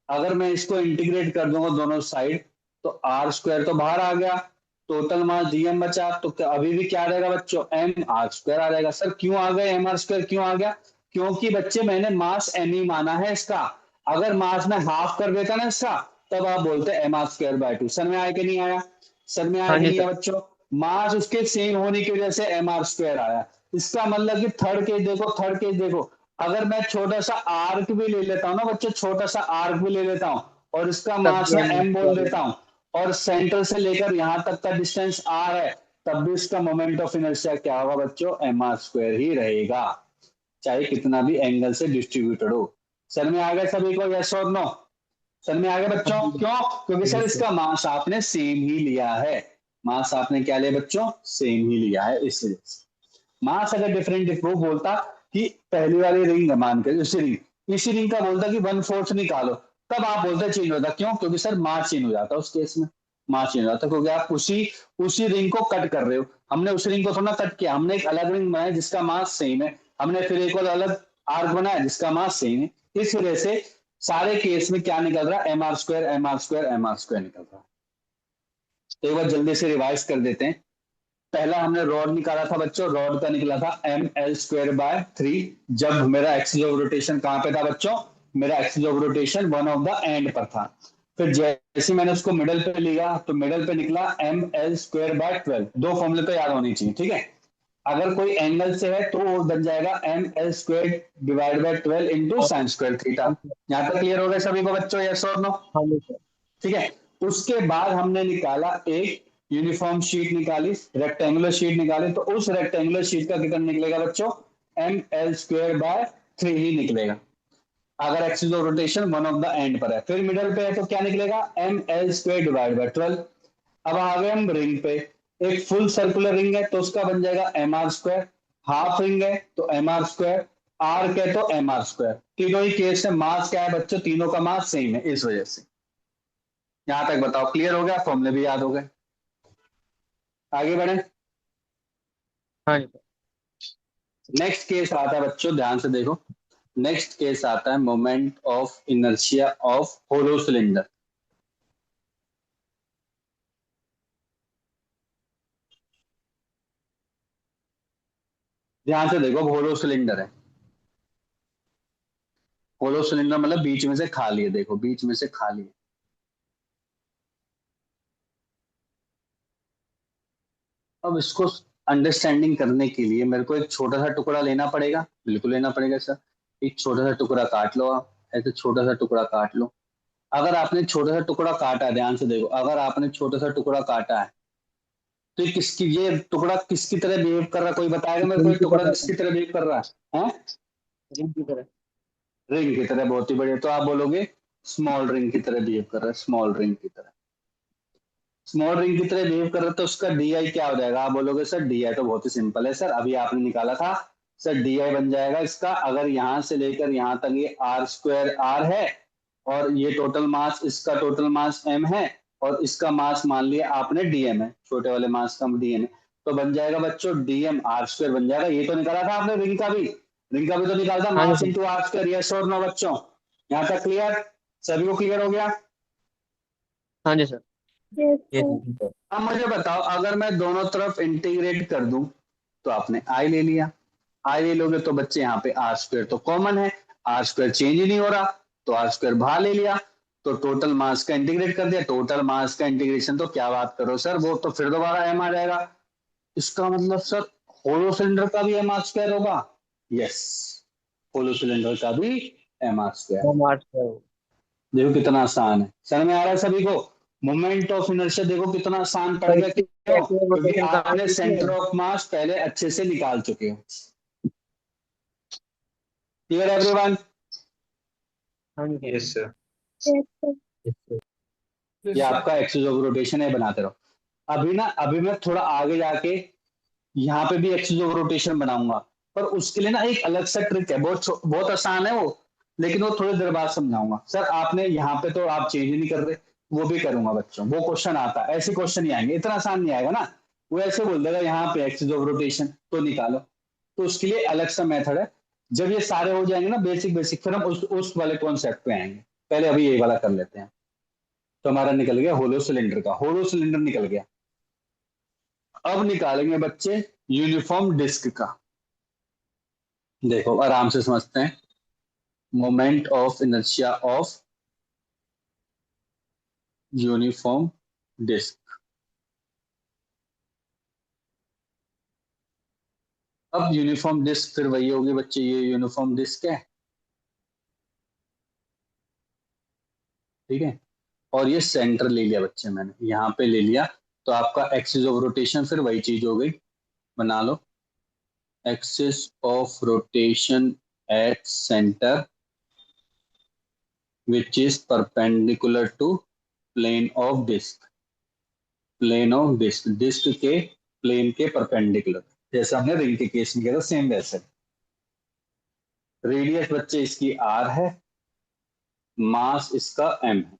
अगर मैं इसको इंटीग्रेट कर दूंगा दोनों साइड, तो आर स्क्वायर तो बाहर आ गया, टोटल मास डीएम बचा, तो अभी भी क्या रहेगा बच्चों, एम आर स्क्वायर आ जाएगा। सर क्यों आ गया एम आर स्क्वायर, क्यों आ गया? क्योंकि बच्चे मैंने मास एम ही माना है इसका। अगर मास में हाफ कर देता ना इसका, तब आप बोलते M R square by 2। Sir में आया कि नहीं आया? सर में आया हाँ कि जी नहीं सर। आया बच्चों? मास उसके सेम होने की वजह से एम आर स्क्वायर आया। इसका मतलब कि थर्ड केस देखो, थर्ड केस देखो, अगर मैं छोटा सा आर्क भी ले लेता हूँ ना बच्चों, छोटा सा आर्क भी ले लेता हूँ, और इसका तब मास भी मैं एम बोल mr²। देता हूँ, और सेंटर से लेकर यहां तक का डिस्टेंस आर है, तब भी इसका मोमेंट ऑफ इनर्शिया क्या होगा बच्चों, एम आर स्क्वायर ही रहेगा, चाहे कितना भी एंगल से डिस्ट्रीब्यूटेड हो। सर में आ गया सभी को, यस और नो? सर में आ गया बच्चों? क्यों? क्योंकि सर इसका मास आपने सेम ही लिया है। मास आपने क्या लिया बच्चों, सेम ही लिया है, इस वजह से। मास अगर डिफरेंट डिफरेंट बोलता कि पहली वाली रिंग मान के इसी रिंग का बोलता कि 1/4 निकालो, तब आप बोलते चेंज होता। क्यों? क्योंकि सर मास चेंज हो जाता उस केस में, मास चेंज हो जाता, क्योंकि आप उसी उसी रिंग को कट कर रहे हो। हमने उस रिंग को थोड़ा कट किया, हमने एक अलग रिंग बनाया जिसका मास सेम है, हमने फिर एक और अलग आर्क बनाया जिसका मास सेम है। इस वजह से सारे केस में क्या निकल रहा है, M R square M R square M R square निकल रहा है। तो एक बार जल्दी से रिवाइज कर देते हैं। पहला हमने रॉड निकाला था बच्चों, रॉड का निकला था एम एल स्क्वायर बाय 3, जब मेरा एक्सिस ऑफ रोटेशन कहां पे था बच्चों, मेरा axis of rotation one of the end पर था। फिर जैसे मैंने उसको मिडल पे लिया, तो मिडल पे निकला एम एल स्क्वायर बाय 12। दो फॉर्मूले तो याद होनी चाहिए, ठीक है। अगर कोई एंगल से है तो वो बन जाएगा M L square divide by 12 into sine square theta. यहाँ तक क्लियर हो गया सभी को बच्चों, यस और नो? हाँ जी सर। ठीक है। उसके बाद हमने निकाला एक यूनिफॉर्म शीट निकाली, रेक्टेंगुलर शीट निकाली, तो उस रेक्टेंगुलर शीट का कितना निकलेगा बच्चों, एम एल स्क्वायर बाय 3 ही निकलेगा, अगर axis of rotation one of the end पर है। फिर मिडल पे है तो क्या निकलेगा, M L square divide by 12। अब आ गए हम रिंग पे, एक फुल सर्कुलर रिंग है तो उसका बन जाएगा M R square, half ring है तो एम आर स्क्वायर, आर्क है तो एम आर स्क्वायर। तीनों ही केस में मास क्या है बच्चों, तीनों का मास सेम है, इस वजह से। यहां तक बताओ क्लियर हो गया, फॉर्मूले भी याद हो गए, आगे बढ़े। हाँ जी सर। नेक्स्ट केस आता है बच्चों, ध्यान से देखो। नेक्स्ट केस आता है moment of inertia of hollow cylinder. ध्यान से देखो, होलो सिलेंडर है, होलो सिलेंडर मतलब बीच में से खाली है, देखो बीच में से खाली है। अब इसको अंडरस्टैंडिंग करने के लिए मेरे को एक छोटा सा टुकड़ा लेना पड़ेगा, बिल्कुल लेना पड़ेगा सर। एक छोटा सा टुकड़ा काट लो, आप ऐसे छोटा सा टुकड़ा काट लो। अगर आपने छोटा सा टुकड़ा काटा है, ध्यान से देखो, अगर आपने छोटा सा टुकड़ा काटा है, तो ये टुकड़ा किसकी तरह बिहेव कर रहा है, कोई बताएगा मेरे को, ये रिंग की टुकड़ा तरह। किसकी तरह बिहेव कर रहा है? रिंग की तरह। रिंग की तरह, बहुत ही बढ़िया। तो आप बोलोगे स्मॉल रिंग की तरह बिहेव कर रहा है, स्मॉल रिंग की तरह, स्मॉल रिंग की तरह बिहेव कर रहा है, तो उसका डी आई क्या हो जाएगा? आप बोलोगे सर डी आई तो बहुत ही सिंपल है सर, अभी आपने निकाला था सर, डी आई बन जाएगा इसका, अगर यहां से लेकर यहां तक ये आर स्क्वायर आर है, और ये टोटल मास, इसका टोटल मास एम है, और इसका मास मान लिया आपने डीएम है, छोटे वाले मास का डीएम है, तो बन जाएगा बच्चों डीएम आर स्क्वायर बन जाएगा। ये तो निकाला था आपने रिंग का भी, रिंग का भी तो निकाला था, हाँ जी mass sir. Into are square, yes और नो बच्चों? यहाँ तक क्लियर, सभी को क्लियर हो गया? हाँ जी सर। अब मुझे बताओ, अगर मैं दोनों तरफ इंटीग्रेट कर दूं, तो आपने आई ले लिया, आई ले लोगे तो बच्चे यहाँ पे आर स्क्वायर तो कॉमन है, आर स्क्वायर चेंज ही नहीं हो रहा, तो आर स्क्वायर बाहर ले लिया, तो टोटल मास का इंटीग्रेट कर दिया, टोटल मास का इंटीग्रेशन तो क्या बात करो सर, वो तो फिर दोबारा एम आ जाएगा। इसका मतलब सर होलो सिलेंडर का भी एम आर स्क्वायर होगा, यस, होलो सिलेंडर का भी एम आर स्क्वायर। mr²। देखो कितना आसान है, समझ में आ रहा है सभी को? मोमेंट ऑफ इनर्शिया देखो कितना आसान पड़ तो गया, इसकी क्यों? क्योंकि रोटेशन कहा आपने कितनी सेंटर है? ऑफ मास पहले अच्छे से निकाल चुके हो। Clear everyone? हाँ जी Yes, sir. ये आपका एक्सिस ऑफ रोटेशन है, बनाते रहो। अभी मैं थोड़ा आगे जाके यहाँ पे भी एक्सिस ऑफ रोटेशन बनाऊंगा, पर उसके लिए ना एक अलग सा ट्रिक है, बहुत आसान है वो, लेकिन वो थोड़ी देर बाद समझाऊंगा। सर आपने यहाँ पे तो आप चेंज ही नहीं कर रहे, वो भी करूंगा बच्चों, वो क्वेश्चन आता है, ऐसे क्वेश्चन ही आएंगे, इतना आसान नहीं आएगा ना। वो ऐसे बोल देगा यहाँ पे एक्सिस ऑफ रोटेशन तो निकालो, तो उसके लिए अलग सा मेथड है। जब ये सारे हो जाएंगे ना बेसिक बेसिक, फिर हम उस वाले कॉन्सेप्ट पे आएंगे। पहले अभी ये वाला कर लेते हैं। तो हमारा निकल गया होलो सिलेंडर का, होलो सिलेंडर निकल गया। अब निकालेंगे बच्चे यूनिफॉर्म डिस्क का। देखो आराम से समझते हैं। Moment of inertia of uniform disc. अब यूनिफॉर्म डिस्क फिर वही होगी बच्चे, ये यूनिफॉर्म डिस्क है, ठीक है। और ये सेंटर ले लिया बच्चे मैंने, यहाँ पे ले लिया, तो आपका एक्सिस ऑफ रोटेशन फिर वही चीज हो गई, बना लो। Axis of rotation at centre which is perpendicular to plane of disc. Plane of disc, disc के प्लेन के परपेंडिकुलर, जैसे हमने रिंग के केस में किया था सेम वैसे। रेडियस बच्चे इसकी आर है, मास इसका एम है।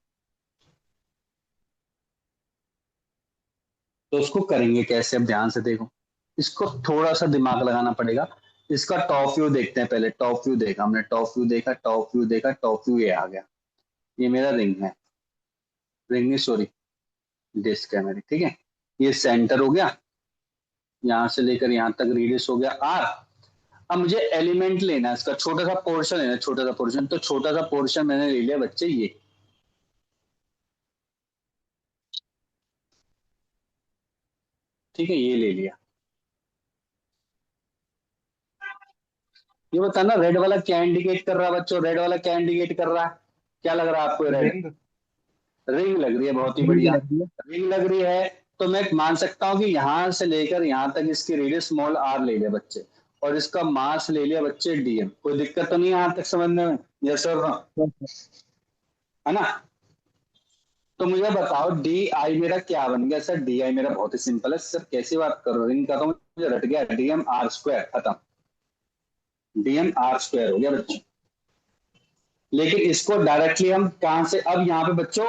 तो उसको करेंगे कैसे, अब ध्यान से देखो, इसको थोड़ा सा दिमाग लगाना पड़ेगा। इसका टॉप व्यू देखते हैं पहले। टॉप व्यू देखा हमने, टॉप व्यू देखा, टॉप व्यू देखा, टॉप व्यू ये आ गया। ये मेरा रिंग है, रिंग नहीं सॉरी, डिस्क है मेरी, ठीक है। ये सेंटर हो गया, यहां से लेकर यहां तक रेडियस हो गया आर। अब मुझे एलिमेंट लेना है, इसका छोटा सा पोर्शन लेना है, छोटा सा पोर्शन। तो छोटा सा पोर्शन मैंने ले लिया बच्चे ये, ठीक है, ये ले लिया। ये बताना रेड वाला क्या इंडिकेट कर रहा है बच्चों, रेड वाला क्या इंडिकेट कर रहा है? क्या लग रहा है आपको? Red Ring. रिंग लग रही है, बहुत ही रिंग बढ़िया। लग रही है। रिंग लग रही है, तो मैं मान सकता हूं कि यहां से लेकर यहां तक इसकी रेडियस स्मॉल आर ले लिया बच्चे, और इसका मास ले लिया बच्चे डीएम। कोई दिक्कत तो नहीं है यहां तक समझने में? यस और नो, है ना? तो मुझे बताओ डी आई मेरा क्या बन गया? सर डी आई मेरा बहुत ही सिंपल है। सर कैसी बात कर रहे हो, रिंग का तो मुझे रट गया, डीएम आर स्क्वायर, खत्म। डीएम आर स्क्वायर हो गया बच्चों। लेकिन इसको डायरेक्टली हम कहां से, अब यहाँ पे बच्चों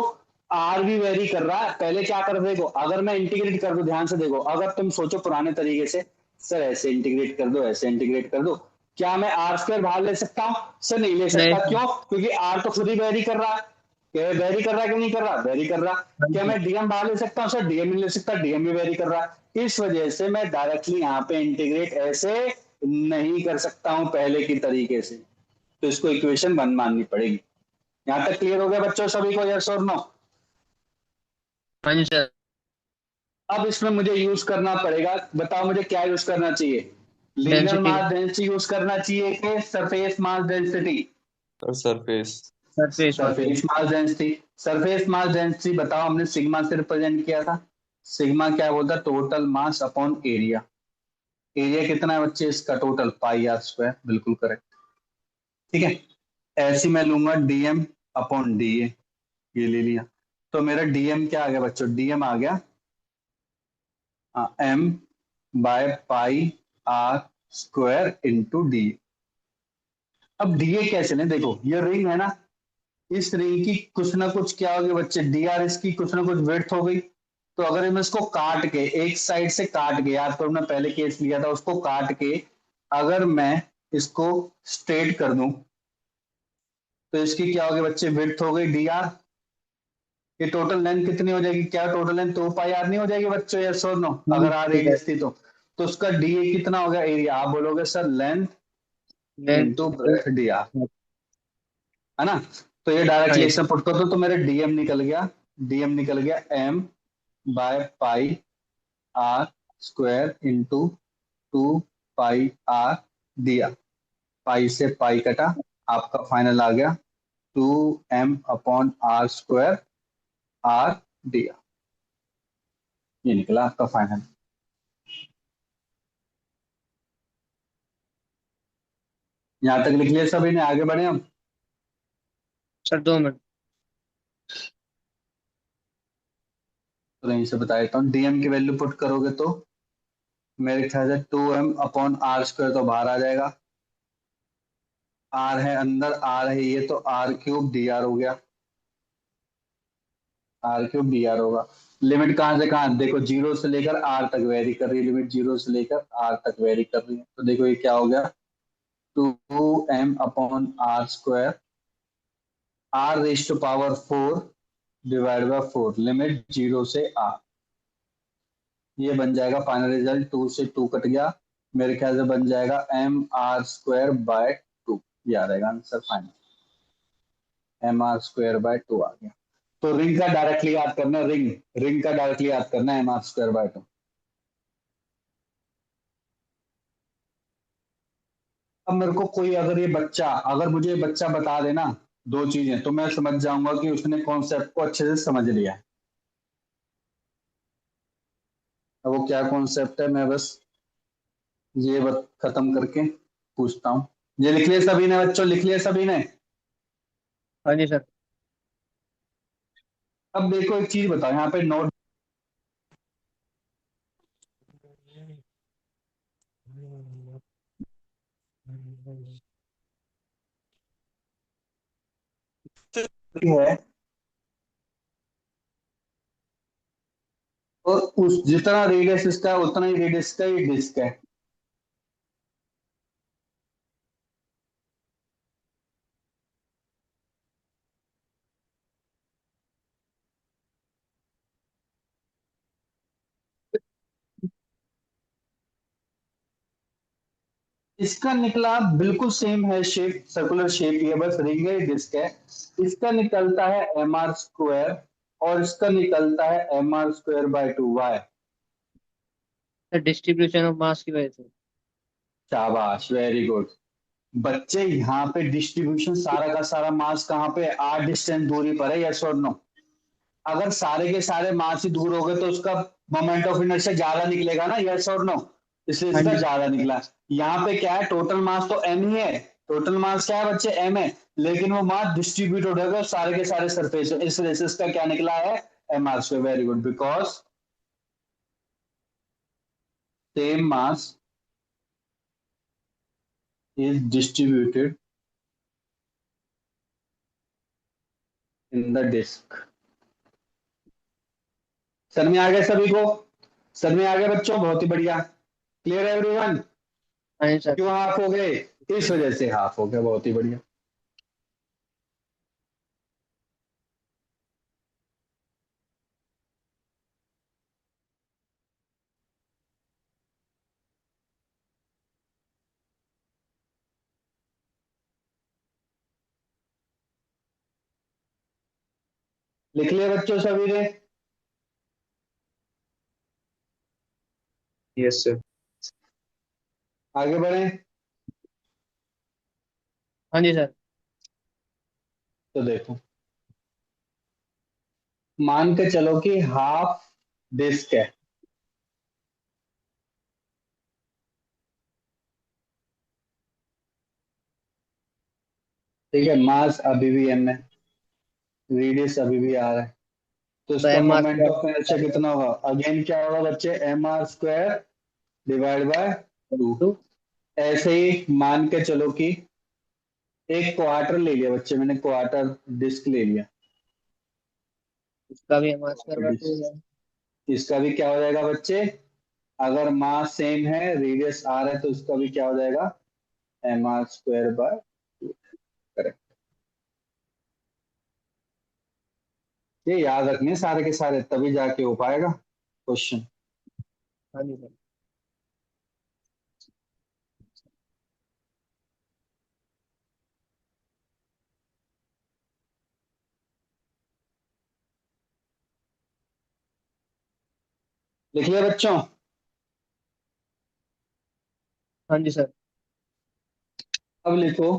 आर भी वेरी कर रहा है। पहले क्या कर, देखो अगर मैं इंटीग्रेट कर दूं, ध्यान से देखो, अगर तुम सोचो पुराने तरीके से, सर ऐसे इंटीग्रेट कर दो, ऐसे इंटीग्रेट कर दो, क्या मैं आर स्क्वायर बाहर ले सकता हूं? सर नहीं ले नहीं सकता, सर। क्यों? क्योंकि आर तो खुद ही वेरी कर रहा है। क्या वेरी कर रहा है कि नहीं कर रहा? वेरी कर रहा। हाँ क्या जी। मैं डीएम बाहर ले सकता हूँ? सर डीएम नहीं ले सकता, डीएम भी वेरी कर रहा है। इस वजह से मैं डायरेक्टली यहाँ पे इंटीग्रेट ऐसे नहीं कर सकता हूं पहले की तरीके से, तो इसको इक्वेशन वन माननी पड़ेगी। यहाँ तक क्लियर हो गया बच्चों सभी को? यस और नो? हाँ जी सर। अब इसमें मुझे यूज करना पड़ेगा, बताओ मुझे क्या यूज करना चाहिए? Linear density. Mass density use करना चाहिए कि surface mass density? Or surface. Surface वाला। Surface mass density. Surface mass density बताओ, हमने सिग्मा से रिप्रेजेंट किया था। सिग्मा क्या होता? Total mass upon area. Area कितना है बच्चे इसका? टोटल पाई आर स्क्वायर, बिल्कुल करेक्ट, ठीक है। ऐसे मैं लूंगा डीएम अपॉन डी ए, ये ले लिया। तो मेरा डीएम क्या आ गया बच्चों? डीएम आ गया M by pi are square into D. अब डीए कैसे लें? देखो ये रिंग है ना, इस रिंग की कुछ ना कुछ क्या होगी बच्चे, डी आर इसकी कुछ ना कुछ विड्थ हो गई। तो अगर मैं इसको काट के, एक साइड से काट के, याद करो मैं पहले केस लिया था, उसको काट के अगर मैं इसको स्ट्रेट कर दूं, तो इसकी क्या होगी बच्चे? विड्थ हो गई डी आर। ये टोटल लेंथ कितनी हो जाएगी? क्या टोटल लेंथ 2 पाई आर नहीं हो जाएगी बच्चों? यस और नो? हाँ अगर आर जी सर। रेडियस थी तो उसका डी ए कितना हो गया? एरिया। आप बोलोगे sir length length. Into breadth D R, है ना? तो ये हाँ डायरेक्टली जी। इसमें पुट कर दो, तो मेरे डीएम निकल गया, डीएम निकल गया M by pi are square into 2 pi r d r. Pi से पाई कटा, आपका फाइनल आ गया 2m/r², r dr। ये निकला आपका फाइनल। यहां तक लिख लिया सभी ने, आगे बढ़े हम। Sir 2 minute. तो यहीं से बता देता हूँ, dm की वैल्यू पुट करोगे तो मेरे ख्याल से 2m/r² तो बाहर आ जाएगा, r है अंदर, r है ये, तो r³ dr हो गया, r³ dr होगा। लिमिट कहां से कहां, देखो जीरो से लेकर r तक वेरी कर रही है, लिमिट जीरो से लेकर r तक वेरी कर रही है, तो देखो ये क्या हो गया, 2m/r², r⁴ divide by 4, limit zero से r। ये बन जाएगा फाइनल रिजल्ट, 2 से 2 कट गया, मेरे ख्याल से बन जाएगा mr²/2। ये आ जाएगा आंसर फाइनल, mr²/2 आ गया। तो रिंग का डायरेक्टली याद करना, रिंग का डायरेक्टली याद करना है mr²/2। अब मेरे को कोई अगर ये बच्चा, अगर मुझे ये बच्चा बता देना दो चीजें, तो मैं समझ जाऊंगा कि उसने कॉन्सेप्ट को अच्छे से समझ लिया है। अब वो क्या कॉन्सेप्ट है, मैं बस ये खत्म करके पूछता हूँ। ये लिख लिया सभी ने बच्चों, लिख लिया सभी ने? हाँ जी सर। अब देखो एक चीज बताओ, यहाँ पे नोट है, और उस जितना रेडियस इसका है उतना ही रेडियस का ये डिस्क है। इसका निकला बिल्कुल सेम है शेप, सर्कुलर शेप, ये बस रिंग है, डिस्क है। इसका निकलता है mr² और इसका निकलता है mr²/2। Why? Sir distribution of mass की वजह से। शाबाश, वेरी गुड बच्चे। यहाँ पे डिस्ट्रीब्यूशन सारा का सारा मास कहाँ पे है, r डिस्टेंस दूरी पर है, यस और नो? अगर सारे के सारे मास ही दूर हो गए तो उसका मोमेंट ऑफ इनर्शिया ज्यादा निकलेगा ना, यस और नो? इसलिए हाँ इसका जी। ज्यादा निकला। यहाँ पे क्या है, टोटल मास तो m ही है, टोटल मास क्या है बच्चे, m है, लेकिन वो मास डिस्ट्रीब्यूट हो गया सारे के सारे सरफेस, इस वजह से इसका क्या निकला है, mr²। Very good, because same mass is distributed in the disc. समझ में आ गया सभी को? समझ में आ गया बच्चों? बहुत ही बढ़िया। Clear everyone? हाँ जी सर। क्यों हाफ हो गए? इस वजह से हाफ हो गया, बहुत ही बढ़िया। लिख लिया बच्चों सभी ने? Yes, sir. आगे बढ़े। हाँ जी सर। तो देखो, मान के चलो कि हाफ डिस्क है, ठीक है, मास अभी भी m है, रेडियस अभी भी r है, तो तो इसका M R moment of inertia square कितना होगा, अगेन क्या होगा बच्चे, mr² डिवाइड बाय 2। 2। ऐसे ही मान के चलो कि एक क्वार्टर ले लिया बच्चे, मैंने क्वार्टर डिस्क ले लिया, इसका भी M R square quarter by 2 disc, है। इसका भी क्या हो जाएगा बच्चे, अगर मास सेम है, रेडियस r है, तो इसका भी क्या हो जाएगा, mr²/2। करेक्ट। ये याद रखने सारे के सारे, तभी जाके हो पाएगा क्वेश्चन। हाँ जी सर। लिख लिया बच्चों? हाँ जी सर। अब लिखो,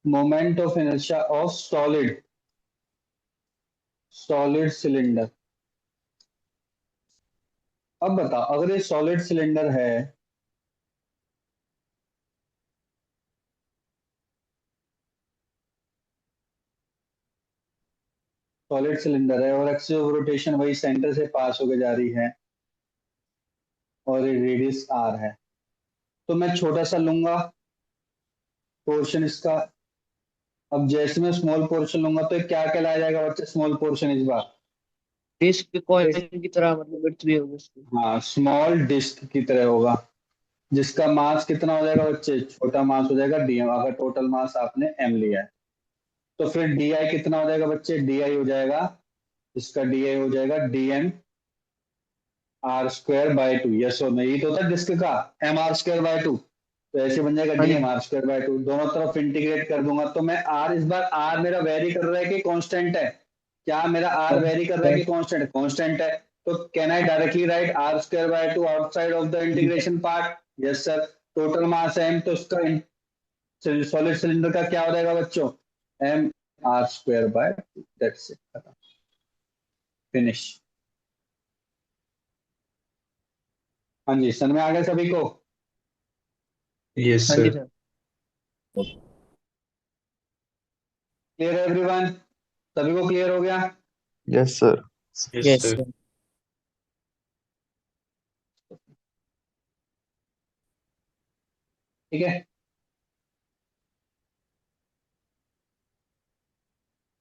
moment of inertia of solid cylinder. अब बताओ, अगर ये सॉलिड सिलेंडर है, सॉलिड सिलेंडर है और एक्सिस ऑफ रोटेशन वही सेंटर से पास होकर जा रही है और ये रेडियस आर है, तो मैं छोटा सा लूंगा पोर्शन इसका। अब जैसे मैं स्मॉल पोर्शन लूंगा तो ये क्या कहलाया जाएगा बच्चे, स्मॉल पोर्शन इस बार? डिस्क कॉइन की तरह मतलब विड्थ भी होगी उसकी। हाँ, स्मॉल डिस्क की तरह होगा, जिसका मास कितना हो जाएगा बच्चे, छोटा मास हो जाएगा डीएम, अगर टोटल मास आपने एम लिया है। तो फिर डी आई कितना हो जाएगा बच्चे, डी आई हो जाएगा, इसका डी आई हो जाएगा DM R square by two. Yes और नहीं, तो होता है डिस्क का M R square by two, तो ऐसे बन जाएगा हाँ D G M R square by two. दोनों तरफ इंटीग्रेट कर दूंगा तो मैं आर, इस बार आर मेरा वेरी कर रहा है कि कांस्टेंट है? क्या मेरा आर वेरी कर रहा है कि कांस्टेंट? कांस्टेंट है। तो can I directly write R square by two outside of the integration part? Yes sir. Total mass M, तो उसका सॉलिड सिलेंडर का क्या हो जाएगा बच्चों, M R square by two. That's it, finish. हाँ जी, समझ में आ गया सभी को? Yes, हाँ जी sir. सर। क्लियर है एवरीवन? सभी को क्लियर हो गया? Yes sir. Yes, yes sir. Sir. ठीक है।